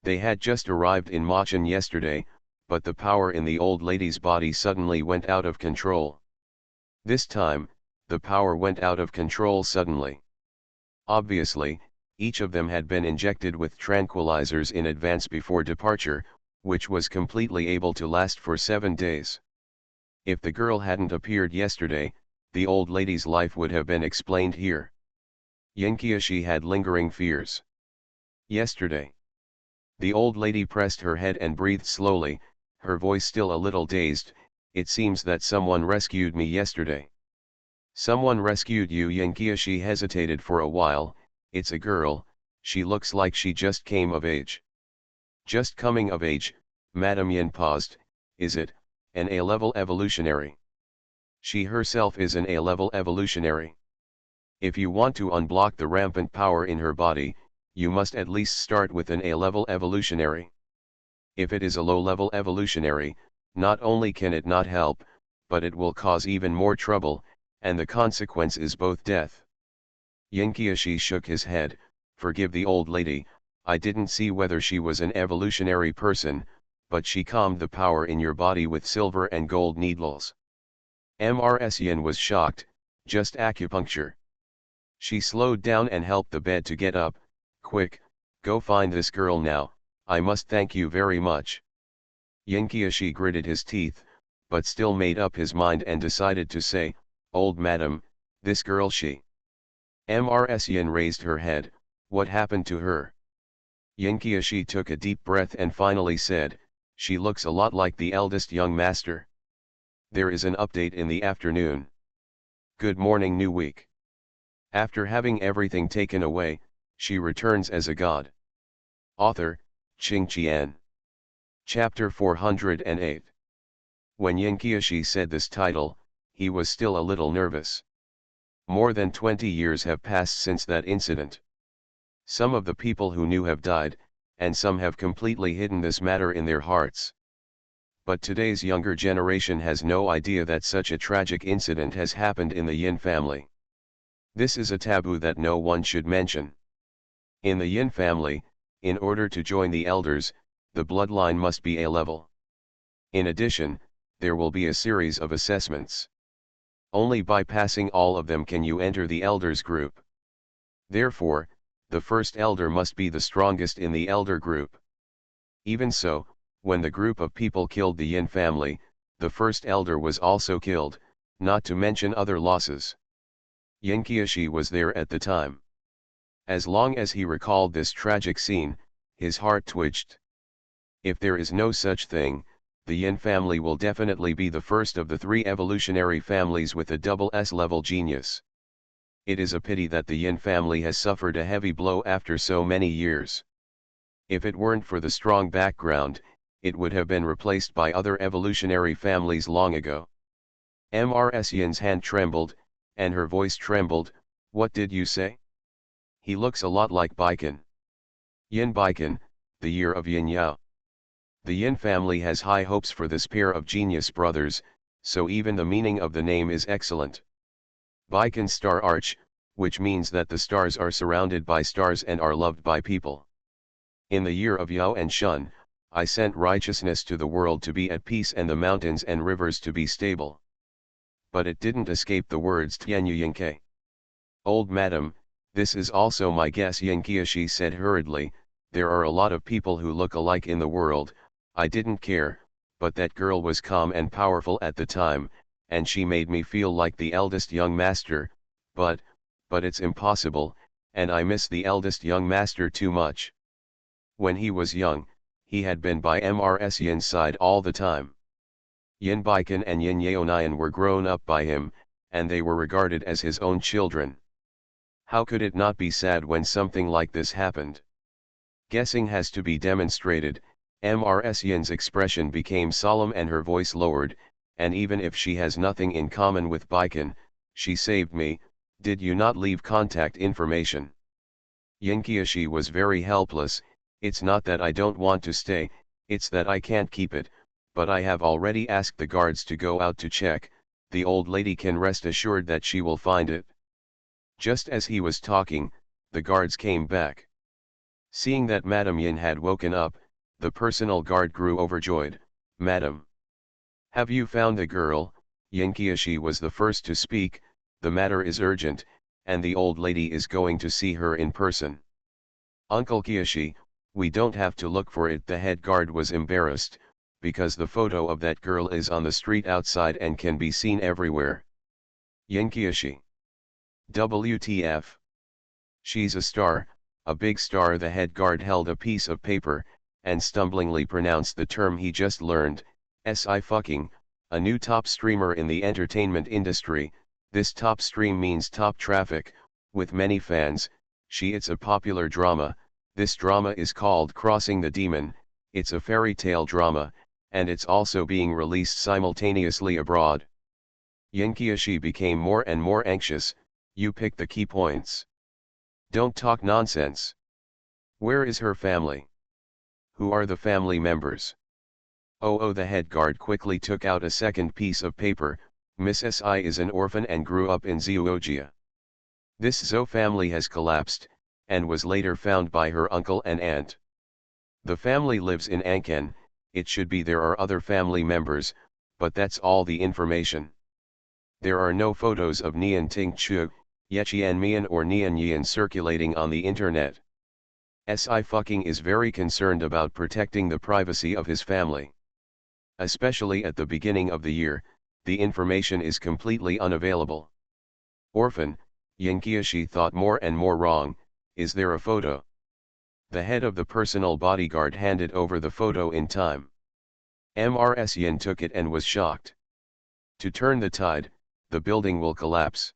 They had just arrived in Machen yesterday, but the power in the old lady's body suddenly went out of control. This time, the power went out of control suddenly. Obviously, each of them had been injected with tranquilizers in advance before departure, which was completely able to last for 7 days. If the girl hadn't appeared yesterday, the old lady's life would have been explained here. Yankiashi had lingering fears. Yesterday. The old lady pressed her head and breathed slowly, her voice still a little dazed. It seems that someone rescued me yesterday. Someone rescued you? Yankiashi hesitated for a while. It's a girl, she looks like she just came of age. Just coming of age, Madame Yin paused. Is it an A-level evolutionary? She herself is an A-level evolutionary. If you want to unblock the rampant power in her body, you must at least start with an A-level evolutionary. If it is a low-level evolutionary, not only can it not help, but it will cause even more trouble, and the consequence is both death. Yankiashi shook his head. Forgive the old lady, I didn't see whether she was an evolutionary person, but she calmed the power in your body with silver and gold needles. Yin was shocked. Just acupuncture. She slowed down and helped the bed to get up. Quick, go find this girl now, I must thank you very much. Yankiashi gritted his teeth, but still made up his mind and decided to say, Old madam, this girl she. Yin raised her head. What happened to her? Yankiashi took a deep breath and finally said, she looks a lot like the eldest young master. There is an update in the afternoon. Good morning, new week. After having everything taken away, she returns as a god. Author, Qing Qian. Chapter 408. When Yankiashi said this title, he was still a little nervous. More than 20 years have passed since that incident. Some of the people who knew have died, and some have completely hidden this matter in their hearts. But today's younger generation has no idea that such a tragic incident has happened in the Yin family. This is a taboo that no one should mention. In the Yin family, in order to join the elders, the bloodline must be A-level. In addition, there will be a series of assessments. Only by passing all of them can you enter the elders group. Therefore, the first elder must be the strongest in the elder group. Even so, when the group of people killed the Yin family, the first elder was also killed, not to mention other losses. Yankiashi was there at the time. As long as he recalled this tragic scene, his heart twitched. If there is no such thing, the Yin family will definitely be the first of the 3 evolutionary families with a double S-level genius. It is a pity that the Yin family has suffered a heavy blow after so many years. If it weren't for the strong background, it would have been replaced by other evolutionary families long ago. Yin's hand trembled, and her voice trembled. What did you say? He looks a lot like Baikan. Yin Baikan, the year of Yin Yao. The Yin family has high hopes for this pair of genius brothers, so even the meaning of the name is excellent. Baikan star arch, which means that the stars are surrounded by stars and are loved by people. In the year of Yao and Shun, I sent righteousness to the world to be at peace and the mountains and rivers to be stable. But it didn't escape the words Tianyu Yinke. Old madam, this is also my guess, Yinkiashi said hurriedly. There are a lot of people who look alike in the world. I didn't care, but that girl was calm and powerful at the time, and she made me feel like the eldest young master, but it's impossible, and I miss the eldest young master too much. When he was young, he had been by Mrs. Yin's side all the time. Yin Baikan and Yin Yaonian were grown up by him, and they were regarded as his own children. How could it not be sad when something like this happened? Guessing has to be demonstrated. Mrs. Yin's expression became solemn and her voice lowered, and even if she has nothing in common with Baikan, she saved me. Did you not leave contact information? Yinkiashi was very helpless. It's not that I don't want to stay, it's that I can't keep it, but I have already asked the guards to go out to check. The old lady can rest assured that she will find it. Just as he was talking, the guards came back. Seeing that Madame Yin had woken up, the personal guard grew overjoyed. Madam, have you found the girl? Yinkiashi was the first to speak. The matter is urgent, and the old lady is going to see her in person. Uncle Kiashi, we don't have to look for it. The head guard was embarrassed, because the photo of that girl is on the street outside and can be seen everywhere. Yinkiashi. WTF. She's a star, a big star. The head guard held a piece of paper, and stumblingly pronounced the term he just learned, Sci-fi, a new top streamer in the entertainment industry. This top stream means top traffic, with many fans. It's a popular drama. This drama is called Crossing the Demon. It's a fairy tale drama, and it's also being released simultaneously abroad. Yinkiashi became more and more anxious. You picked the key points. Don't talk nonsense. Where is her family? Who are the family members? Oh, the head guard quickly took out a second piece of paper. Miss Si is an orphan and grew up in Zeogia. This Zhou family has collapsed, and was later found by her uncle and aunt. The family lives in Anken. It should be there are other family members, but that's all the information. There are no photos of Nian Tingchu, Yechian Mian or Nian Yian circulating on the internet. Sci-fi is very concerned about protecting the privacy of his family. Especially at the beginning of the year, the information is completely unavailable. Orphan, Yinkiashi thought more and more wrong. Is there a photo? The head of the personal bodyguard handed over the photo in time. Mrs. Yin took it and was shocked. To turn the tide, the building will collapse.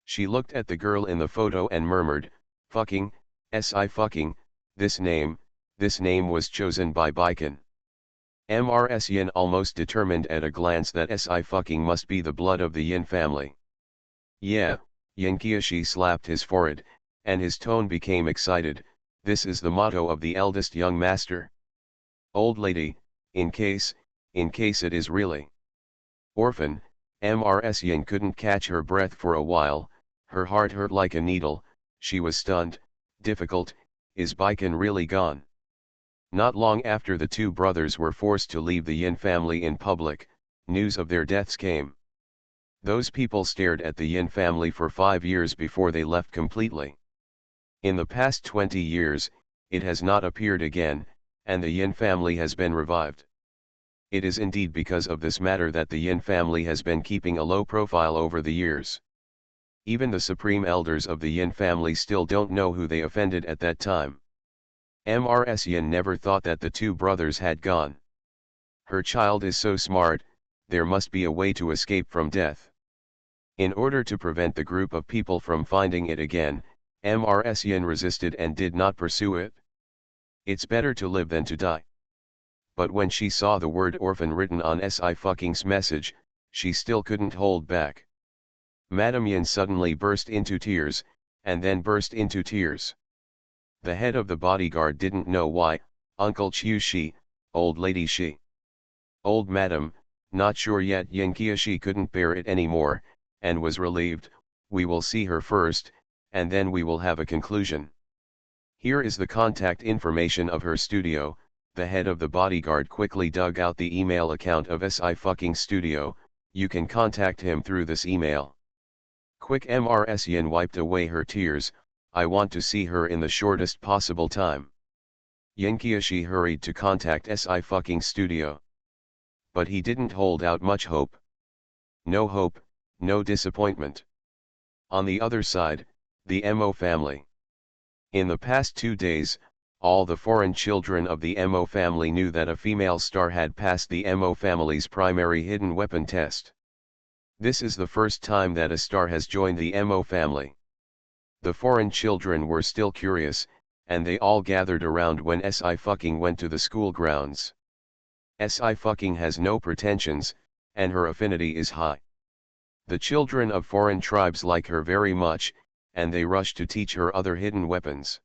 She looked at the girl in the photo and murmured, fucking, Sci-fi, this name was chosen by Baikan. Mrs. Yin almost determined at a glance that Sci-fi must be the blood of the Yin family. Yeah, Yinkiashi slapped his forehead, and his tone became excited. This is the motto of the eldest young master. Old lady, in case it is really. Orphan, Mrs. Yin couldn't catch her breath for a while. Her heart hurt like a needle. She was stunned. Difficult. Is Baikan really gone? Not long after the two brothers were forced to leave the Yin family in public, news of their deaths came. Those people stared at the Yin family for 5 years before they left completely. In the past 20 years, it has not appeared again, and the Yin family has been revived. It is indeed because of this matter that the Yin family has been keeping a low profile over the years. Even the supreme elders of the Yin family still don't know who they offended at that time. Mrs. Yin never thought that the two brothers had gone. Her child is so smart, there must be a way to escape from death. In order to prevent the group of people from finding it again, Mrs. Yin resisted and did not pursue it. It's better to live than to die. But when she saw the word orphan written on Sci-fi's message, she still couldn't hold back. Madame Yin suddenly burst into tears. and then burst into tears. The head of the bodyguard didn't know why. Uncle Chiu she, old lady she. Old madam, not sure yet. Yankia she couldn't bear it anymore, and was relieved. We will see her first, and then we will have a conclusion. Here is the contact information of her studio. The head of the bodyguard quickly dug out the email account of SI Studio. You can contact him through this email. Quick Mrs. Yin wiped away her tears. I want to see her in the shortest possible time. Yankiashi hurried to contact SI Studio. But he didn't hold out much hope. No hope, no disappointment. On the other side, the Mo family. In the past 2 days, all the foreign children of the Mo family knew that a female star had passed the Mo family's primary hidden weapon test. This is the first time that a star has joined the Mo family. The foreign children were still curious, and they all gathered around when SI went to the school grounds. SI has no pretensions, and her affinity is high. The children of foreign tribes like her very much, and they rush to teach her other hidden weapons.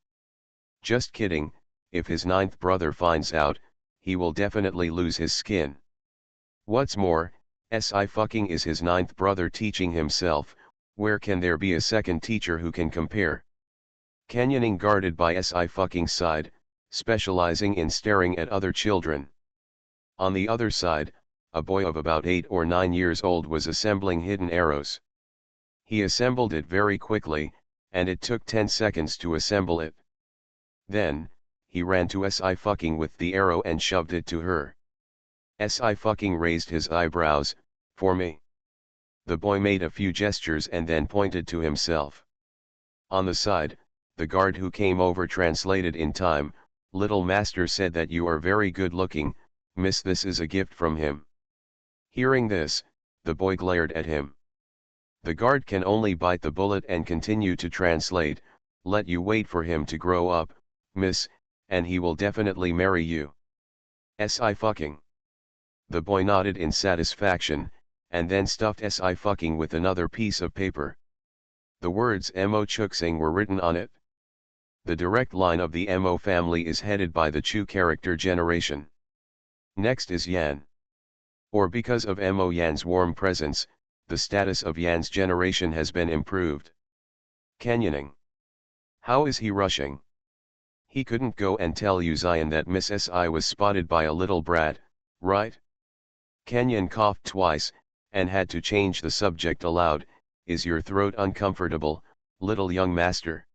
Just kidding, if his 9th brother finds out, he will definitely lose his skin. What's more, SI is his 9th brother teaching himself. Where can there be a second teacher who can compare? Canyoning guarded by SI side, specializing in staring at other children. On the other side, a boy of about 8 or 9 years old was assembling hidden arrows. He assembled it very quickly, and it took 10 seconds to assemble it. Then, he ran to SI with the arrow and shoved it to her. SI raised his eyebrows. For me. The boy made a few gestures and then pointed to himself. On the side, the guard who came over translated in time. Little master said that you are very good looking, miss, this is a gift from him. Hearing this, the boy glared at him. The guard can only bite the bullet and continue to translate. Let you wait for him to grow up, miss, and he will definitely marry you. SI The boy nodded in satisfaction, and then stuffed SI with another piece of paper. The words Mo Chuxing were written on it. The direct line of the Mo family is headed by the Chu character generation. Next is Yan. Or because of Mo Yan's warm presence, the status of Yan's generation has been improved. Canyoning. How is he rushing? He couldn't go and tell Uzion that Miss Si was spotted by a little brat, right? Canyon coughed twice, and had to change the subject aloud. Is your throat uncomfortable, little young master?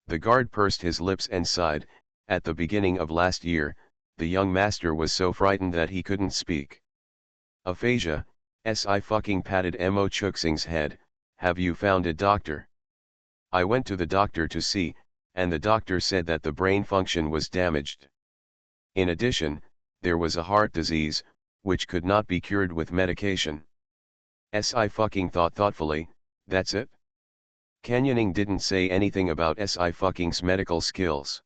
The guard pursed his lips and sighed. At the beginning of last year, the young master was so frightened that he couldn't speak. Aphasia. Si patted Mo Chuxing's head. Have you found a doctor? I went to the doctor to see, and the doctor said that the brain function was damaged. In addition, there was a heart disease, which could not be cured with medication. Si thought thoughtfully. That's it? Canyoning didn't say anything about SI's medical skills.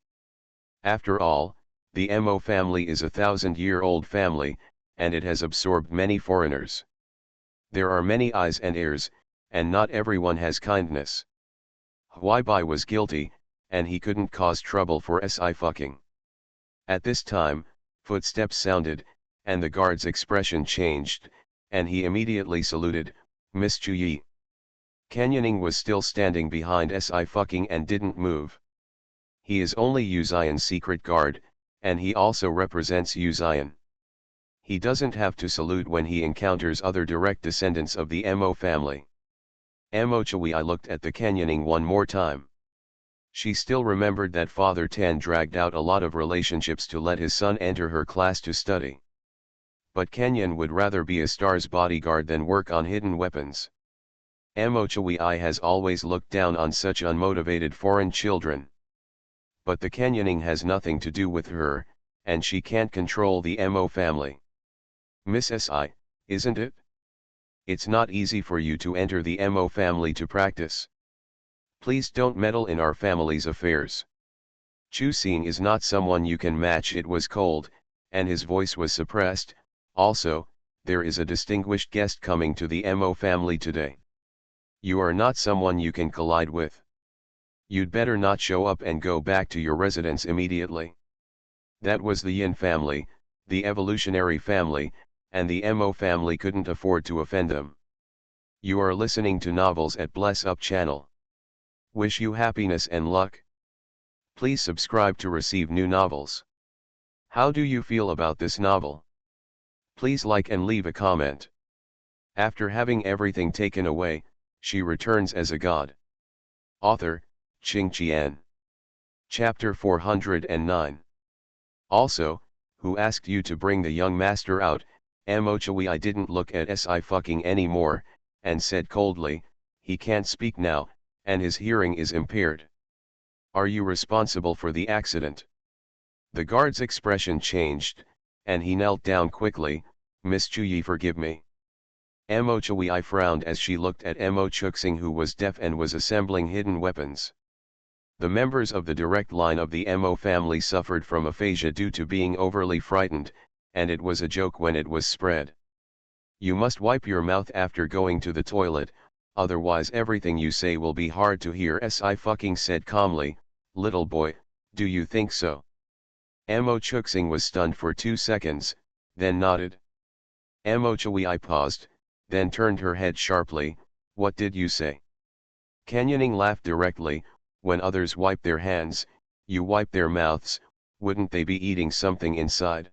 After all, the Mo family is a 1,000-year-old family, and it has absorbed many foreigners. There are many eyes and ears, and not everyone has kindness. Huaibai was guilty, and he couldn't cause trouble for Si. At this time, footsteps sounded, and the guard's expression changed, and he immediately saluted, Miss Chuyi. Canyoning was still standing behind Si and didn't move. He is only Uzion's secret guard, and he also represents Uzion. He doesn't have to salute when he encounters other direct descendants of the Mo family. Mo Chuyi looked at the Canyoning one more time. She still remembered that Father Tan dragged out a lot of relationships to let his son enter her class to study. But Kenyon would rather be a star's bodyguard than work on hidden weapons. Mo Chuyi has always looked down on such unmotivated foreign children. But the Canyoning has nothing to do with her, and she can't control the Mo family. Miss Si, isn't it? It's not easy for you to enter the Mo family to practice. Please don't meddle in our family's affairs. Chu Xing is not someone you can match. It was cold, and his voice was suppressed. Also, there is a distinguished guest coming to the Mo family today. You are not someone you can collide with. You'd better not show up and go back to your residence immediately. That was the Yin family, the evolutionary family, and the Mo family couldn't afford to offend them. You are listening to Novels at Bless Up channel. Wish you happiness and luck. Please subscribe to receive new novels. How do you feel about this novel? Please like and leave a comment. After having everything taken away, she returns as a god. Author, Qing Qian. Chapter 409. Also, who asked you to bring the young master out? Chui I didn't look at Sci-fi anymore, and said coldly, he can't speak now, and his hearing is impaired. Are you responsible for the accident? The guard's expression changed, and he knelt down quickly. Miss Chui, forgive me. Chui frowned as she looked at Mo Chuxing, who was deaf and was assembling hidden weapons. The members of the direct line of the Mo family suffered from aphasia due to being overly frightened, and it was a joke when it was spread. You must wipe your mouth after going to the toilet, otherwise everything you say will be hard to hear. Sci-fi said calmly. Little boy, do you think so? Mo Chuxing was stunned for 2 seconds, then nodded. Mo Chui paused, then turned her head sharply. What did you say? Canyoning laughed directly. When others wipe their hands, you wipe their mouths. Wouldn't they be eating something inside?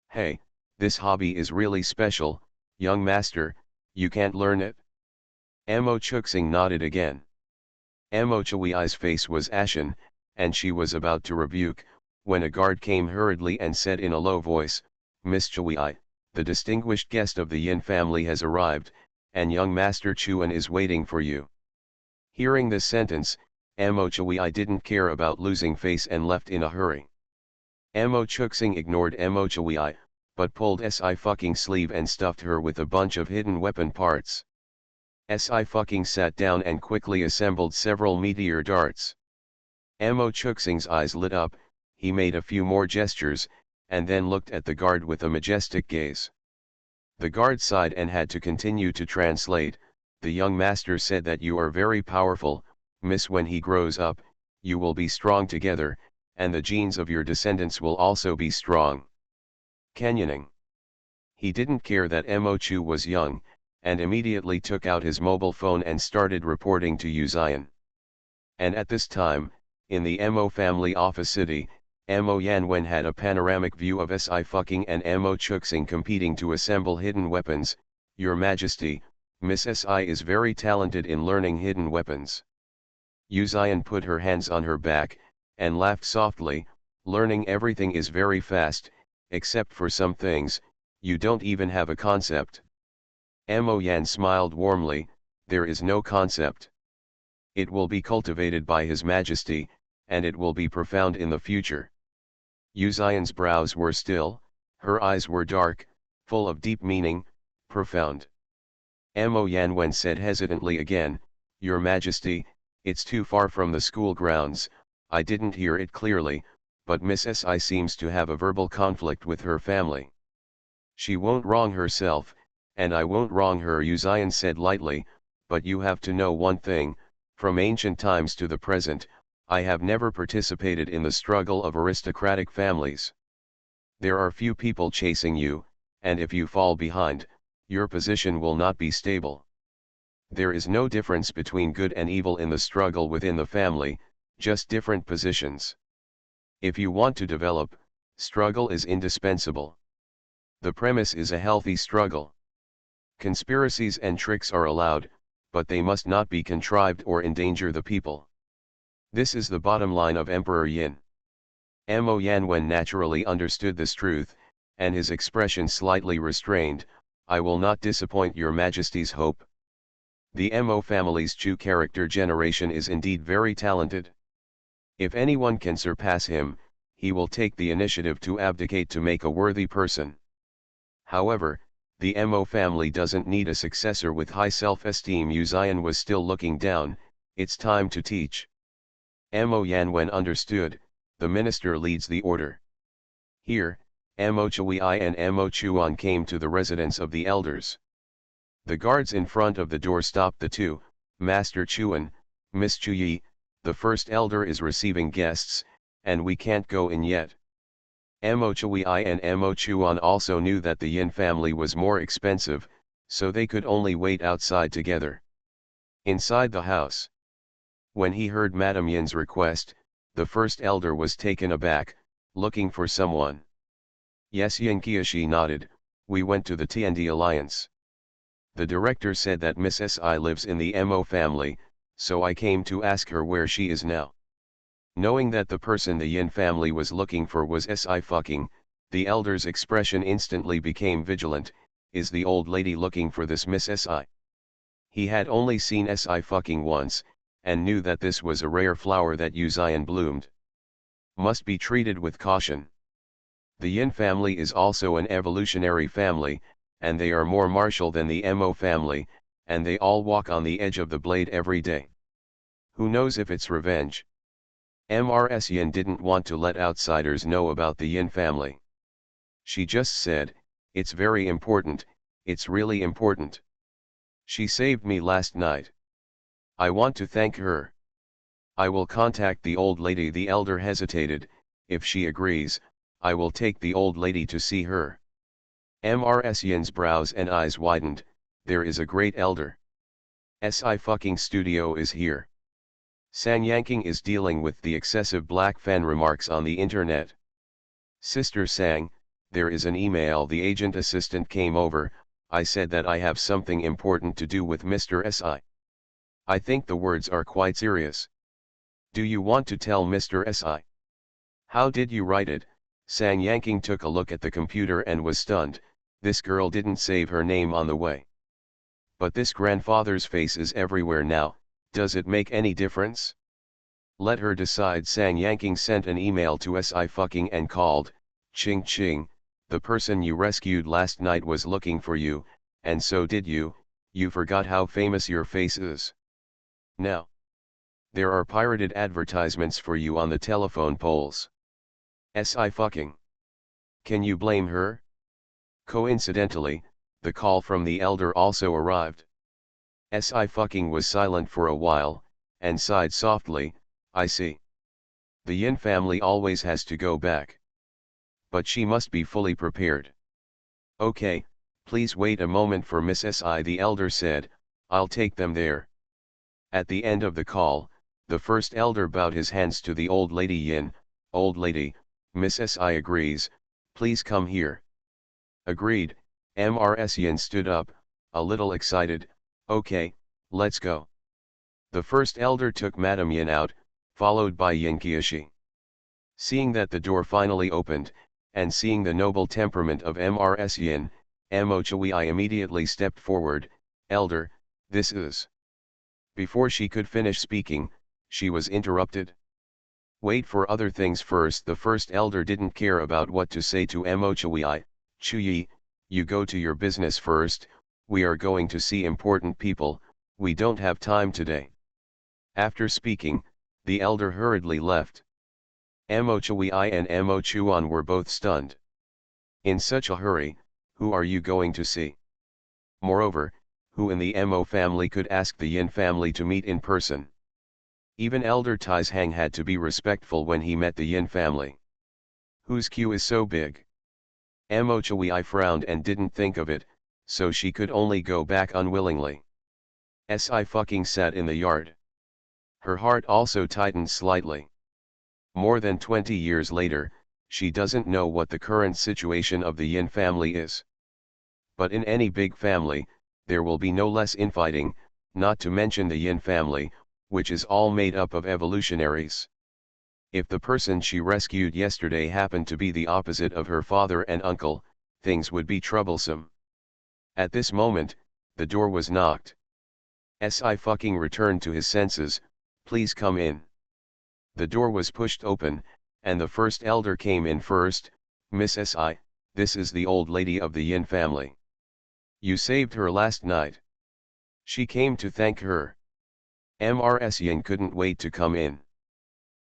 Hey, this hobby is really special, young master, you can't learn it? Mo Chuxing nodded again. Mo Chui's face was ashen, and she was about to rebuke, when a guard came hurriedly and said in a low voice, Miss Chui, the distinguished guest of the Yin family has arrived, and young Master Chuan is waiting for you. Hearing this sentence, Mo Chui didn't care about losing face and left in a hurry. Mo Chuxing ignored Mo Chui, but pulled Sci-fi sleeve and stuffed her with a bunch of hidden weapon parts. Sci-fi sat down and quickly assembled several meteor darts. Mo Chuxing's eyes lit up, he made a few more gestures, and then looked at the guard with a majestic gaze. The guard sighed and had to continue to translate. The young master said that you are very powerful, miss. When he grows up, you will be strong together, and the genes of your descendants will also be strong. Canyoning. He didn't care that Mo Chu was young, and immediately took out his mobile phone and started reporting to Yu Zion. And at this time, in the Mo family office city, Mo Yanwen had a panoramic view of Sci-fi and Mo Chuxing competing to assemble hidden weapons. Your Majesty, Miss Si is very talented in learning hidden weapons. Yu Zion put her hands on her back, and laughed softly. Learning everything is very fast, except for some things, you don't even have a concept. Mo Yan smiled warmly. There is no concept. It will be cultivated by His Majesty, and it will be profound in the future. Yu Zion's brows were still, her eyes were dark, full of deep meaning, profound. Mo Yanwen said hesitantly again, Your Majesty, it's too far from the school grounds. I didn't hear it clearly, but Miss Si seems to have a verbal conflict with her family. She won't wrong herself, and I won't wrong her, Yu Zion said lightly, but you have to know one thing, from ancient times to the present, I have never participated in the struggle of aristocratic families. There are few people chasing you, and if you fall behind, your position will not be stable. There is no difference between good and evil in the struggle within the family, just different positions. If you want to develop, struggle is indispensable. The premise is a healthy struggle. Conspiracies and tricks are allowed, but they must not be contrived or endanger the people. This is the bottom line of Emperor Yin. Mo Yanwen naturally understood this truth, and his expression slightly restrained. I will not disappoint your Majesty's hope. The Mo family's Chu character generation is indeed very talented. If anyone can surpass him, he will take the initiative to abdicate to make a worthy person. However, the Mo family doesn't need a successor with high self-esteem. Yu Zion was still looking down. It's time to teach. Mo Yanwen understood, the minister leads the order. Here, Mo Chui and Mo Chuan came to the residence of the elders. The guards in front of the door stopped the two. Master Chuan, Miss Chui, the first elder is receiving guests, and we can't go in yet. Mo Chui and Mo Chuan also knew that the Yin family was more expensive, so they could only wait outside together. Inside the house. When he heard Madame Yin's request, the first elder was taken aback, looking for someone. Yes, Yin Qiashi nodded, we went to the Tiandi Alliance. The director said that Miss Si lives in the Mo family, so I came to ask her where she is now. Knowing that the person the Yin family was looking for was Si fucking, the elder's expression instantly became vigilant. Is the old lady looking for this Miss Si? He had only seen Si fucking once, and knew that this was a rare flower that Uzian bloomed. Must be treated with caution. The Yin family is also an evolutionary family, and they are more martial than the Mo family, and they all walk on the edge of the blade every day. Who knows if it's revenge? Mrs. Yin didn't want to let outsiders know about the Yin family. She just said, it's very important, it's really important. She saved me last night. I want to thank her. I will contact the old lady. The elder hesitated. If she agrees, I will take the old lady to see her. Mrs. Yin's brows and eyes widened. There is a great elder. Si fucking studio is here. Sang Yanking is dealing with the excessive black fan remarks on the internet. Sister Sang, there is an email. The agent assistant came over. I said that I have something important to do with Mr. Si. I think the words are quite serious. Do you want to tell Mr. Si? How did you write it? Sang Yanking took a look at the computer and was stunned. This girl didn't save her name on the way. But this grandfather's face is everywhere now. Does it make any difference? Let her decide. Sang Yanking sent an email to Si fucking and called, Ching Ching, the person you rescued last night was looking for you, and so did you. You forgot how famous your face is. Now. There are pirated advertisements for you on the telephone poles. Si fucking. Can you blame her? Coincidentally, the call from the elder also arrived. Si fucking was silent for a while, and sighed softly. I see. The Yin family always has to go back. But she must be fully prepared. Okay, please wait a moment for Miss Si, the elder said. I'll take them there. At the end of the call, the first elder bowed his hands to the old lady. Yin, old lady, Miss Si agrees, please come here. Agreed. Mrs. Yin stood up, a little excited. Okay, let's go. The first elder took Madame Yin out, followed by Yin Qiashi. Seeing that the door finally opened, and seeing the noble temperament of Mrs. Yin, Mo Chui immediately stepped forward. Elder, this is. Before she could finish speaking, she was interrupted. Wait for other things first. The first elder didn't care about what to say to Mo Chui. Chuyi, you go to your business first. We are going to see important people, we don't have time today. After speaking, the elder hurriedly left. Mo Chui and Mo Chuan were both stunned. In such a hurry, who are you going to see? Moreover, who in the Mo family could ask the Yin family to meet in person? Even Elder Tai's Hang had to be respectful when he met the Yin family. Whose queue is so big? Mo Chui frowned and didn't think of it, so she could only go back unwillingly. Si fucking sat in the yard. Her heart also tightened slightly. More than 20 years later, she doesn't know what the current situation of the Yin family is. But in any big family, there will be no less infighting, not to mention the Yin family, which is all made up of evolutionaries. If the person she rescued yesterday happened to be the opposite of her father and uncle, things would be troublesome. At this moment, the door was knocked. Si fucking returned to his senses. Please come in. The door was pushed open, and the first elder came in first. Miss Si, this is the old lady of the Yin family. You saved her last night. She came to thank her. Mrs. Yin couldn't wait to come in.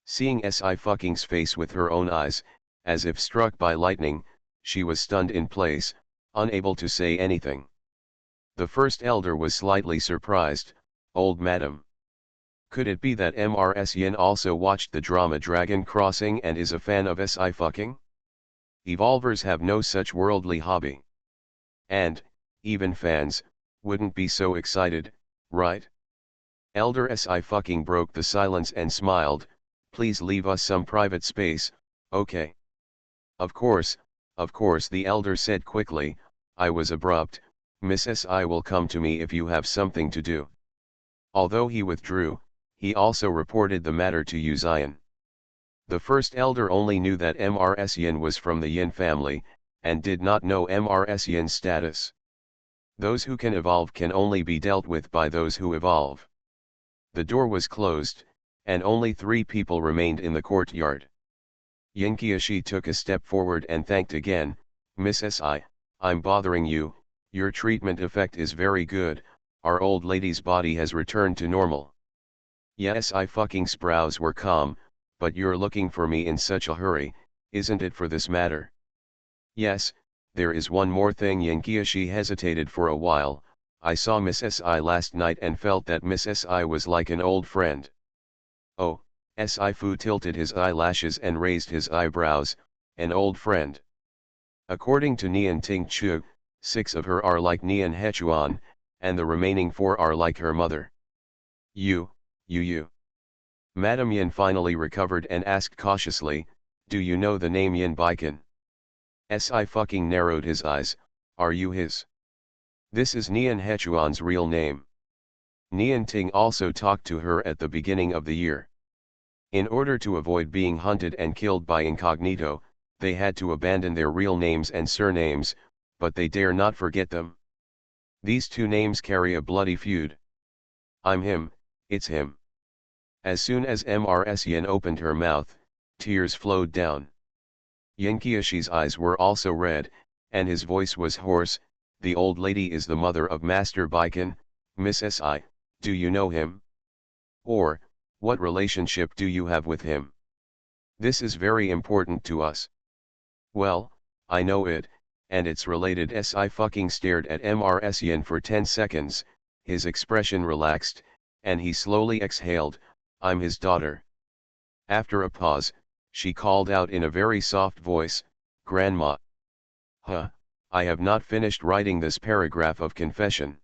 Seeing Si fucking's face with her own eyes, as if struck by lightning, she was stunned in place, unable to say anything. The first elder was slightly surprised. Old madam. Could it be that MRSN also watched the drama Dragon Crossing and is a fan of SI fucking? Evolvers have no such worldly hobby. And, even fans, wouldn't be so excited, right? Elder SI fucking broke the silence and smiled, please leave us some private space, okay? Of course, the elder said quickly, I was abrupt, Miss SI will come to me if you have something to do. Although he withdrew, he also reported the matter to Uzion. The first elder only knew that MRSN was from the Yin family, and did not know MRSN's status. Those who can evolve can only be dealt with by those who evolve. The door was closed, and only 3 people remained in the courtyard. Yinkiashi took a step forward and thanked again, Miss SI, I'm bothering you, your treatment effect is very good, our old lady's body has returned to normal. Yes, I fucking sprouse were calm, but you're looking for me in such a hurry, isn't it for this matter? Yes, there is one more thing. Yinkiashi hesitated for a while, I saw Miss SI last night and felt that Miss SI was like an old friend. Oh, SI-fu tilted his eyelashes and raised his eyebrows, an old friend. According to Nian Ting Chu, 6 of her are like Nian Hechuan, and the remaining 4 are like her mother. You. Madame Yin finally recovered and asked cautiously, do you know the name Yin Baikan? SI fucking narrowed his eyes, are you his? This is Nian Hechuan's real name. Nian Ting also talked to her at the beginning of the year. In order to avoid being hunted and killed by incognito, they had to abandon their real names and surnames, but they dare not forget them. These 2 names carry a bloody feud. I'm him, it's him. As soon as MRSN opened her mouth, tears flowed down. Yinkiashi's eyes were also red, and his voice was hoarse, the old lady is the mother of Master Baikan, Miss SI, do you know him? Or, what relationship do you have with him? This is very important to us. Well, I know it, and it's related. SI fucking stared at MRSN for 10 seconds, his expression relaxed, and he slowly exhaled, I'm his daughter. After a pause, she called out in a very soft voice, Grandma. I have not finished writing this paragraph of confession.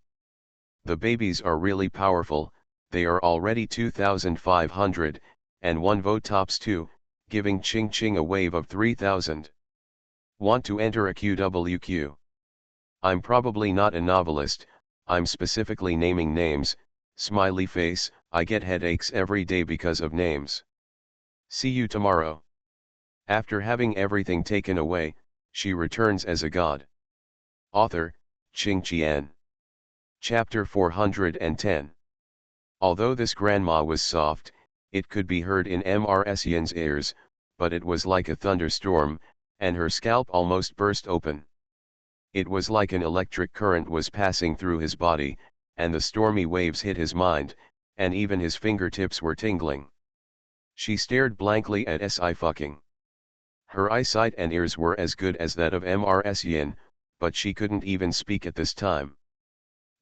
The babies are really powerful, they are already 2,500, and 1 vote tops 2, giving Ching Ching a wave of 3,000. Want to enter a QWQ? I'm probably not a novelist, I'm specifically naming names, smiley face, I get headaches every day because of names. See you tomorrow. After having everything taken away, she returns as a god. Author, Ching Qian. Chapter 410. Although this grandma was soft, it could be heard in MRSN's ears, but it was like a thunderstorm, and her scalp almost burst open. It was like an electric current was passing through his body, and the stormy waves hit his mind, and even his fingertips were tingling. She stared blankly at SI fucking. Her eyesight and ears were as good as that of MRSN, but she couldn't even speak at this time.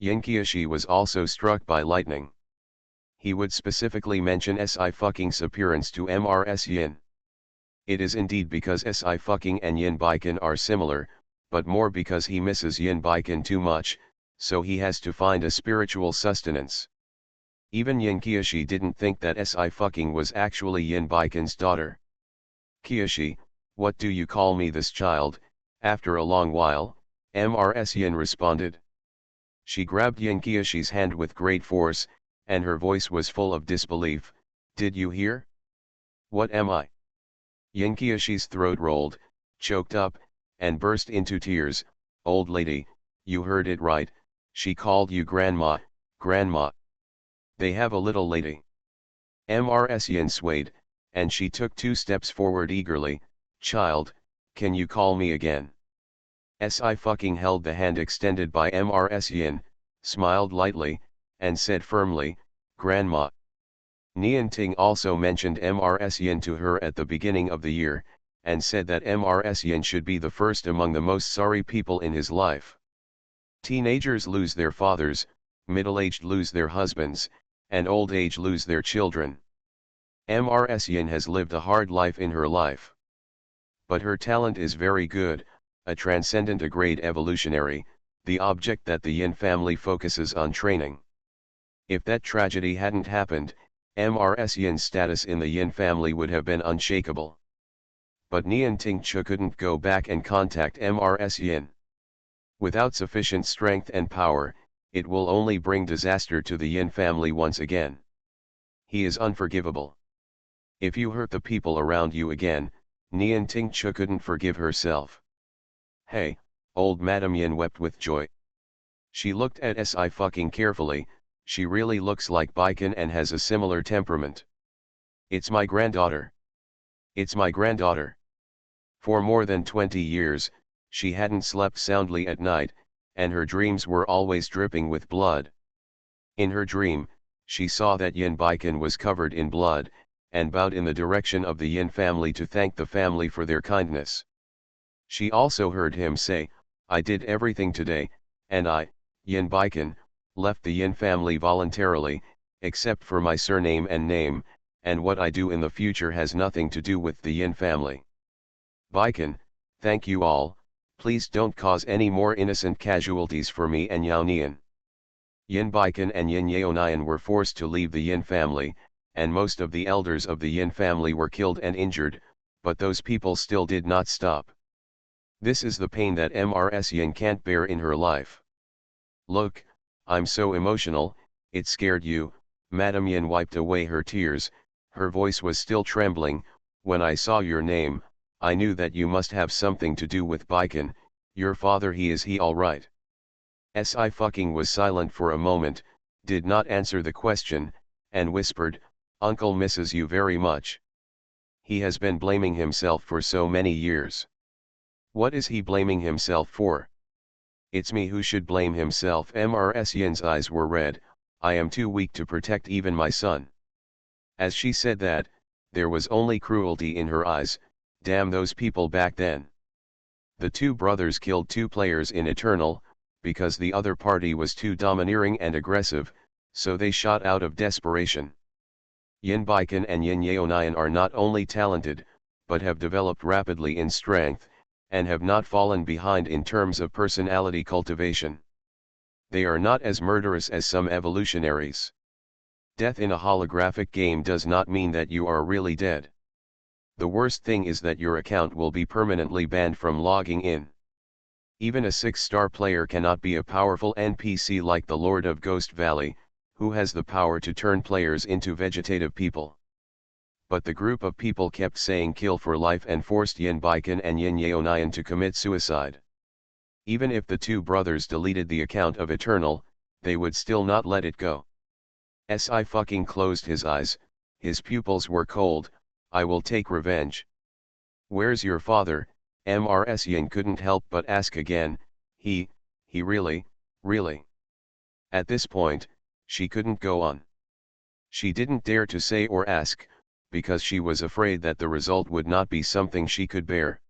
Yinkiashi was also struck by lightning. He would specifically mention SI fucking's appearance to MRSN. It is indeed because SI fucking and Yin Baikan are similar, but more because he misses Yin Baikan too much, so he has to find a spiritual sustenance. Even Yinkiashi didn't think that SI fucking was actually Yin Baikan's daughter. Kiashi, what do you call me this child? After a long while, MRSN responded. She grabbed Yinkiashi's hand with great force, and her voice was full of disbelief, did you hear? What am I? Yinkiashi's throat rolled, choked up, and burst into tears, old lady, you heard it right, she called you grandma, grandma. They have a little lady. MRSN swayed, and she took 2 steps forward eagerly, child, can you call me again? SI fucking held the hand extended by MRSN, smiled lightly, and said firmly, grandma. Nian Ting also mentioned MRSN to her at the beginning of the year, and said that MRSN should be the first among the most sorry people in his life. Teenagers lose their fathers, middle-aged lose their husbands, and old age lose their children. Mrs Yin has lived a hard life in her life. But her talent is very good, a transcendent a great evolutionary, the object that the Yin family focuses on training. If that tragedy hadn't happened, Mrs Yin's status in the Yin family would have been unshakable. But Nian Tingche couldn't go back and contact Mrs Yin. Without sufficient strength and power, it will only bring disaster to the Yin family once again. He is unforgivable. If you hurt the people around you again, Nian Tingche couldn't forgive herself. Hey, old Madame Yin wept with joy. She looked at Sci-fi carefully, she really looks like Baikan and has a similar temperament. It's my granddaughter. It's my granddaughter. For more than 20 years, she hadn't slept soundly at night, and her dreams were always dripping with blood. In her dream, she saw that Yin Baikan was covered in blood, and bowed in the direction of the Yin family to thank the family for their kindness. She also heard him say, I did everything today, and I, Yin Baikan, left the Yin family voluntarily, except for my surname and name, and what I do in the future has nothing to do with the Yin family. Baikan, thank you all, please don't cause any more innocent casualties for me and Yao Nian. Yin Baikan and Yin Yao Nian were forced to leave the Yin family, and most of the elders of the Yin family were killed and injured, but those people still did not stop. This is the pain that Mrs Yin can't bear in her life. Look, I'm so emotional, it scared you. Madame Yin wiped away her tears, her voice was still trembling. When I saw your name, I knew that you must have something to do with Baikan. Your father, is he all right? Sci-fi was silent for a moment, did not answer the question, and whispered, Uncle misses you very much. He has been blaming himself for so many years. What is he blaming himself for? It's me who should blame himself. Mrs Yin's eyes were red. I am too weak to protect even my son. As she said that, there was only cruelty in her eyes. Damn those people back then. The two brothers killed two players in Eternal, because the other party was too domineering and aggressive, so they shot out of desperation. Yin Baikan and Yin Yao Nian are not only talented, but have developed rapidly in strength, and have not fallen behind in terms of personality cultivation. They are not as murderous as some evolutionaries. Death in a holographic game does not mean that you are really dead. The worst thing is that your account will be permanently banned from logging in. Even a 6-star player cannot be a powerful NPC like the Lord of Ghost Valley, who has the power to turn players into vegetative people. But the group of people kept saying kill for life and forced Yin Baikan and Yin Yao Nian to commit suicide. Even if the two brothers deleted the account of Eternal, they would still not let it go. Sci-fi closed his eyes, his pupils were cold. I will take revenge. Where's your father? Mrs Yin couldn't help but ask again. He really? At this point, she couldn't go on. She didn't dare to say or ask, because she was afraid that the result would not be something she could bear.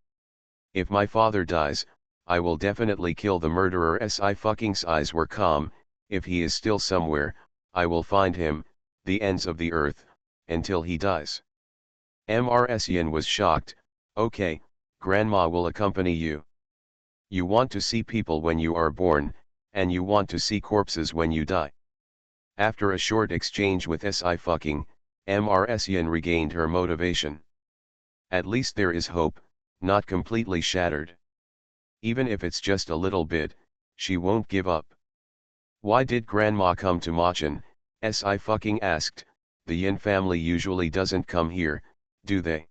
If my father dies, I will definitely kill the murderer. Sci-fi's eyes were calm. If he is still somewhere, I will find him, the ends of the earth, until he dies. Mrs Yin was shocked. Okay, Grandma will accompany you. You want to see people when you are born, and you want to see corpses when you die. After a short exchange with Sci-fi, Mrs Yin regained her motivation. At least there is hope, not completely shattered. Even if it's just a little bit, she won't give up. Why did Grandma come to Machen? Sci-fi asked. The Yin family usually doesn't come here, do they?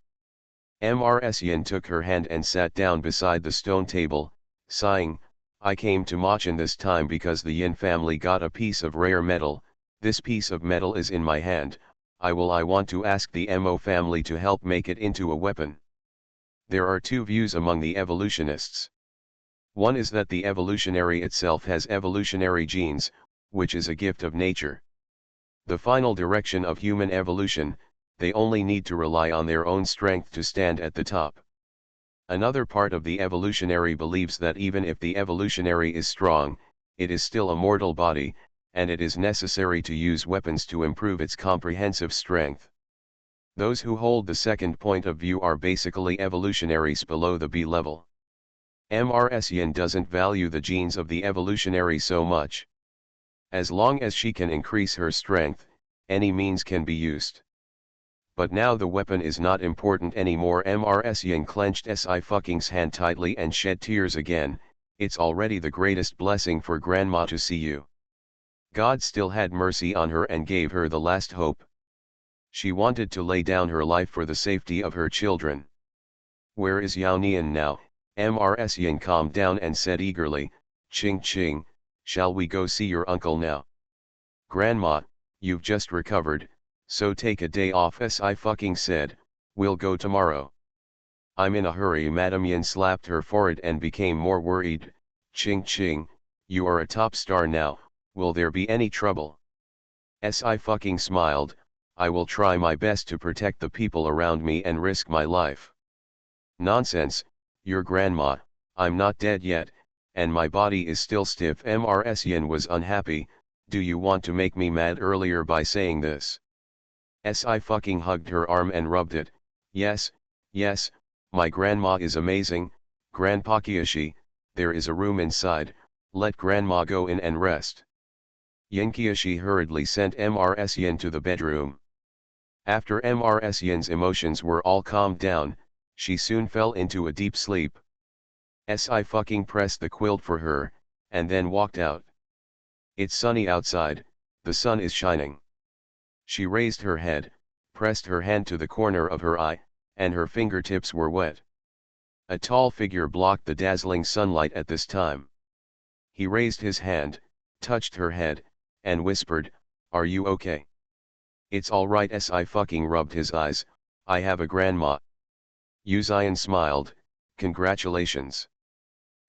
Mrs Yin took her hand and sat down beside the stone table, sighing, I came to Machen this time because the Yin family got a piece of rare metal. This piece of metal is in my hand. I want to ask the Mo family to help make it into a weapon. There are two views among the evolutionists. One is that the evolutionary itself has evolutionary genes, which is a gift of nature. The final direction of human evolution, they only need to rely on their own strength to stand at the top. Another part of the evolutionary believes that even if the evolutionary is strong, it is still a mortal body, and it is necessary to use weapons to improve its comprehensive strength. Those who hold the second point of view are basically evolutionaries below the B level. Mrsien doesn't value the genes of the evolutionary so much. As long as she can increase her strength, any means can be used. But now the weapon is not important anymore. Mrsien clenched Sci's hand tightly and shed tears again. It's already the greatest blessing for Grandma to see you. God still had mercy on her and gave her the last hope. She wanted to lay down her life for the safety of her children. Where is Yao Nian now? Mrsien calmed down and said eagerly, Ching Ching, shall we go see your uncle now? Grandma, you've just recovered, so take a day off. Sci said, we'll go tomorrow. I'm in a hurry. Madame Yin slapped her forehead and became more worried. Ching Ching, you are a top star now, will there be any trouble? Sci smiled, I will try my best to protect the people around me and risk my life. Nonsense, your grandma, I'm not dead yet, and my body is still stiff. Mrsien was unhappy. Do you want to make me mad earlier by saying this? Sci hugged her arm and rubbed it. Yes, yes, my grandma is amazing. Grandpa Kiyoshi, there is a room inside, let grandma go in and rest. Yin Kiyoshi hurriedly sent Mrsien to the bedroom. After Mrsien's emotions were all calmed down, she soon fell into a deep sleep. Sci pressed the quilt for her, and then walked out. It's sunny outside, the sun is shining. She raised her head, pressed her hand to the corner of her eye, and her fingertips were wet. A tall figure blocked the dazzling sunlight at this time. He raised his hand, touched her head, and whispered, Are you okay? It's all right. Sci rubbed his eyes, I have a grandma. Uzian smiled, congratulations.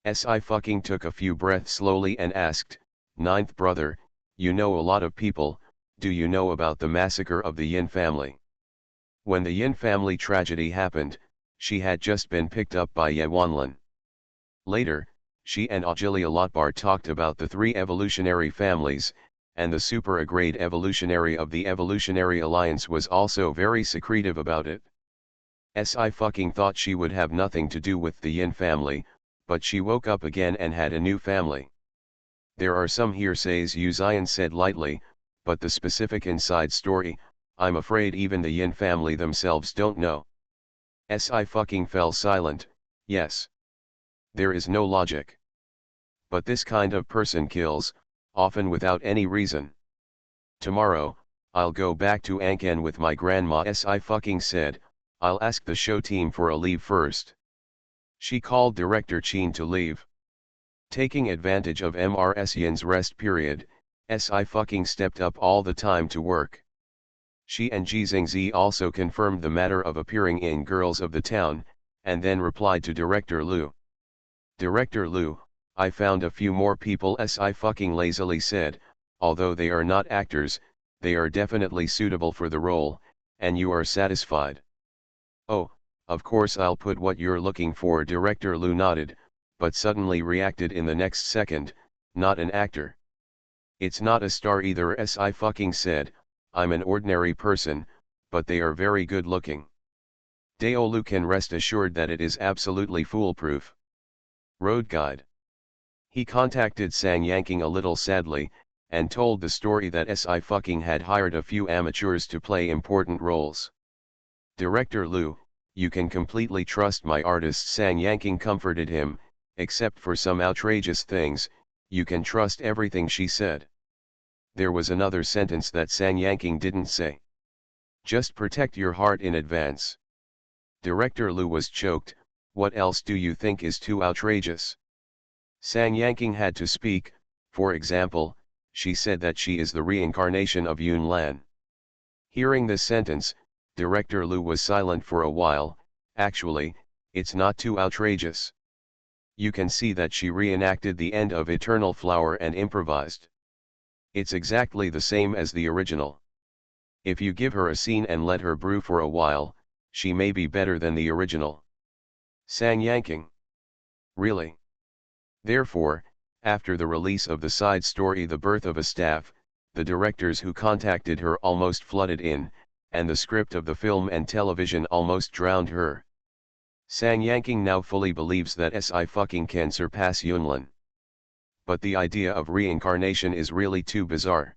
Sci took a few breaths slowly and asked, Ninth brother, you know a lot of people, do you know about the massacre of the Yin family? When the Yin family tragedy happened, she had just been picked up by Ye Wanlin. Later, she and Aujilia Lotbar talked about the three evolutionary families, and the super-grade evolutionary of the Evolutionary Alliance was also very secretive about it. Sci thought she would have nothing to do with the Yin family, but she woke up again and had a new family. There are some hearsays, Uzian said lightly, but the specific inside story, I'm afraid even the Yin family themselves don't know. Sci fell silent. Yes. There is no logic. But this kind of person kills, often without any reason. Tomorrow, I'll go back to Ankan with my grandma. Sci said, I'll ask the show team for a leave first. She called Director Chin to leave. Taking advantage of Mrsien's rest period, Sci stepped up all the time to work. She and Jizingzi also confirmed the matter of appearing in Girls of the Town, and then replied to Director Liu. Director Liu, I found a few more people. Sci lazily said, although they are not actors, they are definitely suitable for the role, and you are satisfied. Oh, of course I'll put what you're looking for. Director Liu nodded, but suddenly reacted in the next second, not an actor. It's not a star either. Sci said, I'm an ordinary person, but they are very good looking. Daolu can rest assured that it is absolutely foolproof. Road Guide. He contacted Sang Yanking a little sadly, and told the story that Sci had hired a few amateurs to play important roles. Director Liu, you can completely trust my artists. Sang Yanking comforted him, except for some outrageous things, you can trust everything she said. There was another sentence that Sang Yanking didn't say. Just protect your heart in advance. Director Liu was choked. What else do you think is too outrageous? Sang Yanking had to speak. For example, she said that she is the reincarnation of Yun Lan. Hearing this sentence, Director Liu was silent for a while. Actually, it's not too outrageous. You can see that she reenacted the end of Eternal Flower and improvised. It's exactly the same as the original. If you give her a scene and let her brew for a while, she may be better than the original. Sang Yanking. Really? Therefore, after the release of the side story The Birth of a Staff, the directors who contacted her almost flooded in, and the script of the film and television almost drowned her. Sang Yanking now fully believes that Sci-Fi can surpass Yunlin. But the idea of reincarnation is really too bizarre.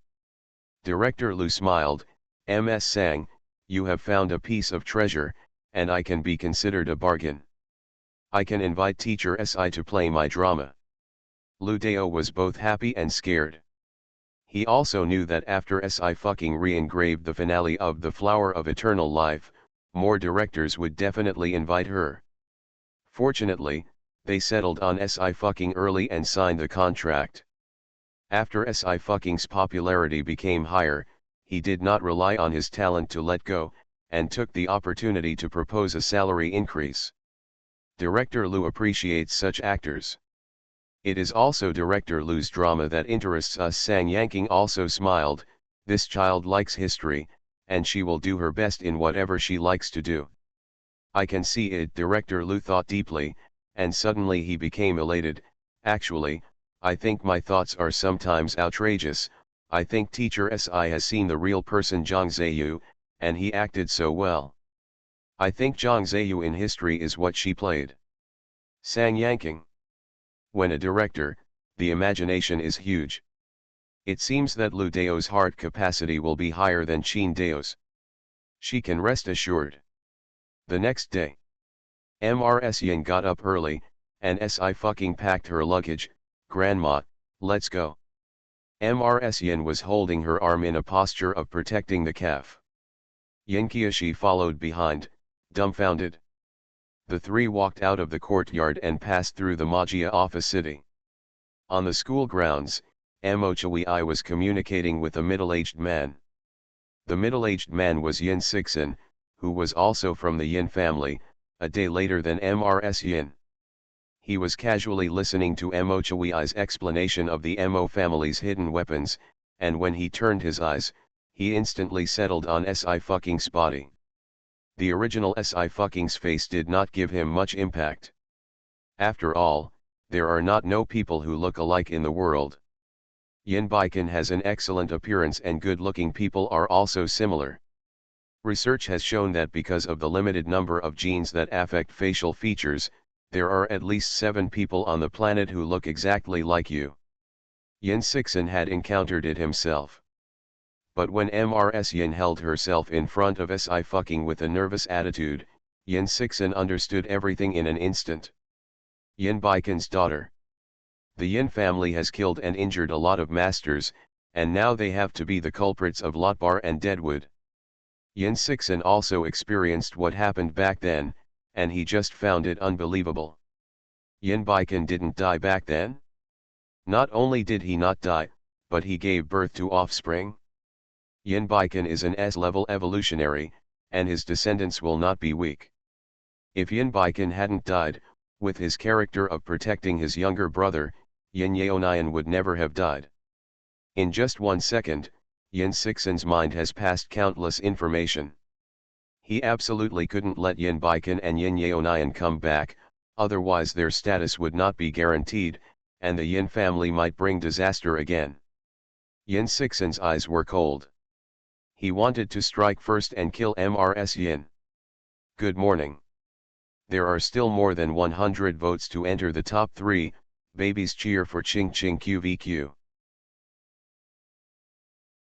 Director Lu smiled, "Ms. Sang, you have found a piece of treasure, and I can be considered a bargain. I can invite teacher Si to play my drama." Lu Dao was both happy and scared. He also knew that after Sci-Fi re-engraved the finale of The Flower of Eternal Life, more directors would definitely invite her. Fortunately, they settled on Sci-Fi early and signed the contract. After Sci-Fi's popularity became higher, he did not rely on his talent to let go, and took the opportunity to propose a salary increase. Director Lu appreciates such actors. It is also Director Lu's drama that interests us. Sang Yanking also smiled, "This child likes history, and she will do her best in whatever she likes to do. I can see it." Director Lu thought deeply, and suddenly he became elated. "Actually, I think my thoughts are sometimes outrageous. I think teacher Si has seen the real person Zhang Ziyu, and he acted so well. I think Zhang Ziyu in history is what she played." Sang Yanking. When a director, the imagination is huge. It seems that Lu Dao's heart capacity will be higher than Qin Dao's. She can rest assured. The next day, Ms. Yin got up early, and Sci-Fi packed her luggage. "Grandma, let's go." Ms. Yin was holding her arm in a posture of protecting the calf. Yin Qiashi followed behind, dumbfounded. The three walked out of the courtyard and passed through the Magia office city. On the school grounds, Mo Chui was communicating with a middle-aged man. The middle-aged man was Yin Sixin, who was also from the Yin family, a day later than Ms. Yin. He was casually listening to Mo Chui's explanation of the Mo family's hidden weapons, and when he turned his eyes, he instantly settled on Sci-Fi's body. The original Sci-Fi's face did not give him much impact. After all, there are no people who look alike in the world. Yin Baikan has an excellent appearance and good-looking people are also similar. Research has shown that because of the limited number of genes that affect facial features, there are at least 7 people on the planet who look exactly like you. Yin Sixin had encountered it himself. But when Ms. Yin held herself in front of Sci-Fi with a nervous attitude, Yin Sixin understood everything in an instant. Yin Baikan's daughter. The Yin family has killed and injured a lot of masters, and now they have to be the culprits of Lotbar and Deadwood. Yin Sixin also experienced what happened back then, and he just found it unbelievable. Yin Baikan didn't die back then? Not only did he not die, but he gave birth to offspring? Yin Baikan is an S-level evolutionary, and his descendants will not be weak. If Yin Baikan hadn't died, with his character of protecting his younger brother, Yin Yaonian would never have died. In just 1 second, Yin Sixin's mind has passed countless information. He absolutely couldn't let Yin Baikan and Yin Yaonian come back, otherwise their status would not be guaranteed, and the Yin family might bring disaster again. Yin Sixin's eyes were cold. He wanted to strike first and kill Ms. Yin. Good morning. There are still more than 100 votes to enter the top 3, babies cheer for Ching Ching QVQ.